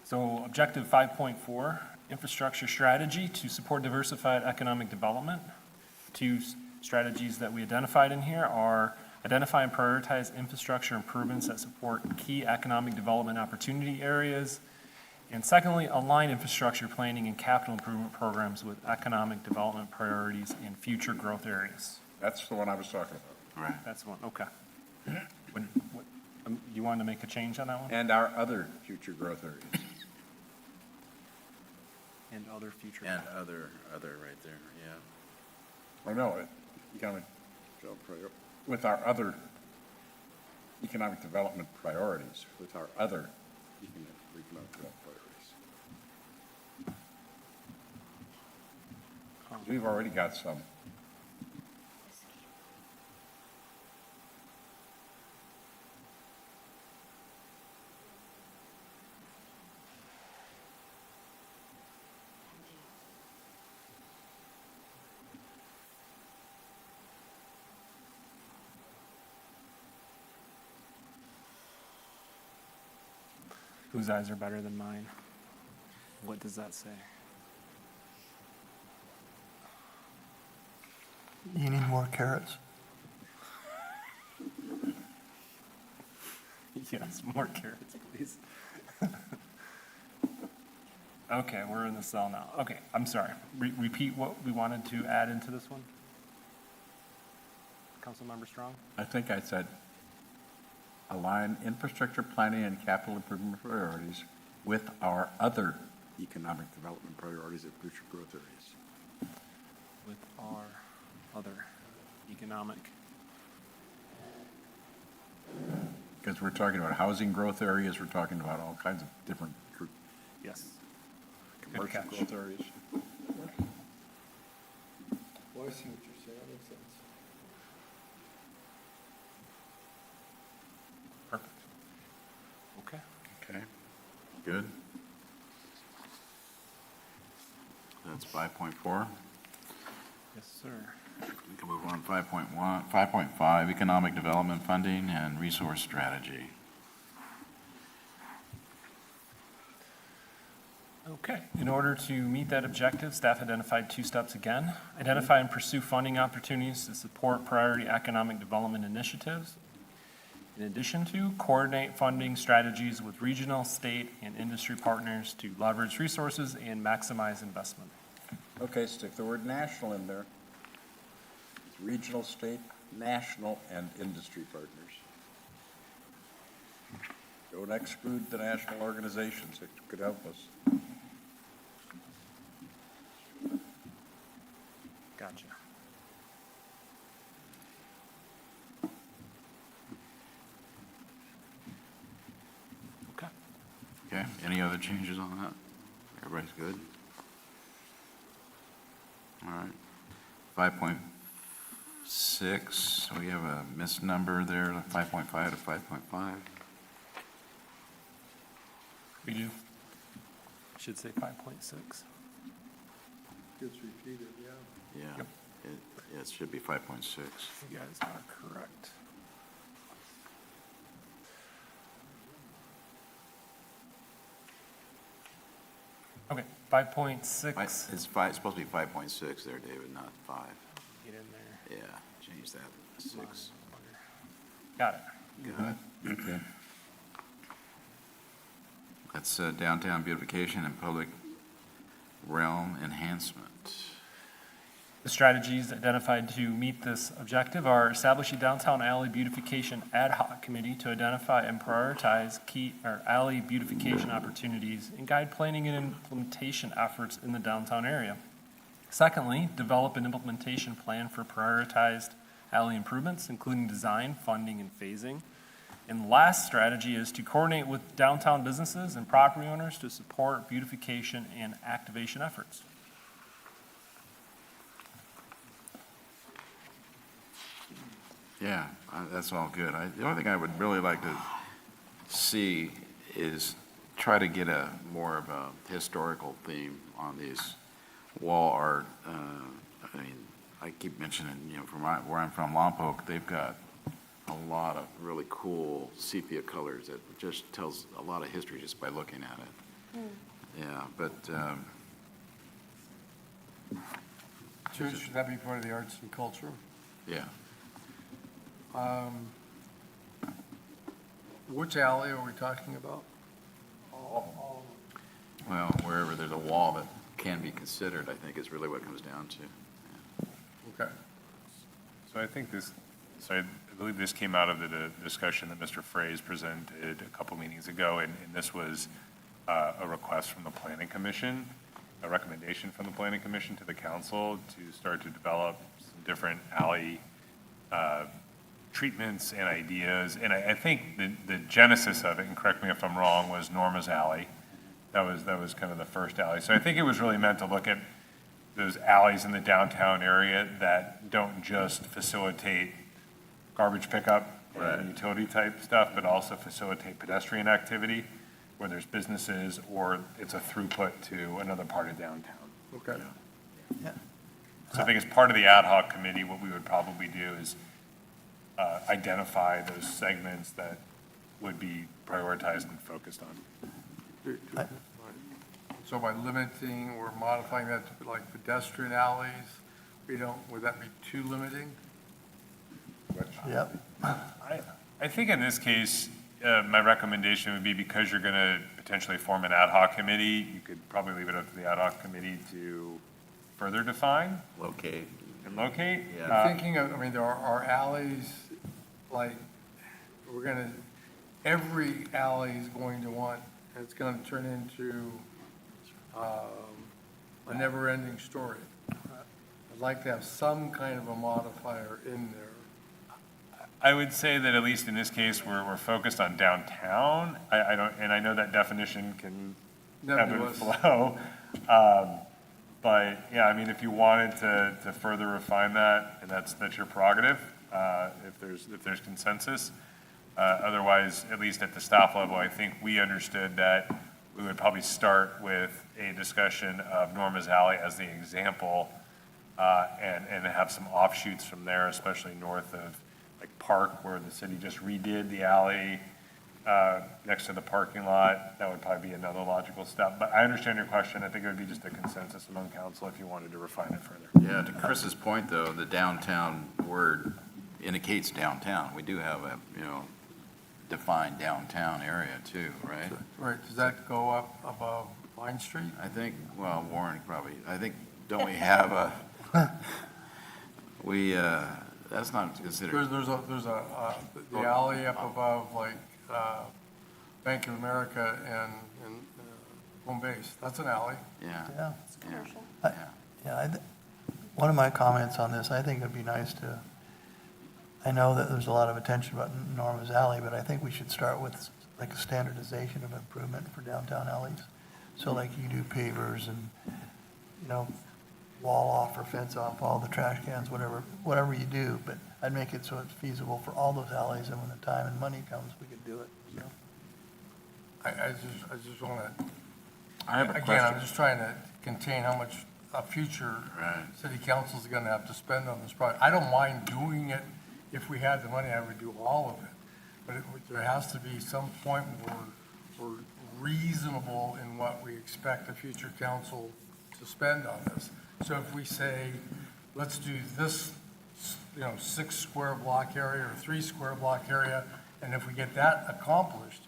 So objective 5.4, infrastructure strategy to support diversified economic development. Two strategies that we identified in here are identify and prioritize infrastructure improvements that support key economic development opportunity areas. And secondly, align infrastructure planning and capital improvement programs with economic development priorities and future growth areas. That's the one I was talking about. All right. That's one, okay. You wanted to make a change on that one? And our other future growth areas. And other future. And other right there, yeah. Or no, with our other economic development priorities, with our other economic development priorities. We've already got some. Whose eyes are better than mine? What does that say? You need more carrots. Yes, more carrots, please. Okay, we're in the cell now. Okay, I'm sorry. Repeat what we wanted to add into this one? Councilmember Strong? I think I said align infrastructure planning and capital improvement priorities with our other economic development priorities and future growth areas. With our other economic. Because we're talking about housing growth areas, we're talking about all kinds of different Yes. commercial catch. growth areas. Well, I see what you're saying, that makes sense. Perfect. Okay. Okay, good. That's 5.4. Yes, sir. We can move on, 5.1, 5.5, economic development funding and resource strategy. Okay, in order to meet that objective, staff identified two steps again. Identify and pursue funding opportunities to support priority economic development initiatives. In addition to, coordinate funding strategies with regional, state, and industry partners to leverage resources and maximize investment. Okay, stick the word national in there. It's regional, state, national, and industry partners. Don't exclude the national organizations, it could help us. Gotcha. Okay. Okay, any other changes on that? Everybody's good? All right. 5.6, we have a missed number there, 5.5 to 5.5. We do. Should say 5.6. Gets repeated, yeah. Yeah, Yep. it should be 5.6. You guys are correct. Okay, 5.6. It's supposed to be 5.6 there, David, not 5. Get in there. Yeah, change that, 6. Got it. Got it? Okay. That's downtown beautification and public realm enhancement. The strategies identified to meet this objective are establish a downtown alley beautification ad hoc committee to identify and prioritize key alley beautification opportunities and guide planning and implementation efforts in the downtown area. Secondly, develop an implementation plan for prioritized alley improvements, including design, funding, and phasing. And last strategy is to coordinate with downtown businesses and property owners to support beautification and activation efforts. Yeah, that's all good. The only thing I would really like to see is try to get a more of a historical theme on these wall art. I mean, I keep mentioning, from where I'm from, Lompoc, they've got a lot of really cool sepia colors that just tells a lot of history just by looking at it. Yeah, but, Should that be part of the arts and culture? yeah. Which alley are we talking about? Well, wherever there's a wall that can be considered, I think is really what it comes down to. Okay. So I think I believe this came out of the discussion that Mr. Fraze presented a couple meetings ago, and this was a request from the Planning Commission, a recommendation from the Planning Commission to the council to start to develop some different alley treatments and ideas. And I think the genesis of it, and correct me if I'm wrong, was Norma's Alley. That was kind of the first alley. So I think it was really meant to look at those alleys in the downtown area that don't just facilitate garbage pickup or utility type stuff, but also facilitate pedestrian activity where there's businesses or it's a throughput to another part of downtown. Okay. So I think as part of the ad hoc committee, what we would probably do is identify those segments that would be prioritized and focused on. So by limiting or modifying that to like pedestrian alleys, would that be too limiting? Yep. I think in this case, my recommendation would be because you're going to potentially form an ad hoc committee, you could probably leave it up to the ad hoc committee to further define Locate. and locate. I'm thinking of, there are alleys, like, every alley is going to want, it's going to turn into a never-ending story. I'd like to have some kind of a modifier in there. I would say that at least in this case, we're focused on downtown. I know that definition can ebb and Nebulous. flow. But yeah, if you wanted to further refine that, and that's your prerogative, if there's consensus. Otherwise, at least at the staff level, I think we understood that we would probably start with a discussion of Norma's Alley as the example, and have some offshoots from there, especially north of Park, where the city just redid the alley next to the parking lot. That would probably be another logical step. But I understand your question. I think it would be just a consensus among council if you wanted to refine it further. Yeah, to Chris's point, though, the downtown word indicates downtown. We do have a, defined downtown area too, right? Right, does that go up above Vine Street? I think, Warren probably, don't we have that's not considered. There's the alley up above, Bank of America and Home Base, that's an alley. Yeah. Yeah. Yeah. Yeah, one of my comments on this, I think it'd be nice to, I know that there's a lot of attention about Norma's Alley, but I think we should start with like a standardization of improvement for downtown alleys. So like you do pavers and, wall off or fence off all the trash cans, whatever you do, but I'd make it so it's feasible for all those alleys, and when the time and money comes, we could do it, so. I just want to, I have a again, question. I'm just trying to contain how much a future Right. city council is going to have to spend on this project. I don't mind doing it. If we had the money, I would do all of it. But there has to be some point where we're reasonable in what we expect the future council to spend on this. So if we say, let's do this 6 square block area or 3 square block area, and if we get that accomplished,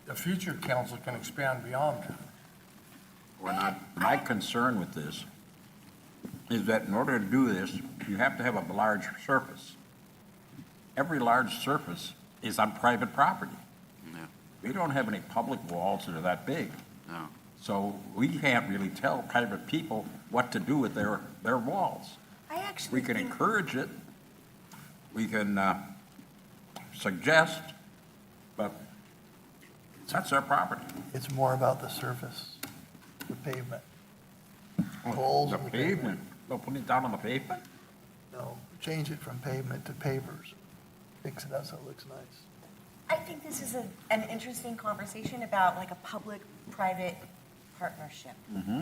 the future council can expand beyond that. We're not, my concern with this is that in order to do this, you have to have a large surface. Every large surface is on private property. Yeah. We don't have any public walls that are that big. No. So we can't really tell private people what to do with their walls. I actually We can think, encourage it, we can suggest, but that's our property. It's more about the surface, the pavement. Poles The and the pavement, they'll put it down on the pavement? No, change it from pavement to pavers. Fix it up so it looks nice. I think this is an interesting conversation about like a public-private partnership.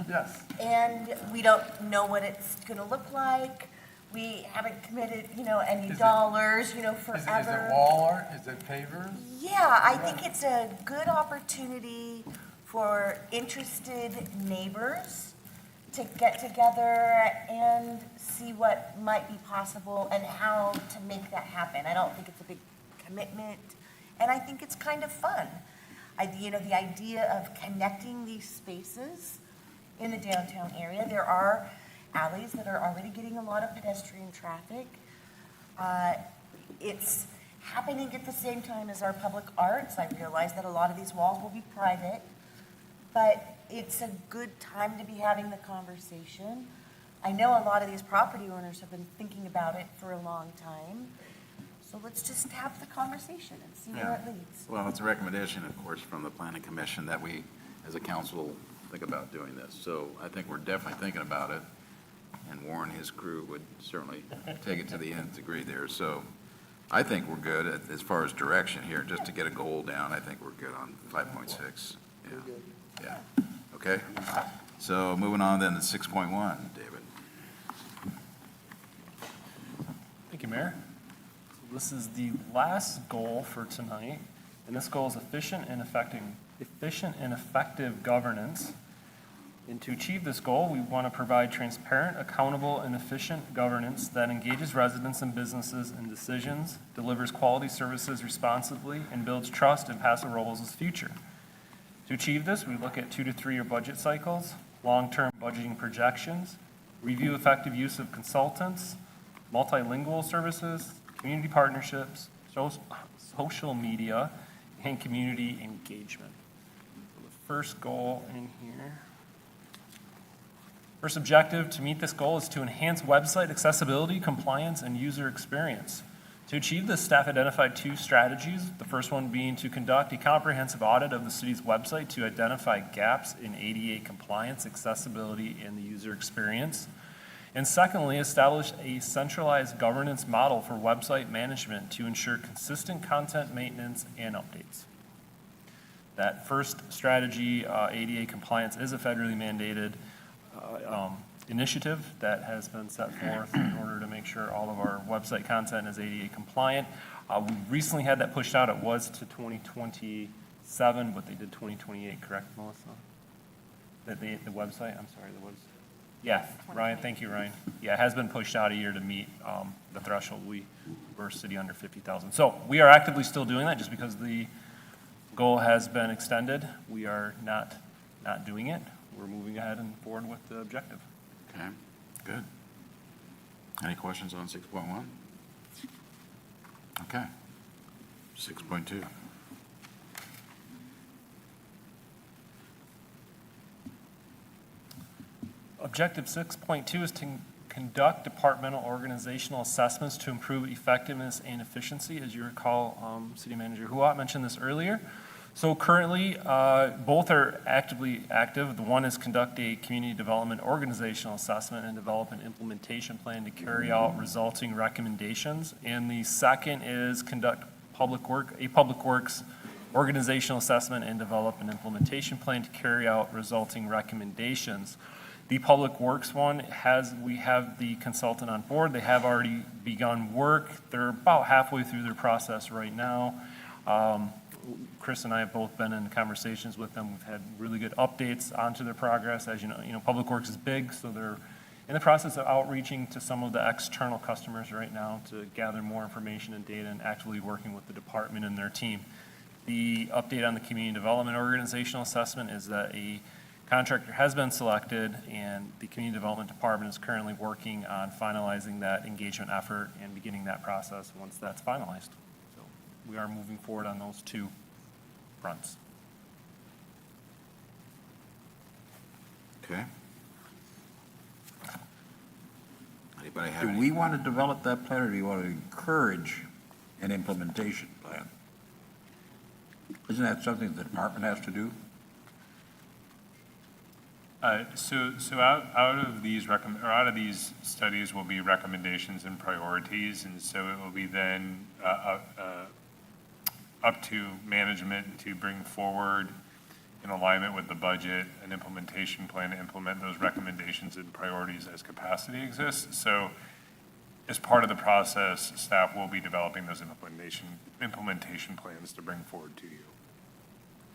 Yes. And we don't know what it's gonna look like. We haven't committed, any Is it- dollars, Is it forever. wall art? Is it pavers? Yeah, I think it's a good opportunity for interested neighbors to get together and see what might be possible and how to make that happen. I don't think it's a big commitment, and I think it's kind of fun. The idea of connecting these spaces in the downtown area. There are alleys that are already getting a lot of pedestrian traffic. It's happening at the same time as our public arts. I realize that a lot of these walls will be private, but it's a good time to be having the conversation. I know a lot of these property owners have been thinking about it for a long time. So let's just have the conversation and see where it leads. Well, it's a recommendation, of course, from the planning commission that we, as a council, think about doing this. So I think we're definitely thinking about it, and Warren, his crew would certainly take it to the nth degree there. So I think we're good as far as direction here, just to get a goal down. I think we're good on 5.6. Yeah. Yeah. Okay. So moving on then to 6.1, David. Thank you, Mayor. So this is the last goal for tonight, and this goal is efficient and effective governance. And to achieve this goal, we want to provide transparent, accountable, and efficient governance that engages residents and businesses in decisions, delivers quality services responsibly, and builds trust in Paso Robles' future. To achieve this, we look at 2 to 3 year budget cycles, long-term budgeting projections, review effective use of consultants, multilingual services, community partnerships, social media, and community engagement. So the first goal in here. First objective to meet this goal is to enhance website accessibility, compliance, and user experience. To achieve this, staff identified 2 strategies, the first one being to conduct a comprehensive audit of the city's website to identify gaps in ADA compliance, accessibility, and the user experience. And secondly, establish a centralized governance model for website management to ensure consistent content maintenance and updates. That first strategy, ADA compliance, is a federally mandated initiative that has been set forth in order to make sure all of our website content is ADA compliant. We recently had that pushed out. It was to 2027, but they did 2028, correct, Melissa? The website, I'm sorry, the website. Yeah, Ryan, thank you, Ryan. Yeah, it has been pushed out a year to meet the threshold. We're a city under 50,000. So we are actively still doing that just because the goal has been extended. We are not doing it. We're moving ahead and forward with the objective. Okay, good. Any questions on 6.1? Okay. 6.2. Objective 6.2 is to conduct departmental organizational assessments to improve effectiveness and efficiency. As you recall, City Manager Huat mentioned this earlier. So currently, both are actively active. The one is conduct a community development organizational assessment and develop an implementation plan to carry out resulting recommendations. And the second is conduct a public works organizational assessment and develop an implementation plan to carry out resulting recommendations. The public works one we have the consultant on board. They have already begun work. They're about halfway through their process right now. Chris and I have both been in conversations with them. We've had really good updates onto their progress. As you know, Public Works is big, so they're in the process of outreaching to some of the external customers right now to gather more information and data and actively working with the department and their team. The update on the community development organizational assessment is that a contractor has been selected, and the community development department is currently working on finalizing that engagement effort and beginning that process once that's finalized. So we are moving forward on those two fronts. Okay. Anybody have Do any? we want to develop that plan, or do you want to encourage an implementation plan? Isn't that something the department has to do? So out of these studies will be recommendations and priorities, and so it will be then up to management to bring forward, in alignment with the budget, an implementation plan to implement those recommendations and priorities as capacity exists. So as part of the process, staff will be developing those implementation plans to bring forward to you.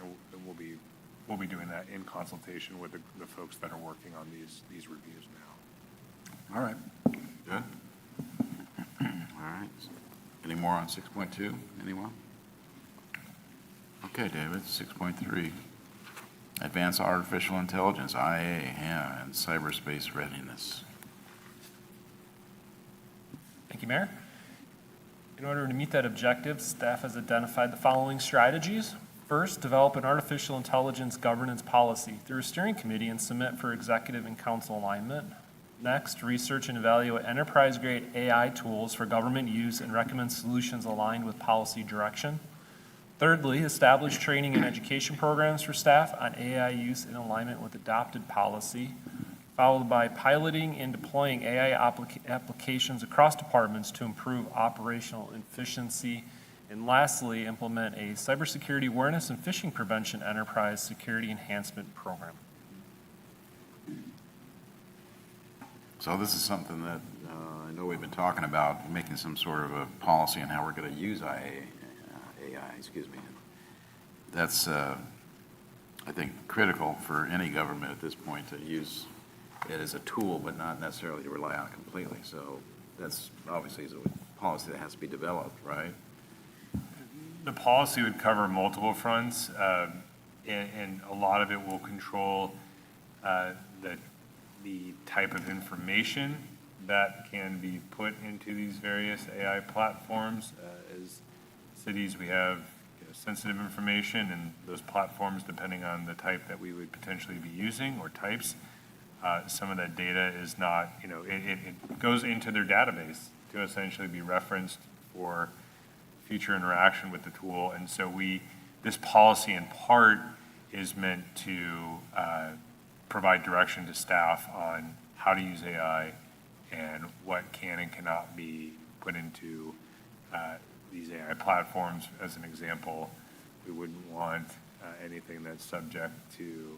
And we'll be doing that in consultation with the folks that are working on these reviews now. All right, good. All right. Any more on 6.2? Anyone? Okay, David, 6.3. Advanced Artificial Intelligence, IA, yeah, and cyberspace readiness. Thank you, Mayor. In order to meet that objective, staff has identified the following strategies. First, develop an artificial intelligence governance policy through a steering committee and submit for executive and council alignment. Next, research and evaluate enterprise-grade AI tools for government use and recommend solutions aligned with policy direction. Thirdly, establish training and education programs for staff on AI use in alignment with adopted policy, followed by piloting and deploying AI applications across departments to improve operational efficiency. And lastly, implement a cybersecurity awareness and phishing prevention enterprise security enhancement program. So this is something that I know we've been talking about, making some sort of a policy on how we're going to use AI. That's, I think, critical for any government at this point to use it as a tool, but not necessarily to rely on it completely. So that's obviously a policy that has to be developed, right? The policy would cover multiple fronts, and a lot of it will control the type of information that can be put into these various AI platforms. As cities, we have sensitive information, and those platforms, depending on the type that we would potentially be using or types, some of that data is not, it goes into their database to essentially be referenced for future interaction with the tool. And so this policy in part is meant to provide direction to staff on how to use AI and what can and cannot be put into these AI platforms. As an example, we wouldn't want anything that's subject to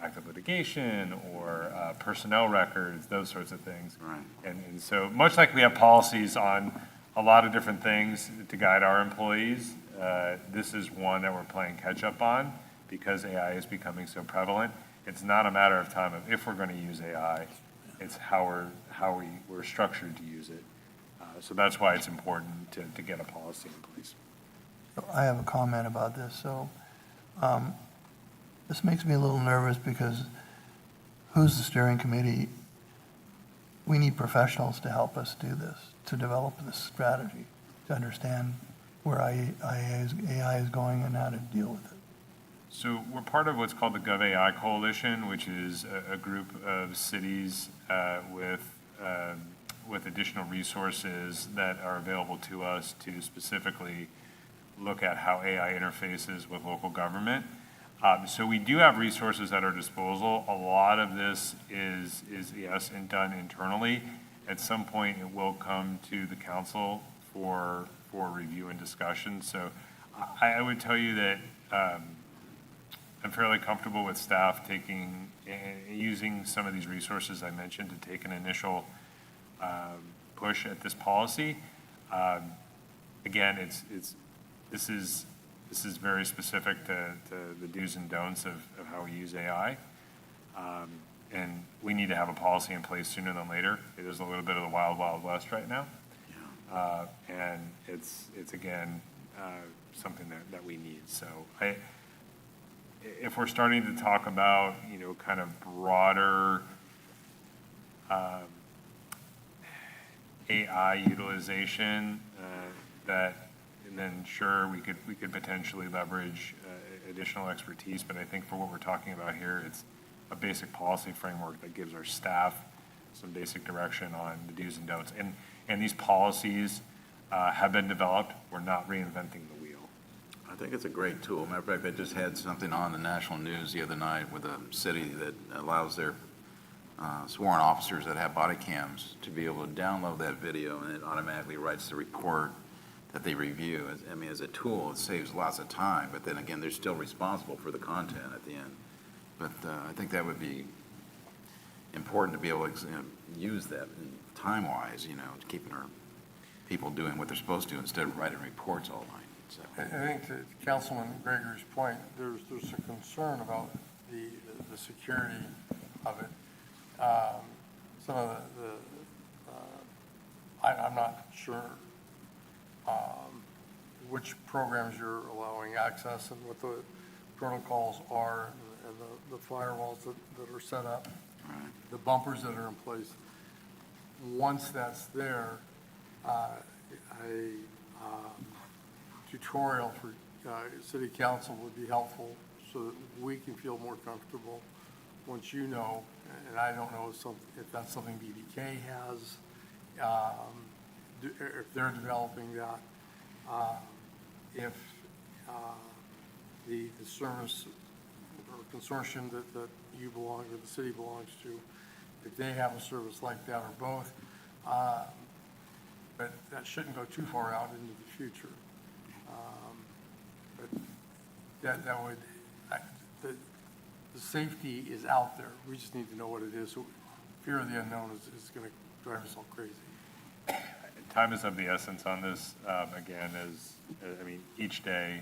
active litigation or personnel records, those sorts of things. Right. And so much like we have policies on a lot of different things to guide our employees, this is one that we're playing catch up on because AI is becoming so prevalent. It's not a matter of time of if we're going to use AI, it's how we're structured to use it. So that's why it's important to get a policy in place. I have a comment about this. So this makes me a little nervous because who's the steering committee? We need professionals to help us do this, to develop this strategy, to understand where AI is going and how to deal with it. So we're part of what's called the GovAI Coalition, which is a group of cities with additional resources that are available to us to specifically look at how AI interfaces with local government. So we do have resources at our disposal. A lot of this is yes, and done internally. At some point, it will come to the council for review and discussion. So I would tell you that I'm fairly comfortable with staff using some of these resources I mentioned to take an initial push at this policy. Again, this is very specific to the do's and don'ts of how we use AI. and we need to have a policy in place sooner than later. It is a little bit of the wild, wild west right now. And it's again, something that we need. So if we're starting to talk about, kind of broader AI utilization, and then sure, we could potentially leverage additional expertise, but I think for what we're talking about here, it's a basic policy framework that gives our staff some basic direction on the do's and don'ts. And these policies have been developed. We're not reinventing the wheel. I think it's a great tool. Matter of fact, I just had something on the national news the other night with a city that allows their sworn officers that have body cams to be able to download that video, and it automatically writes the report that they review. I mean, as a tool, it saves lots of time, but then again, they're still responsible for the content at the end. But I think that would be important to be able to use that time-wise, keeping our people doing what they're supposed to instead of writing reports all night. So. I think to Councilman Gregory's point, there's a concern about the security of it. Some of I'm not sure which programs you're allowing access and what the protocols are and the firewalls that are set up, the bumpers that are in place. Once that's there, a tutorial for city council would be helpful so that we can feel more comfortable once you know, and I don't know if that's something BBK has, if they're developing that, if the service or consortium that you belong or the city belongs to, if they have a service like that or both. But that shouldn't go too far out into the future. But that would, the safety is out there. We just need to know what it is. So fear of the unknown is going to drive us all crazy. Time is of the essence on this. Again, each day,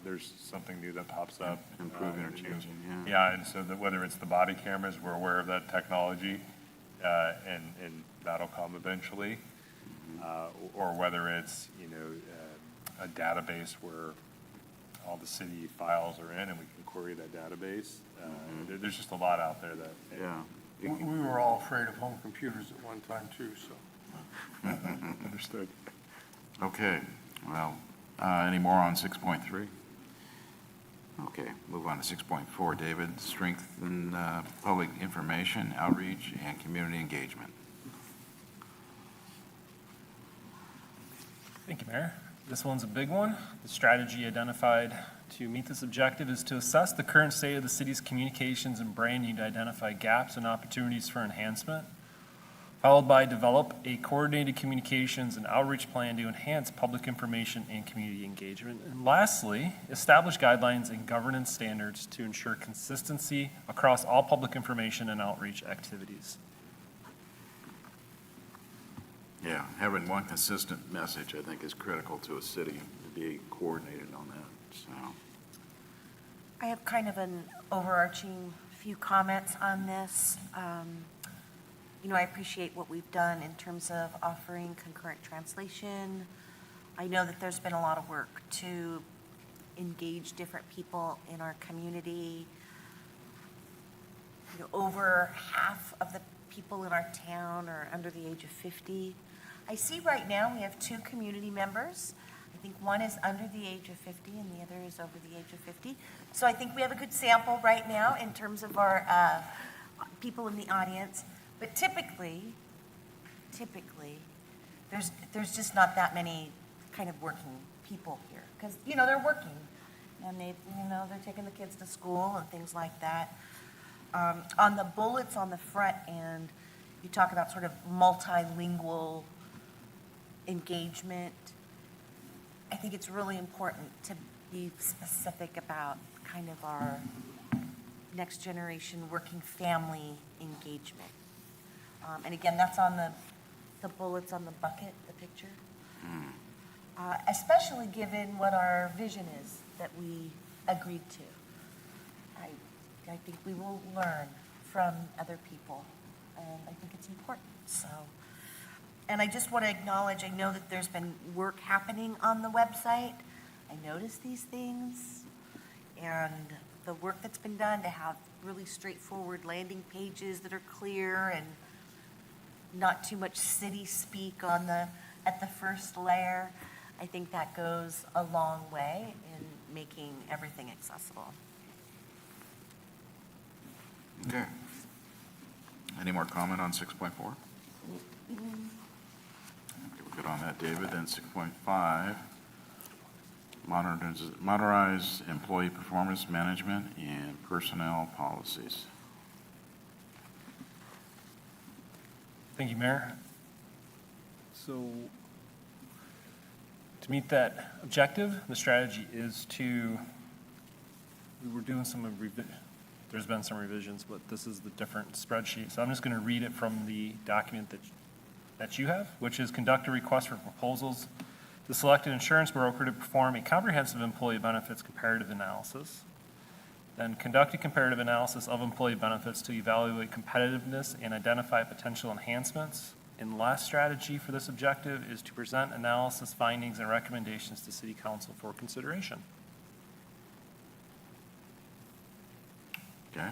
there's something new that pops up. Improving or changing, yeah. Yeah, and so whether it's the body cameras, we're aware of that technology, and that'll come eventually, or whether it's, a database where all the city files are in and we can query that database. There's just a lot out there that. Yeah. We were all afraid of home computers at one time too, so. Understood. Okay, well, any more on 6.3? Okay, move on to 6.4, David. Strengthen public information, outreach, and community engagement. Thank you, Mayor. This one's a big one. The strategy identified to meet this objective is to assess the current state of the city's communications and branding to identify gaps and opportunities for enhancement, followed by develop a coordinated communications and outreach plan to enhance public information and community engagement. And lastly, establish guidelines and governance standards to ensure consistency across all public information and outreach activities. Yeah, having one consistent message, I think, is critical to a city to be coordinated on that, so. I have kind of an overarching few comments on this. I appreciate what we've done in terms of offering concurrent translation. I know that there's been a lot of work to engage different people in our community. Over half of the people in our town are under the age of 50. I see right now we have 2 community members. I think one is under the age of 50 and the other is over the age of 50. So I think we have a good sample right now in terms of our people in the audience. But typically, there's just not that many kind of working people here. Because, they're working and they're taking the kids to school and things like that. On the bullets on the front end, you talk about sort of multilingual engagement. I think it's really important to be specific about kind of our next generation working family engagement. And again, that's on the bullets on the bucket, the picture. Especially given what our vision is that we agreed to. I think we will learn from other people, and I think it's important, so. And I just want to acknowledge, I know that there's been work happening on the website. I noticed these things, and the work that's been done to have really straightforward landing pages that are clear and not too much city speak on at the first layer. I think that goes a long way in making everything accessible. Okay. Any more comment on 6.4? Okay, we're good on that, David. Then 6.5, modernize employee performance management and personnel policies. Thank you, Mayor. So to meet that objective, the strategy is to, we were doing there's been some revisions, but this is the different spreadsheet. So I'm just going to read it from the document that you have, which is conduct a request for proposals to select an insurance broker to perform a comprehensive employee benefits comparative analysis. Then conduct a comparative analysis of employee benefits to evaluate competitiveness and identify potential enhancements. And the last strategy for this objective is to present analysis findings and recommendations to City Council for consideration. Okay.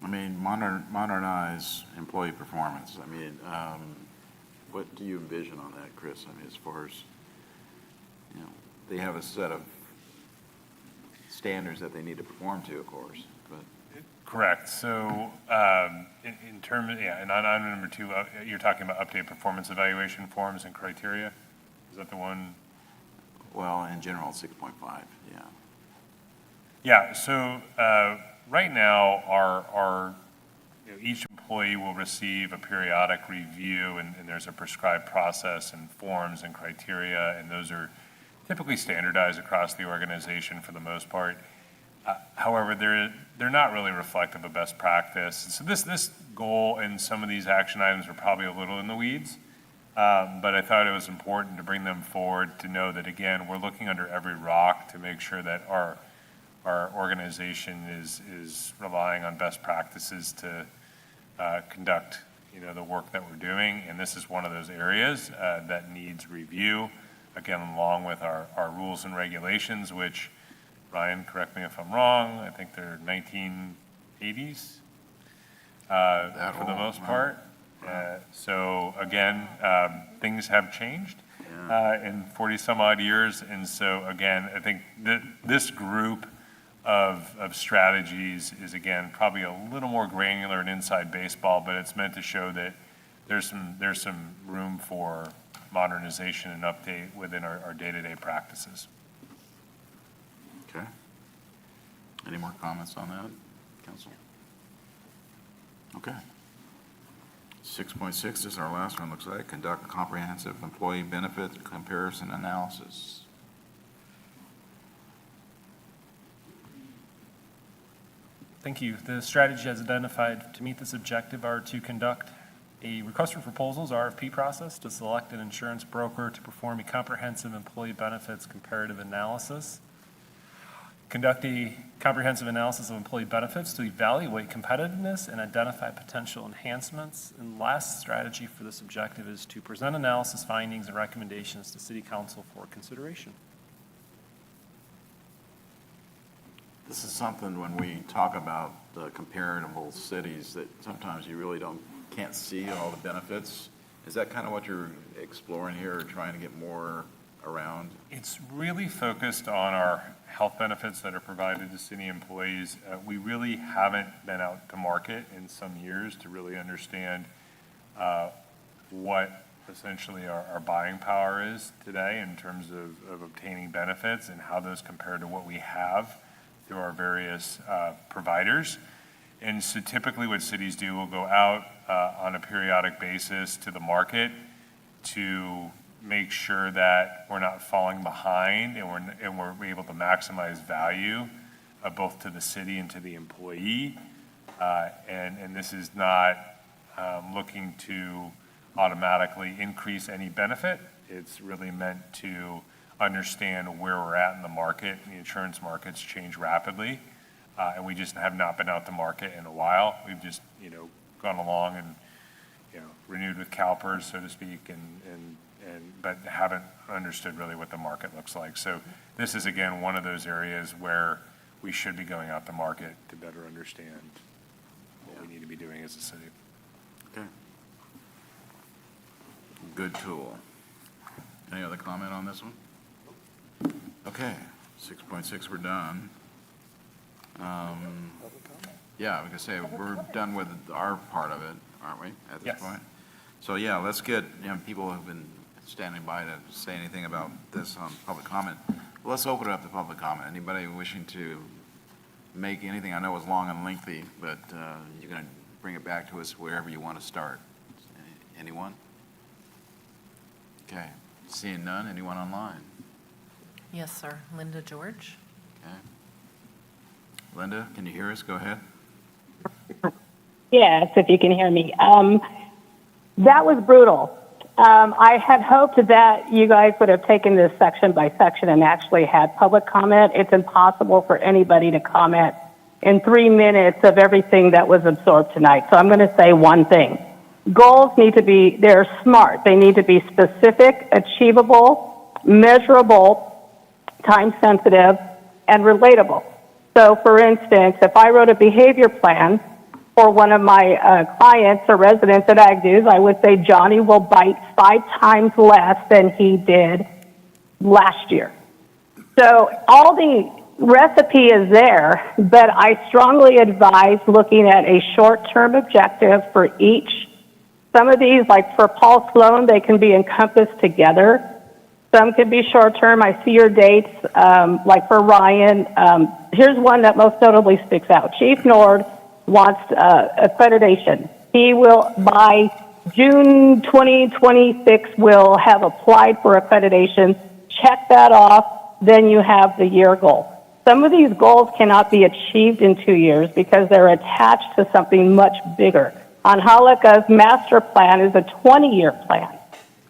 I mean, modernize employee performance. I mean, what do you envision on that, Chris? I mean, as far as, you know, they have a set of standards that they need to perform to, of course, but. Correct. So in terms of, yeah, and on item number 2, you're talking about update performance evaluation forms and criteria? Is that the one? Well, in general, 6.5, yeah. Yeah, so right now, each employee will receive a periodic review, and there's a prescribed process and forms and criteria, and those are typically standardized across the organization for the most part. However, they're not really reflective of best practice. So this goal and some of these action items are probably a little in the weeds, but I thought it was important to bring them forward to know that, again, we're looking under every rock to make sure that our organization is relying on best practices to conduct, the work that we're doing. And this is one of those areas that needs review, again, along with our rules and regulations, which, Ryan, correct me if I'm wrong, I think they're 1980s for the most part. So again, things have changed in 40 some odd years. And so again, I think that this group of strategies is, again, probably a little more granular and inside baseball, but it's meant to show that there's some room for modernization and update within our day-to-day practices. Okay. Any more comments on that, Council? Okay. 6.6 is our last one, looks like. Conduct comprehensive employee benefit comparison analysis. Thank you. The strategy as identified to meet this objective are to conduct a request for proposals, RFP process, to select an insurance broker to perform a comprehensive employee benefits comparative analysis. Conduct a comprehensive analysis of employee benefits to evaluate competitiveness and identify potential enhancements. And last strategy for this objective is to present analysis findings and recommendations to City Council for consideration. This is something when we talk about the comparable cities that sometimes you really can't see all the benefits. Is that kind of what you're exploring here or trying to get more around? It's really focused on our health benefits that are provided to city employees. We really haven't been out to market in some years to really understand what essentially our buying power is today in terms of obtaining benefits and how those compare to what we have through our various providers. And so typically what cities do will go out on a periodic basis to the market to make sure that we're not falling behind and we're able to maximize value both to the city and to the employee. And this is not looking to automatically increase any benefit. It's really meant to understand where we're at in the market. The insurance markets change rapidly, and we just have not been out to market in a while. We've just, gone along and, renewed with CalPERS, so to speak, but haven't understood really what the market looks like. So this is, again, one of those areas where we should be going out to market to better understand what we need to be doing as a city. Okay. Good tool. Any other comment on this one? Okay, 6.6, we're done. Yeah, we can say we're done with our part of it, aren't we, at this Yes. point? So, yeah, let's get, people who've been standing by to say anything about this on public comment. Let's open it up to public comment. Anybody wishing to make anything? I know it's long and lengthy, but you're going to bring it back to us wherever you want to start. Anyone? Okay, seeing none. Anyone online? Yes, sir. Linda George. Okay. Linda, can you hear us? Go ahead. Yes, if you can hear me. That was brutal. I had hoped that you guys would have taken this section by section and actually had public comment. It's impossible for anybody to comment in 3 minutes of everything that was absorbed tonight. So I'm going to say one thing. Goals need to be, they're smart. They need to be specific, achievable, measurable, time sensitive, and relatable. So for instance, if I wrote a behavior plan for one of my clients or residents at Agnews, I would say Johnny will bite 5 times less than he did last year. So all the recipe is there, but I strongly advise looking at a short-term objective for each. Some of these, like for Paul Sloan, they can be encompassed together. Some can be short-term. I see your dates, like for Ryan. Here's one that most notably sticks out. Chief Nord wants accreditation. He will, by June 2026, will have applied for accreditation. Check that off, then you have the year goal. Some of these goals cannot be achieved in 2 years because they're attached to something much bigger. Anhalika's master plan is a 20-year plan.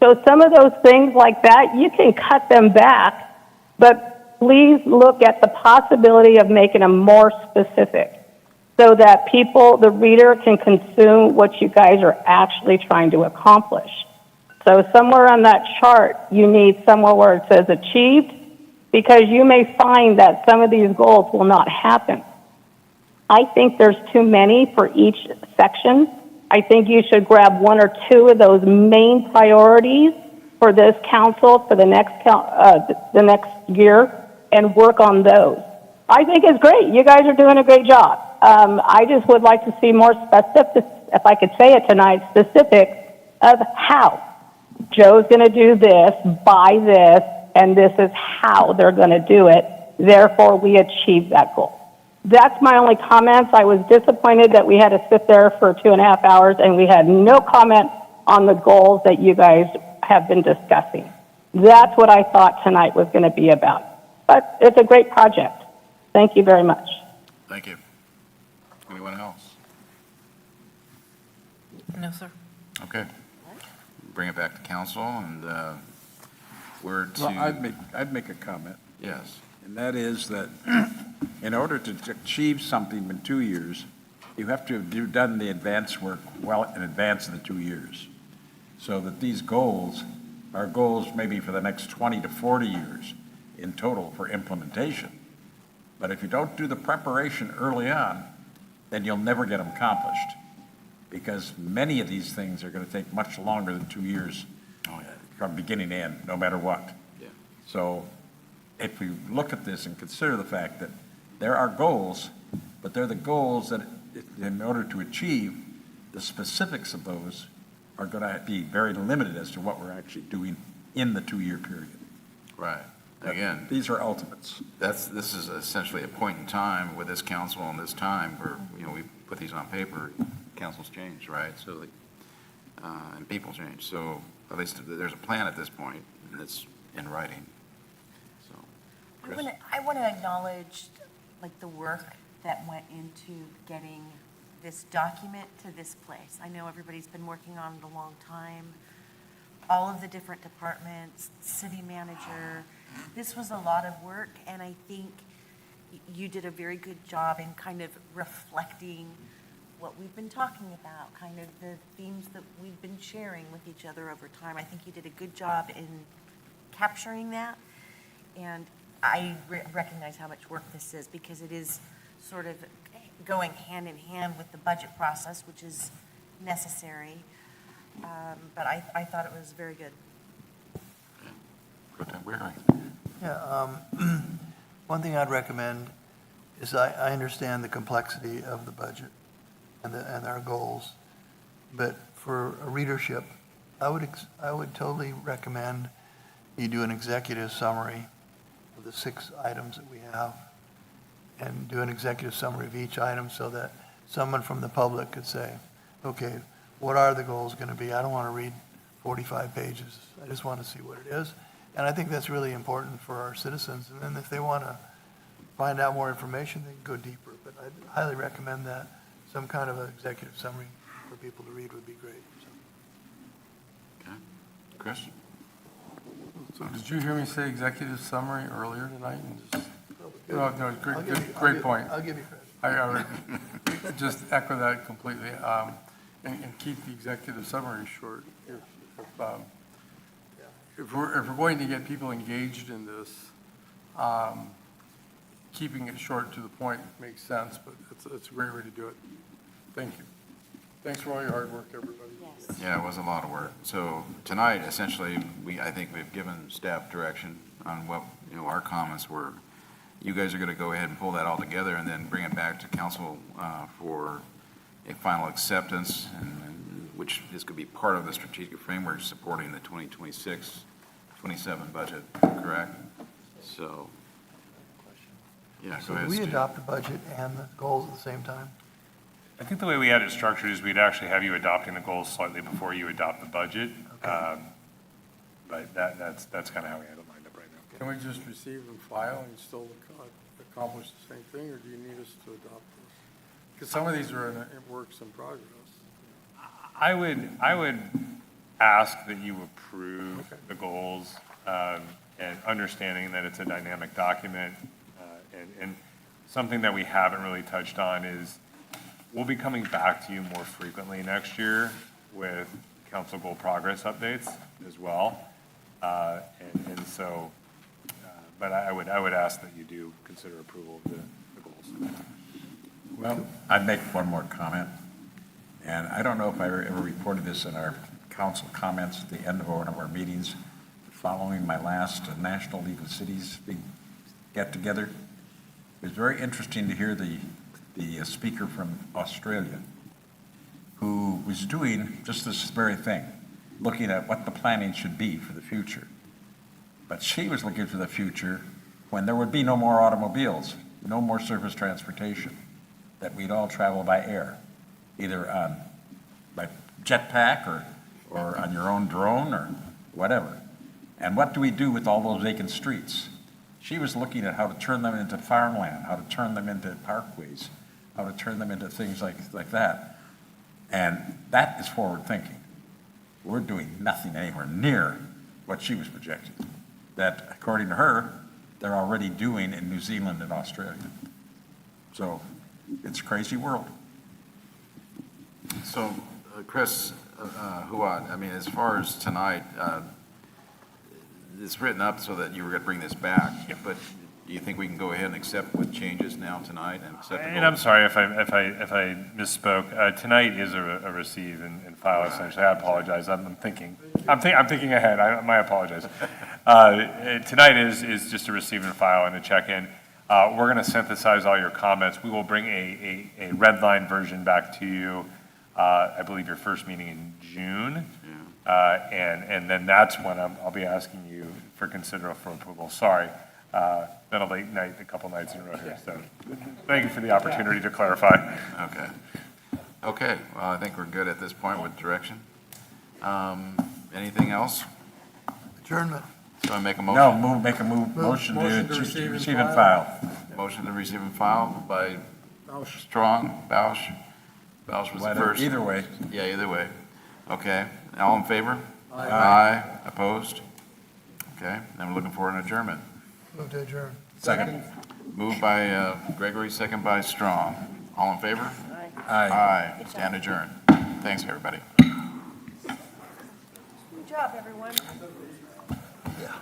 So some of those things like that, you can cut them back, but please look at the possibility of making them more specific so that people, the reader, can consume what you guys are actually trying to accomplish. So somewhere on that chart, you need somewhere where it says achieved, because you may find that some of these goals will not happen. I think there's too many for each section. I think you should grab 1 or 2 of those main priorities for this council for the next year and work on those. I think it's great. You guys are doing a great job. I just would like to see more specific, if I could say it tonight, specific of how. Joe's going to do this, buy this, and this is how they're going to do it. Therefore, we achieve that goal. That's my only comments. I was disappointed that we had to sit there for 2.5 hours and we had no comment on the goals that you guys have been discussing. That's what I thought tonight was going to be about. But it's a great project. Thank you very much. Thank you. Anyone else? No, sir. Okay. Bring it back to council, and we're to... Well, I'd make a comment, Yes. and that is that in order to achieve something in 2 years, you have to have done the advance work well in advance of the 2 years, so that these goals are goals maybe for the next 20 to 40 years in total for implementation. But if you don't do the preparation early on, then you'll never get them accomplished, because many of these things are going to take much longer than 2 years from beginning to end, no matter what. Yeah. So if we look at this and consider the fact that there are goals, but they're the goals that in order to achieve, the specifics of those are going to be very limited as to what we're actually doing in the 2-year period. Right. Again, These are ultimates. this is essentially a point in time with this council and this time where, we put these on paper, councils change, right? So, and people change. So at least there's a plan at this point, and it's in writing. So, Chris? I want to acknowledge, like, the work that went into getting this document to this place. I know everybody's been working on it a long time. All of the different departments, city manager, This was a lot of work, and I think you did a very good job in kind of reflecting what we've been talking about, kind of the themes that we've been sharing with each other over time. I think you did a good job in capturing that, and I recognize how much work this is, because it is sort of going hand in hand with the budget process, which is necessary. But I thought it was very good. Yeah, one thing I'd recommend is I understand the complexity of the budget and our goals, but for a readership, I would totally recommend you do an executive summary of the 6 items that we have, and do an executive summary of each item so that someone from the public could say, okay, what are the goals going to be? I don't want to read 45 pages. I just want to see what it is. And I think that's really important for our citizens. And then if they want to find out more information, they can go deeper. But I'd highly recommend that. Some kind of an executive summary for people to read would be great. So. Okay. Chris? So did you hear me say executive summary earlier tonight? And just, no, great point. I'll give you credit. I would just echo that completely, and keep the executive summary short. If we're going to get people engaged in this, keeping it short to the point makes sense, but it's a great way to do it. Thank you. Thanks for all your hard work, everybody. Yes. Yeah, it was a lot of work. So tonight, essentially, I think we've given staff direction on what, our comments were. You guys are going to go ahead and pull that all together and then bring it back to council for a final acceptance, and which is going to be part of the strategic framework supporting the 2026, 27 budget, correct? So, yeah, So go ahead, we Steve. adopt the budget and the goals at the same time? I think the way we had it structured is we'd actually have you adopting the goals slightly before you adopt the budget. But that's kind of how we had it lined up right now. Can we just receive and file and still accomplish the same thing, or do you need us to adopt this? Because some of these are in works in progress. I would ask that you approve the goals, and understanding that it's a dynamic document. And something that we haven't really touched on is we'll be coming back to you more frequently next year with council goal progress updates as well. And so, but I would ask that you do consider approval of the goals. Well, I'd make one more comment, and I don't know if I ever reported this in our council comments at the end of one of our meetings following my last National League of Cities big get-together. It was very interesting to hear the speaker from Australia who was doing just this very thing, looking at what the planning should be for the future. But she was looking for the future when there would be no more automobiles, no more surface transportation, that we'd all travel by air, either on by jetpack or on your own drone or whatever. And what do we do with all those vacant streets? She was looking at how to turn them into farmland, how to turn them into parkways, how to turn them into things like that. And that is forward thinking. We're doing nothing anywhere near what she was projecting. That, according to her, they're already doing in New Zealand and Australia. So it's a crazy world. So, Chris, Huat, I mean, as far as tonight, it's written up so that you were going to bring this back, but do you think we can go ahead and accept with changes now tonight and accept the And I'm goals? sorry if I misspoke. Tonight is a receive and file essentially. I apologize. I'm thinking ahead. My apologies. Tonight is just a receive and file and a check-in. We're going to synthesize all your comments. We will bring a red line version back to you, I believe your first meeting in June. And then that's when I'll be asking you for consideration for approval. Sorry. Been a late night, a couple nights in a row here, so thank you for the opportunity to clarify. Okay, well, I think we're good at this point with direction. Anything else? Adjournment. So I make a motion? No, motion to receive and file. Motion to receive and file by Strong, Bausch. Bausch was the first. Either way. Yeah, either way. Okay, all in favor? Aye. Opposed? Okay, then we're looking for an adjournment. Move to adjourn. Second. Moved by Gregory, second by Strong. All in favor? Aye. Stand adjourned. Thanks, everybody. Good job, everyone. Yeah.